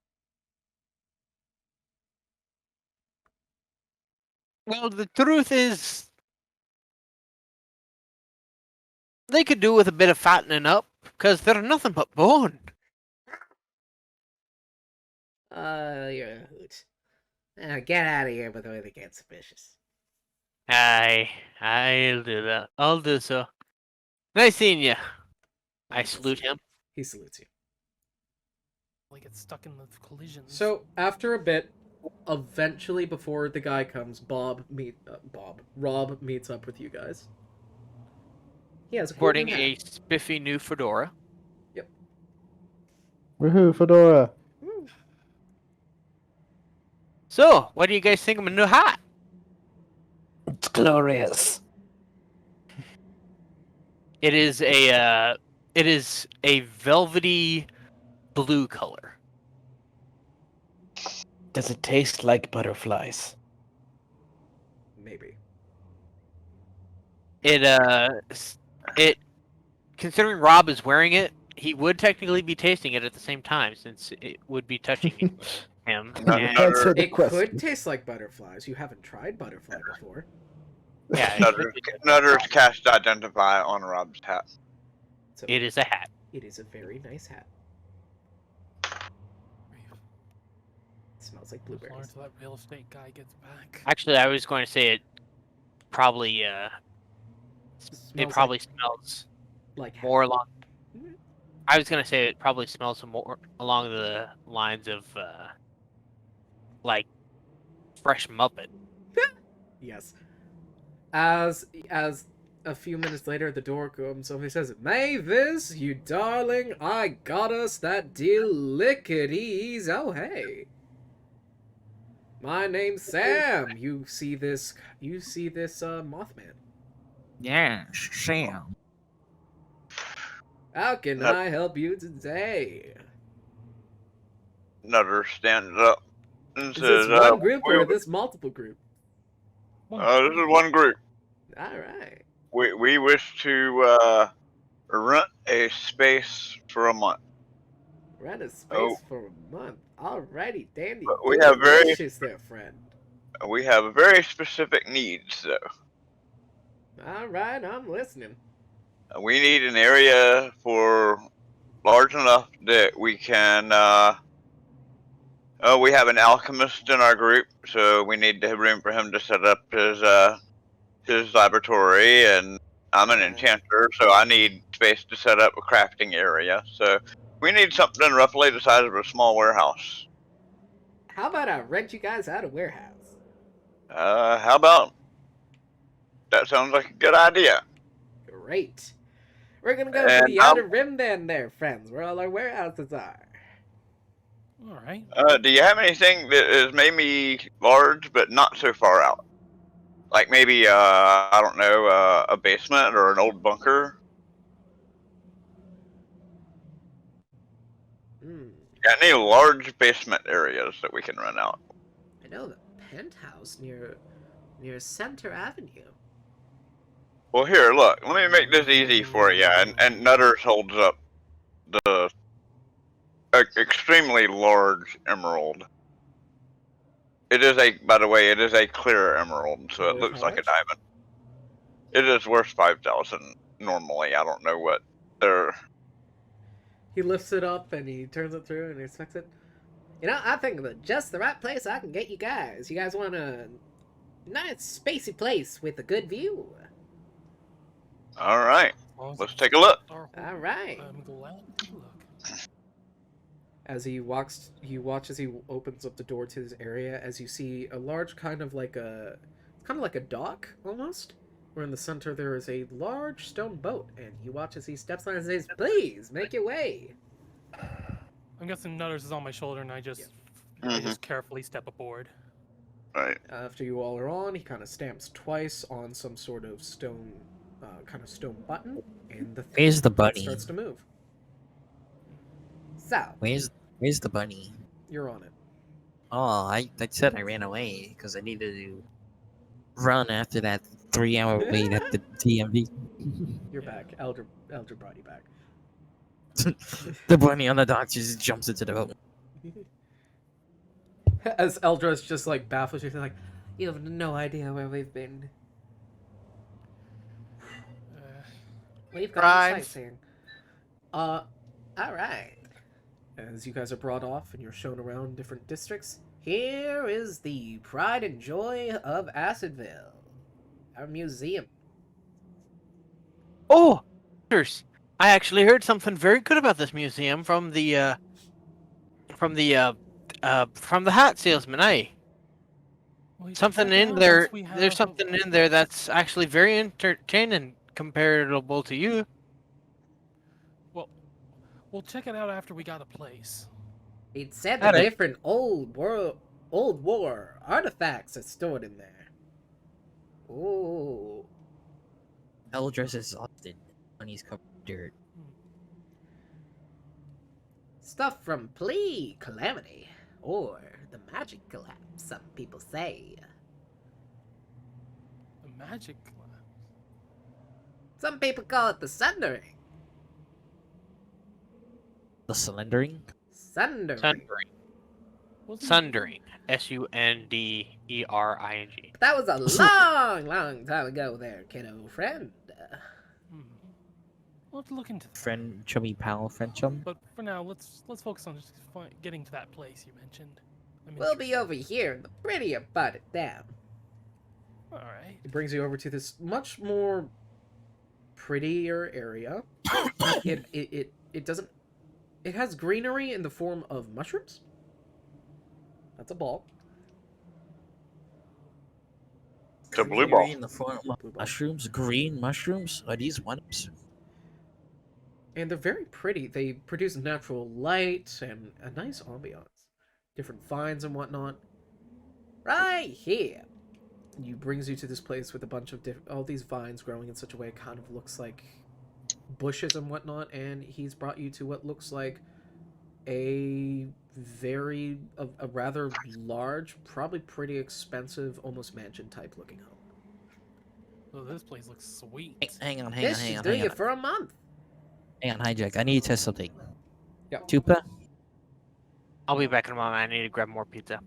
Well, the truth is, they could do with a bit of fattening up, because they're nothing but bone. You're a hoot. Get out of here before they get suspicious. I'll do that. I'll do so. Nice seeing you. I salute him. He salutes you. Like it's stuck in the collisions. So after a bit, eventually before the guy comes, Rob meets up with you guys. He has Sporting a spiffy new fedora. Yep. Woohoo, fedora. So, what do you guys think of my new hat? It's glorious. It is a velvety blue color. Does it taste like butterflies? Maybe. It considering Rob is wearing it, he would technically be tasting it at the same time since it would be touching him. No, and- no, Answer the It question. could taste like butterflies. You haven't tried butterfly before. yeah, Nutter's cast identify on Rob's hat. So it is a hat. it is a very nice hat. It smells like As long blueberries. as that real estate guy gets back. Actually, I was going to say it probably Smells smells like hat. more along. Mhm. I was gonna say it probably smells more along the lines of like fresh Muppet. Yes. As a few minutes later, the door comes open. He says, "Mavis, you darling, I got us that delicatese. Oh hey, my name's Sam. You see this Mothman? Yeah, Sam. How can Nut- I help you today? Nutter stands up and Is says, this one group or we- is this multiple group? this is one group. All right. We wish to rent a space for a month. Rent a space Oh. for a month. Alrighty, dandy. But we have very- delicious there, friend. We have very specific needs, though. All right, I'm listening. We need an area for large enough that we can. We have an alchemist in our group, so we need to have room for him to set up his laboratory, and I'm an enchanter, so I need space to set up a crafting area. So we need something roughly the size of a small warehouse. How about I rent you guys out a warehouse? How about? That sounds like a good idea. Great. We're gonna go to And the outer rim then, there, friends, where all our warehouses are. All right. Do you have anything that is maybe large but not so far out? Like maybe, I don't know, a basement or an old bunker? Hmm. Got any large basement areas that we can rent out? I know the penthouse near Center Avenue. Well, here, look. Let me make this easy for you. And Nutters holds up the extremely large emerald. It is by the way, it is a clear emerald, so it Worth looks how like a much? diamond. It is worth 5,000 normally. I don't know what they're. He lifts it up and he turns it through and he inspects it. You know, I think that just the right place I can get you guys. You guys want a nice spacey place with a good view? All right. As long as Let's it's take a look. Star All Wars, right. I'm glad to look. As he walks, you watch as he opens up the door to his area. As you see a large kind of like a dock almost, where in the center there is a large stone boat, and you watch as he steps on and says, "Please make your way." I'm guessing Nutters is on my shoulder, and I just Mhm. carefully step aboard. Right. After you all are on, he kind of stamps twice on some sort of stone button, and the thing Where's the bunny? starts to move. So Where's the bunny? you're on it. Oh, I said I ran away because I needed to run after that 3-hour wait at the DMV. You're back. Elder brought you back. The bunny on the dock just jumps into the boat. As Eldra's just like baffled, she's like, "You have no idea where we've been. We've gone Rhymes. sightseeing." Alright. As you guys are brought off and you're shown around different districts, here is the pride and joy of Acidville, our museum. Oh, Nutters, I actually heard something very good about this museum from the hat salesman. Something in there. There's something in there that's actually very entertaining comparable to you. We'll check it out after we got a place. It said Got the it. different old war artifacts are stored in there. Ooh. Eldris is often when he's covered in dirt. Stuff from Plea Calamity. Or the Magic Collapse, some people say. The magic collapse. Some people call it the Sundering. The Slendering? Sundering. Sundering. Sundering. Sundering. But that was a long, long time ago there, kiddo friend. Hmm. We'll have to look into that. Friend, chummy pal, friend chum? But for now, let's focus on just getting to that place you mentioned. We'll be over here in the prettier part of town. All right. It brings you over to this much more prettier area. It doesn't. It has greenery in the form of mushrooms. That's a ball. It's a blue Greenery ball. in the form of Blue ball. mushrooms? Green mushrooms? Are these ones? And they're very pretty. They produce natural light and a nice ambiance. Different vines and whatnot. Right here. Brings you to this place with a bunch of all these vines growing in such a way it kind of looks like bushes and whatnot. And he's brought you to what looks like a rather large, probably pretty expensive, almost mansion type looking home. Oh, this place looks sweet. Hang on, This should do you for a month. Hang on, hijack. I need to test something. Yeah. Tupa? I'll be back in a moment. I need to grab more pizza.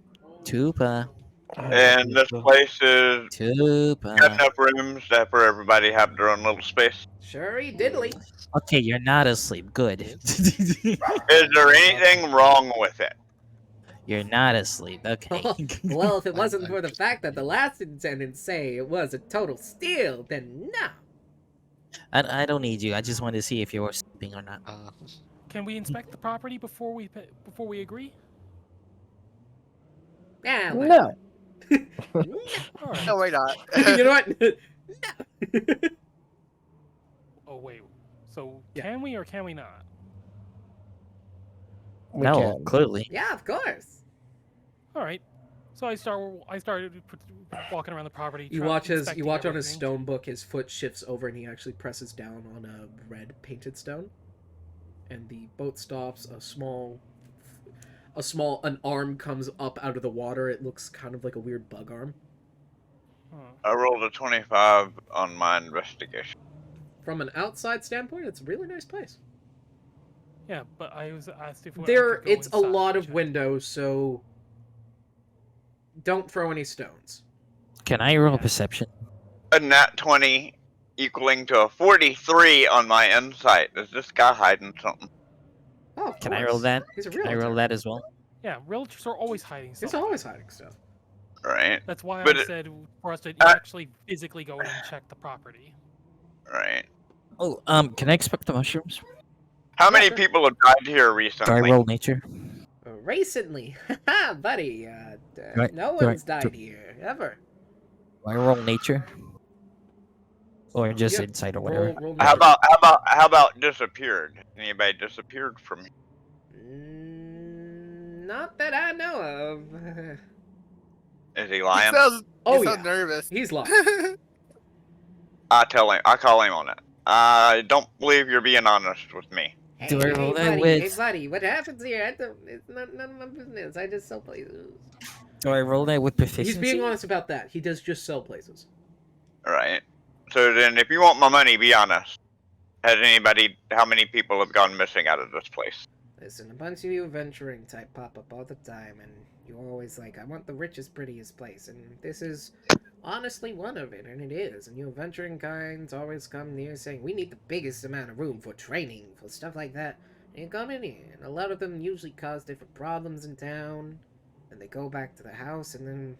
Tupa. And this place is got Tupa. enough rooms that for everybody have their own little space. Sure he diddly. Okay, you're not asleep. Good. Is there anything wrong with it? You're not asleep. Okay. Well, if it wasn't for the fact that the last attendant say it was a total steal, then no. I don't need you. I just wanted to see if you were sleeping or not. Can we inspect the property before we agree? Yeah, well, No. All right. No, we're not. you know what? No. Oh wait. So Yeah. can we or can we not? We No, can. clearly. Yeah, of course. All right. So I started walking around the property. You trying- watch on inspecting his everything. stone book, his foot shifts over and he actually presses down on a red painted stone. And the boat stops, an arm comes up out of the water. It looks kind of like a weird bug arm. Huh. I rolled a 25 on my investigation. From an outside standpoint, it's a really nice place. Yeah, but I was asked if we It's a lot of windows, so don't throw any stones. Can I roll perception? A nat 20 equaling to a 43 on my insight. Is this guy hiding something? Oh, of Can I course. roll that? He's a Can I realtor. roll that as well? Yeah, realtors are always hiding stuff. He's always hiding stuff. Right, That's why But I it- said for us to I- actually physically go in and check the property. right. Oh, can I expect the mushrooms? How many sure. people have died here Do I recently? roll nature? Recently, haha, buddy, Right, no right, one's died do- here, ever. Do I roll nature? Or just Yeah, insight or whatever? Roll How nature. how about disappeared? Anybody disappeared from here? Not that I know of. Is he He lying? sounds, Oh he sounds yeah, nervous. he's lost. I call him on it. I don't believe you're being honest with me. Do I roll that buddy, with- Hey buddy, what happens here? It's none of my business. I just sell places. Do I roll that with proficiency? He's being honest about that. He does just sell places. Right. So then, if you want my money, be honest. How many people have gone missing out of this place? Listen, a bunch of you adventuring type pop up all the time, and you're always like, I want the richest, prettiest place, and this is honestly one of it, and it is. And you adventuring kinds always come near saying, we need the biggest amount of room for training, for stuff like that. And you come in here, and a lot of them usually cause different problems in town, and they go back to the house, and then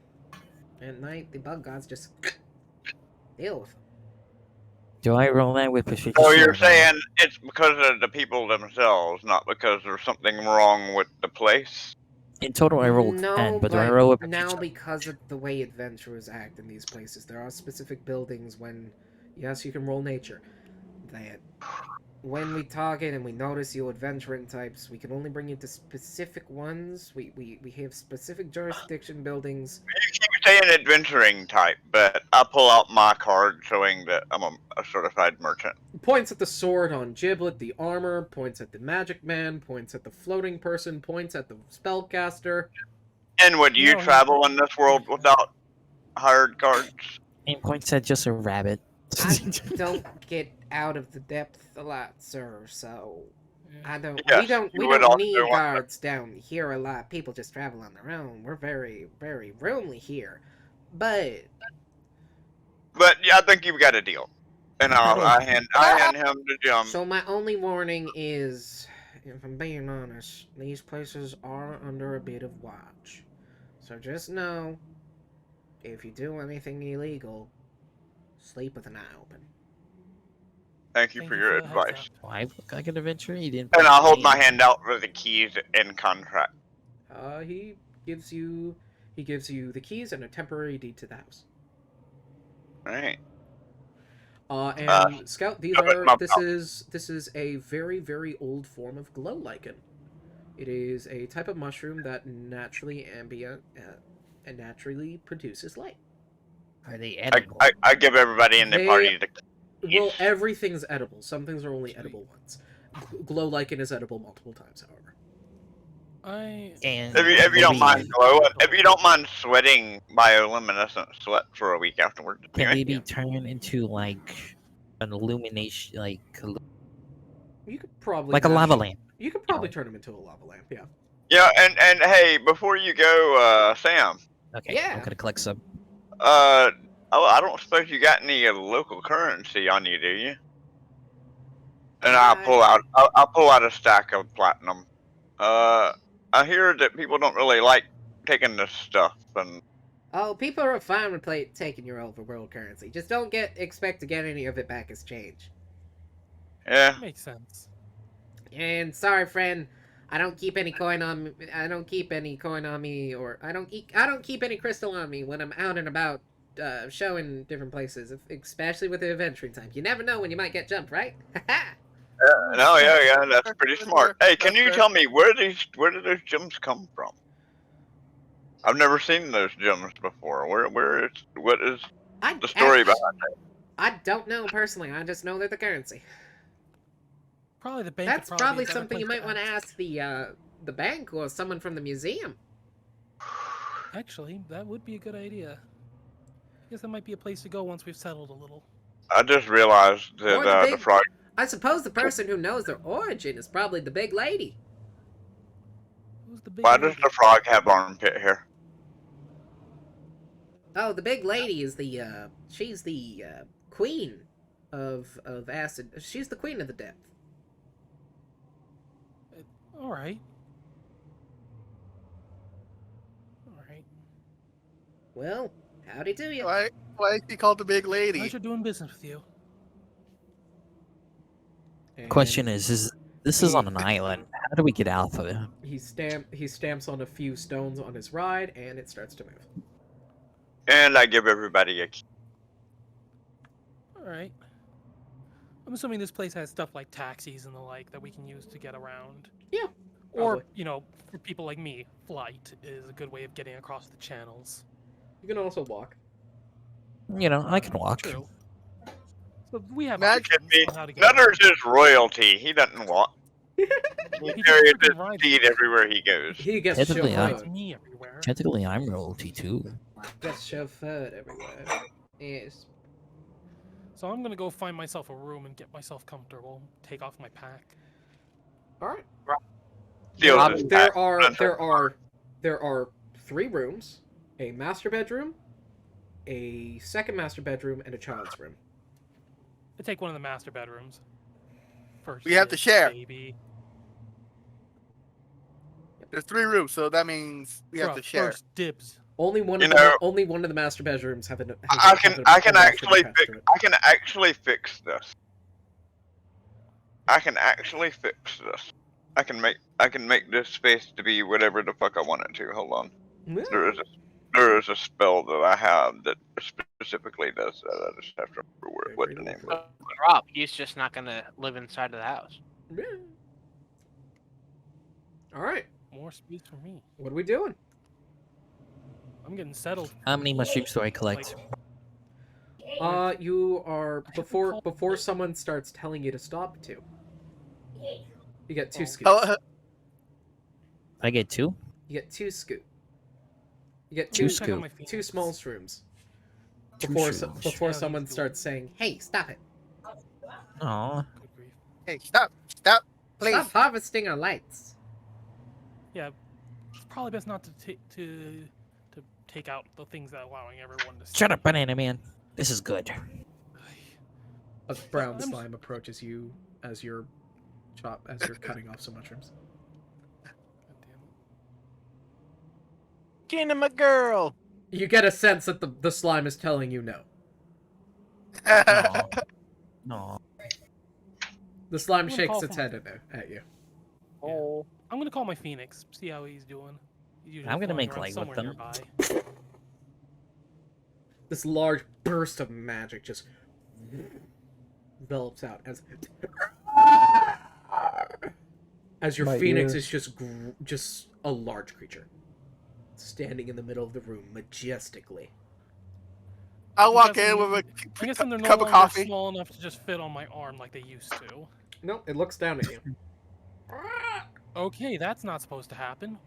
at night, the bug gods just deal with them. Do I roll that with proficiency? So or you're no? saying it's because of the people themselves, not because there's something wrong with the place? In total, I rolled 10, but do I roll with now proficiency? because of the way adventurers act in these places, there are specific buildings when, yes, you can roll nature, that when we target and we notice you adventuring types, we can only bring you to specific ones. We have specific jurisdiction buildings. You keep stay an adventuring type, but I pull out my card showing that I'm a certified merchant. Points at the sword on Giblet, the armor, points at the magic man, points at the floating person, points at the spellcaster. And would you No, travel in this world without hired guards? And points at just a rabbit. I don't get out of the depth a lot, sir, so I don't Yes, we don't you would also need want- guards down here a lot. People just travel on their own. We're very, very roomy here. But But yeah, I think you've got a deal. And I hand him the gem. so my only warning is, if I'm being honest, these places are under a bit of watch. So just know, if you do anything illegal, sleep with an eye open. Thank you Thank for you your for the heads advice. Why look like an adventurer? You didn't. And put I hold me my in. hand out for the keys and contract. He gives you the keys and a temporary deed to the house. Right. And Scout, this is a very, very old form of glow lichen. It is a type of mushroom that naturally and naturally produces light. Are they edible? I give everybody in the They- party the Well, keys. everything's edible. Some things are only edible once. Glow lichen is edible multiple times, however. And If you don't maybe- mind glowing, if you don't mind sweating bioluminescent sweat for a week afterwards. Can anyway. they be turned into like an illumination, like You could probably a lava magic- lamp? You could probably turn them into a lava lamp. Yeah. Yeah, and hey, before you go, Sam. Okay, Yeah. I'm gonna collect some. I don't suppose you got any local currency on you, do you? And I'll pull out a stack of platinum. I hear that people don't really like taking this stuff, and Oh, people are fine with taking your overworld currency. Just don't expect to get any of it back as change. yeah. Makes sense. And sorry, friend, I don't keep any coin on me. I don't keep any coin on me, or I don't keep any crystal on me when I'm out and about, showing different places, especially with the adventuring time. You never know when you might get jumped, right? No, yeah, that's pretty That's smart. fair. Hey, can That's you fair. tell me where did those gems come from? I've never seen those gems before. What is the story behind it? I don't know personally. I just know they're the currency. Probably the bank. That's would probably be a better something you place might to want to ask the bank or someone from the museum. Actually, that would be a good idea. I guess that might be a place to go once we've settled a little. I just realized Or that the the big- frog. I suppose the person who knows their origin is probably the big lady. Who's the big Why lady? does the frog have armpit hair? Oh, the big lady is she's the queen of acid. She's the queen of the depth. All right. All right. Well, howdy do you? Why is he called the big lady? Pleasure doing business with you. Question is this is on an island? How do we get out of it? He stamps on a few stones on his ride, and it starts to move. And I give everybody a key. All right. I'm assuming this place has stuff like taxis and the like that we can use to get around. Yeah, Or, probably. you know, for people like me, flight is a good way of getting across the channels. You can also walk. You know, I can walk. True. So we have Magic options on how to get Nutter's is royalty. He doesn't walk. He He carries just his freaking rides steed everywhere he goes. He gets Technically, Rides chauffeured. me everywhere. Technically, I'm royalty too. Gets chauffeured everywhere. Yes. So I'm gonna go find myself a room and get myself comfortable. Take off my pack. All right. Steals his There pack. there are 3 rooms: a master bedroom, a second master bedroom, and a child's room. I take one of the master bedrooms. First. We have to dibs, share. Baby. There's 3 rooms, so that means we have Bruh, to share. First dibs. Only one You of know- only one of the master bedrooms have an. I can actually fix this. I can actually fix this. I can make this space to be whatever the fuck I want it to. Hold on. There is a spell that I have that specifically does that. I just have to remember what the name is. Rob, he's just not gonna live inside of the house. All right. More space for me. What are we doing? I'm getting settled. How many mushrooms do I collect? You are before someone starts telling you to stop. Two. You get 2 scoops. I get 2. You get 2 scoop. You get Two 2 scoop. My two Phoenix. small shrooms. Two Before shrooms. before Yeah, someone he's starts saying, "Hey, stop it! Aw. Good grief. Hey, stop, please. Stop harvesting our lights." Yeah, it's probably best not to take out the things that are allowing everyone to. Shut up, see. Banana Man. This is good. A brown I'm- slime approaches you as you're cutting off some mushrooms. God damn it. Gina, my girl. You get a sense that the slime is telling you no. Aw. No. The slime I'm gonna shakes call its for- head at you. Oh. I'm gonna call my Phoenix. See how he's doing. He's usually I'm gonna flying make around light with somewhere them. nearby. This large burst of magic just envelops out as your My phoenix ears. is just a large creature standing in the middle of the room majestically. I'll walk Guessing in they're- with I'm guessing they're a no cup of longer coffee. small enough to just fit on my arm like they used to. No, it looks down at you. Okay, that's not supposed to happen.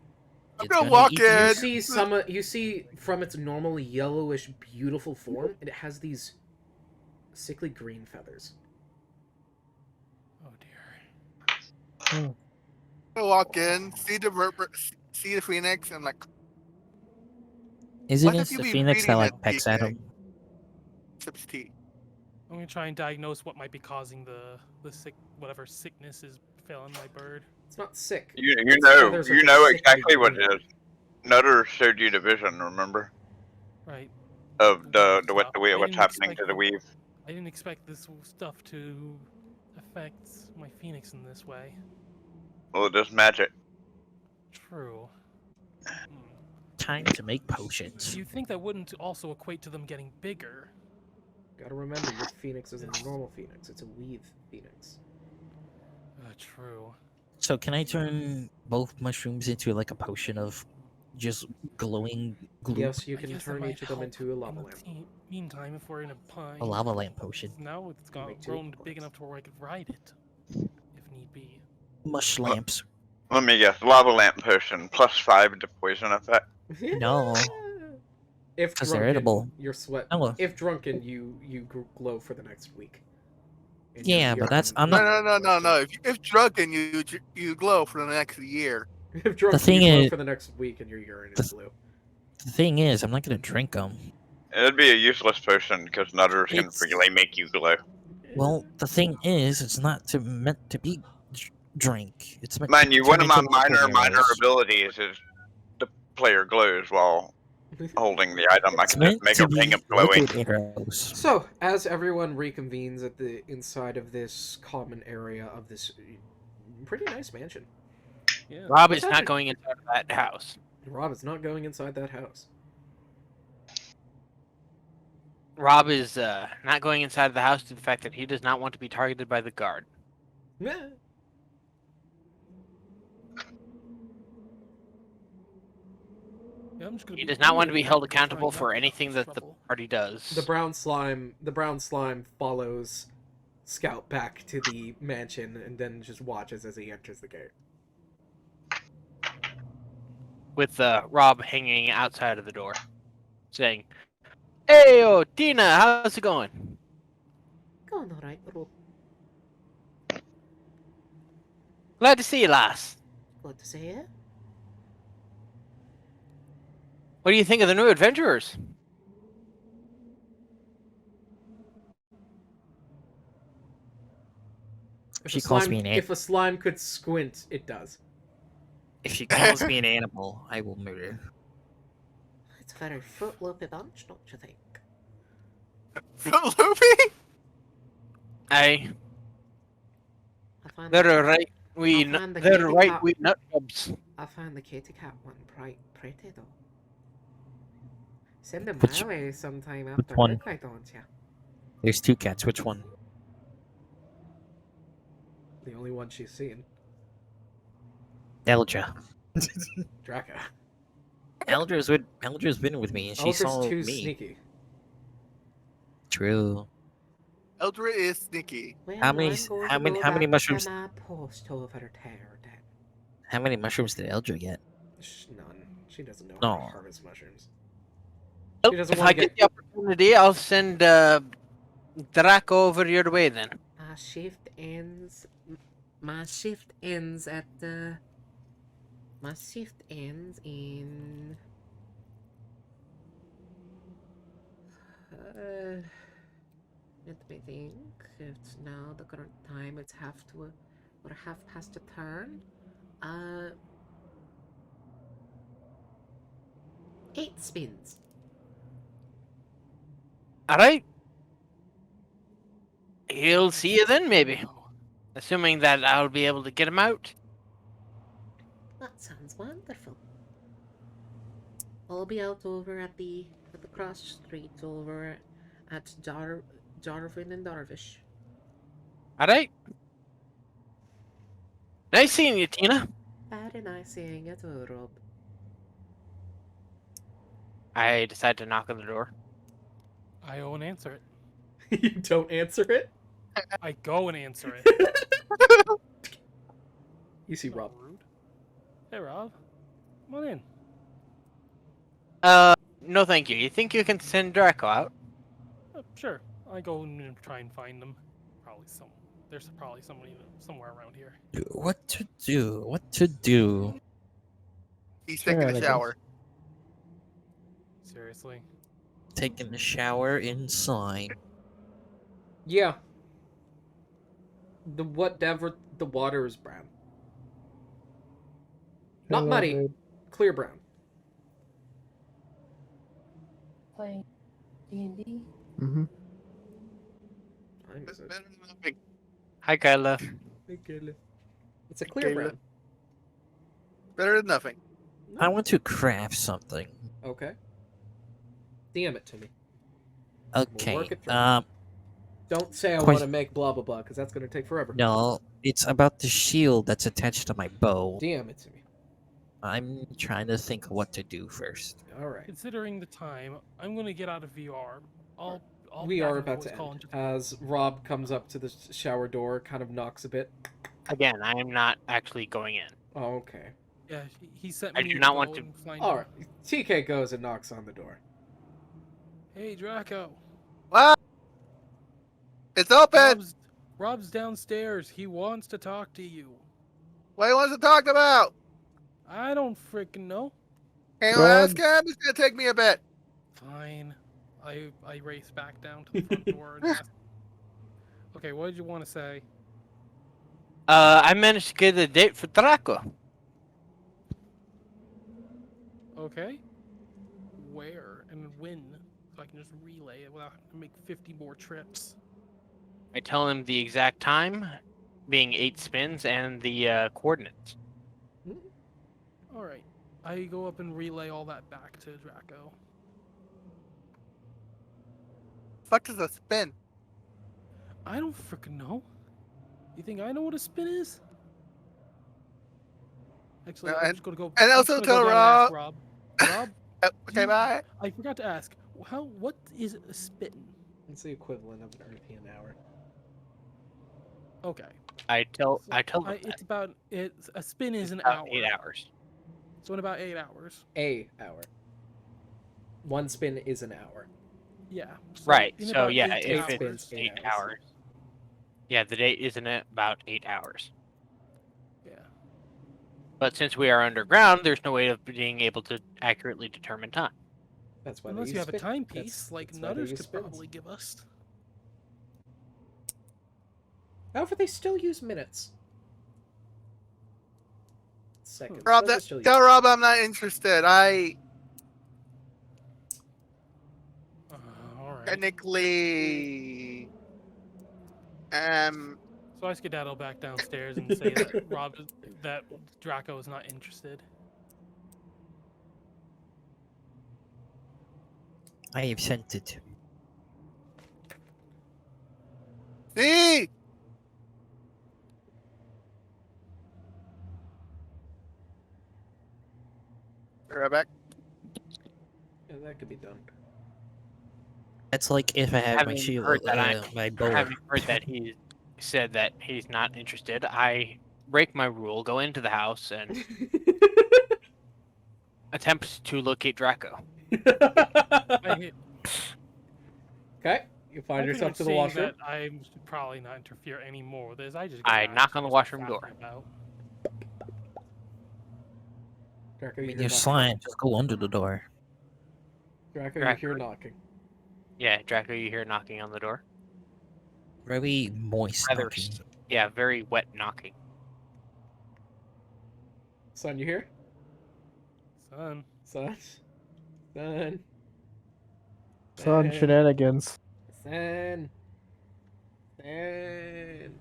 I'm It's gonna gonna walk eat in. You see from its normal yellowish beautiful form, it has these sickly green feathers. Oh dear. I'm gonna walk in, see the phoenix, and like, Isn't What have this you the been phoenix that reading like at pecks DK? at him? sips tea. I'm gonna try and diagnose what might be causing the whatever sickness is failing my bird. It's not sick. You Its know feathers are you just know sickly exactly what green. it is. Nutter showed you the vision, remember? Right. Of Weird the what stuff. the I way what's didn't happening expect to the the- weave. I didn't expect this stuff to affect my Phoenix in this way. Well, it does magic. True. Hmm. Time to make potions. You'd think that wouldn't also equate to them getting bigger. Gotta remember, your phoenix isn't a normal phoenix; it's a weave phoenix. True. So can I turn both mushrooms into like a potion of just glowing glue? Yes, you I can guess that turn might each of them help into a in lava the lamp. Meantime, if we're in a pine, A lava lamp potion. now it's Make two grown at big once. enough to where I could ride it, if need be. Mush lamps. Let me guess. Lava lamp potion +5 to poison effect. No. If 'Cause they're drunken, edible. your sweat. Oh, If drunken, you glow for the next week. And Yeah, you're but that's- I'm No, not- no. If drunken, you glow for the next year. If drunken, thing you glow is- for the next week, and your urine is blue. the thing is, I'm not gonna drink them. It'd be a useless potion because Nutters can It's- freely make you glow. Well, the thing is, it's not meant to be drink. It's meant Mind to you, turn one of my into liquid minor arrows. abilities is the player glows while holding the item. I It's can just meant make to a ring be of glowing. liquid arrows. So, as everyone reconvenes at the inside of this common area of this pretty nice mansion, Yeah. Rob What's is not happening? going inside of that house. Rob is not going inside that house. Rob is not going inside of the house to the fact that he does not want to be targeted by the guard. Meh. Yeah, I'm just gonna He be does not want to really be held careful, trying accountable not for to anything that the trouble. party does. The brown slime follows Scout back to the mansion and then just watches as he enters the gate. With Rob hanging outside of the door, saying, "Hey, oh, Tina, how's it going?" Going alright, little. Glad to see you, lass. Glad to see you. What do you think of the new adventurers? If She a calls slime, me an if a slime could squint, it does. If she calls me an animal, I will murder. It's a very fruit-loopy bunch, don't you think? Loopy? Aye, I find they're right. We I'll find the they're kitty right. cat. We nut jobs. I find the kitty cat one pretty though. Send them Which- my way sometime which after one? work, why don't you? There's 2 cats. Which one? The only one she's seen. Elja. Draka. Eldra's been with me, and she Eldra's saw too me. sneaky. True. Eldra is sneaky. Well, How many I'm s- going how to many- go how many back mushrooms- to my post over there then. How many mushrooms did Eldra get? None. She doesn't know how No. to harvest mushrooms. Well, She doesn't if wanna I get get- the opportunity, I'll send Draco over your way then. My shift ends. My shift ends at the. My shift ends in. Let me think. It's now the current time. It's half past a turn. 8 spins. All right. He'll see you then, maybe. Assuming that I'll be able to get him out. That sounds wonderful. I'll be out over at the cross street over at Jarvin and Darvish. All right. Nice seeing you, Tina. Very nice seeing you too, Rob. I decide to knock on the door. I go and answer it. You don't answer it? I go and answer it. You see Not Rob. rude. Hey, Rob. Come on in. No thank you. You think you can send Draco out? Sure. I go and try and find them. There's probably somebody somewhere around here. What to do? What to do? He's taking a shower. Seriously. Taking a shower inside. Yeah. The water is brown. Not Hello, muddy. babe. Clear brown. Playing D&D. Mm-hmm. It's better than nothing. Hi, Kyla. It's a clear Kayla. brown. Better than nothing. I want to craft something. Okay. DM it to me. Okay. work it through. Um. Don't say I Ques- want to make blah blah blah, because that's going to take forever. No, it's about the shield that's attached to my bow. DM it to me. I'm trying to think of what to do first. Alright. Considering the time, I'm gonna get out of VR. I'll We back are and about voice to call end. and just- As Rob comes up to the shower door, kind of knocks a bit. Again, I am not actually going in. Oh, okay. Yeah, he sent I me do to not go want to- and find Alright. him. TK goes and knocks on the door. Hey, Draco. What? It's open. Rob's downstairs. He wants to talk to you. What he wants to talk about? I don't freaking know. Can you Rob. ask him? It's gonna take me a bit. Fine. I race back down to the front door and ask. Okay, what did you want to say? I managed to get a date for Draco. Okay. Where and when? So I can just relay it without having to make 50 more trips. I tell him the exact time, being 8 spins, and the coordinates. Alright. I go up and relay all that back to Draco. Fuck is a spin? I don't freaking know. You think I know what a spin is? Actually, No, I'm and- just gonna go. and I'm also just gonna tell go down and ask Rob- Rob, Okay, You- bye. I forgot to ask. What is a spin? It's the equivalent of an RP an hour. Okay. I tell So them that. it's about a spin is an About hour. 8 hours. So in about 8 hours. A hour. One spin is an hour. Yeah. Right. in So about yeah, 8 if hours. it's 8 8 hours. Yeah, the date isn't it about 8 hours. Yeah. But since we are underground, there's no way of being able to accurately determine time. That's why Unless they you use have a spin- timepiece, like that's why they Nutters use could spins. probably give us. However, they still use minutes. Seconds. Rob, Those are still tell used. Rob I'm not interested. I Alright. technically So I skedaddle back downstairs and say that that Draco is not interested. I have sent it. see. Right back. that could be done. It's like if I have my Having shield, heard that my bow. Having heard that he said that he's not interested, I break my rule, go into the house, and attempt to locate Draco. I, Okay, you find I think yourself I'm to the saying washroom. that I should probably not interfere anymore with this. I just I gotta knock ask on the what washroom you're door. talking about. Draco, I you mean, hear you're knocking. slant. Just go under the door. Draco, you Draco. hear knocking. Yeah, Draco, you hear knocking on the door. Very moist. Rather, knocking. yeah, very wet knocking. Son, you here? Son. Son? Son? Son, shenanigans. Son? Son?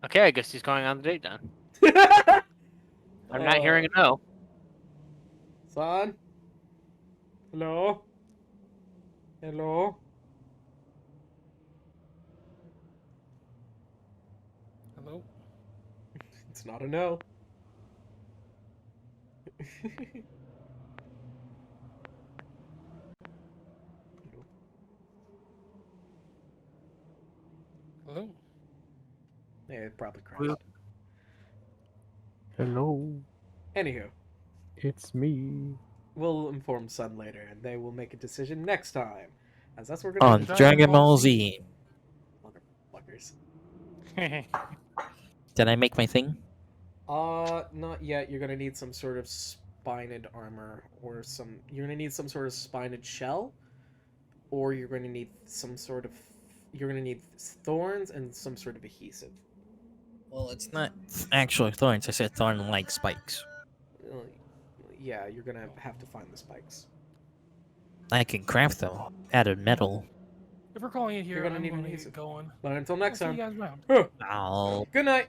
Okay, I guess he's going on the date then. I'm not hearing a no. Son? Hello? Hello? Hello? It's not a no. Hello? Yeah, it probably crashed. Hello, Anywho, it's me. we'll inform Sun later, and they will make a decision next time. As that's what we're On gonna do. Dragon Ball Z. Motherfuckers. Did I make my thing? Not yet. You're gonna need some sort of spined armor, or some. You're gonna need some sort of spined shell, or you're gonna need some sort of. You're gonna need thorns and some sort of adhesive. Well, it's not actual thorns. I said thorn-like spikes. Yeah, you're gonna have to find the spikes. I can craft them out of metal. If we're calling it here, You're gonna I'm need an gonna adhesive. get going. But until next I'll see time. you guys around. I'll Good night.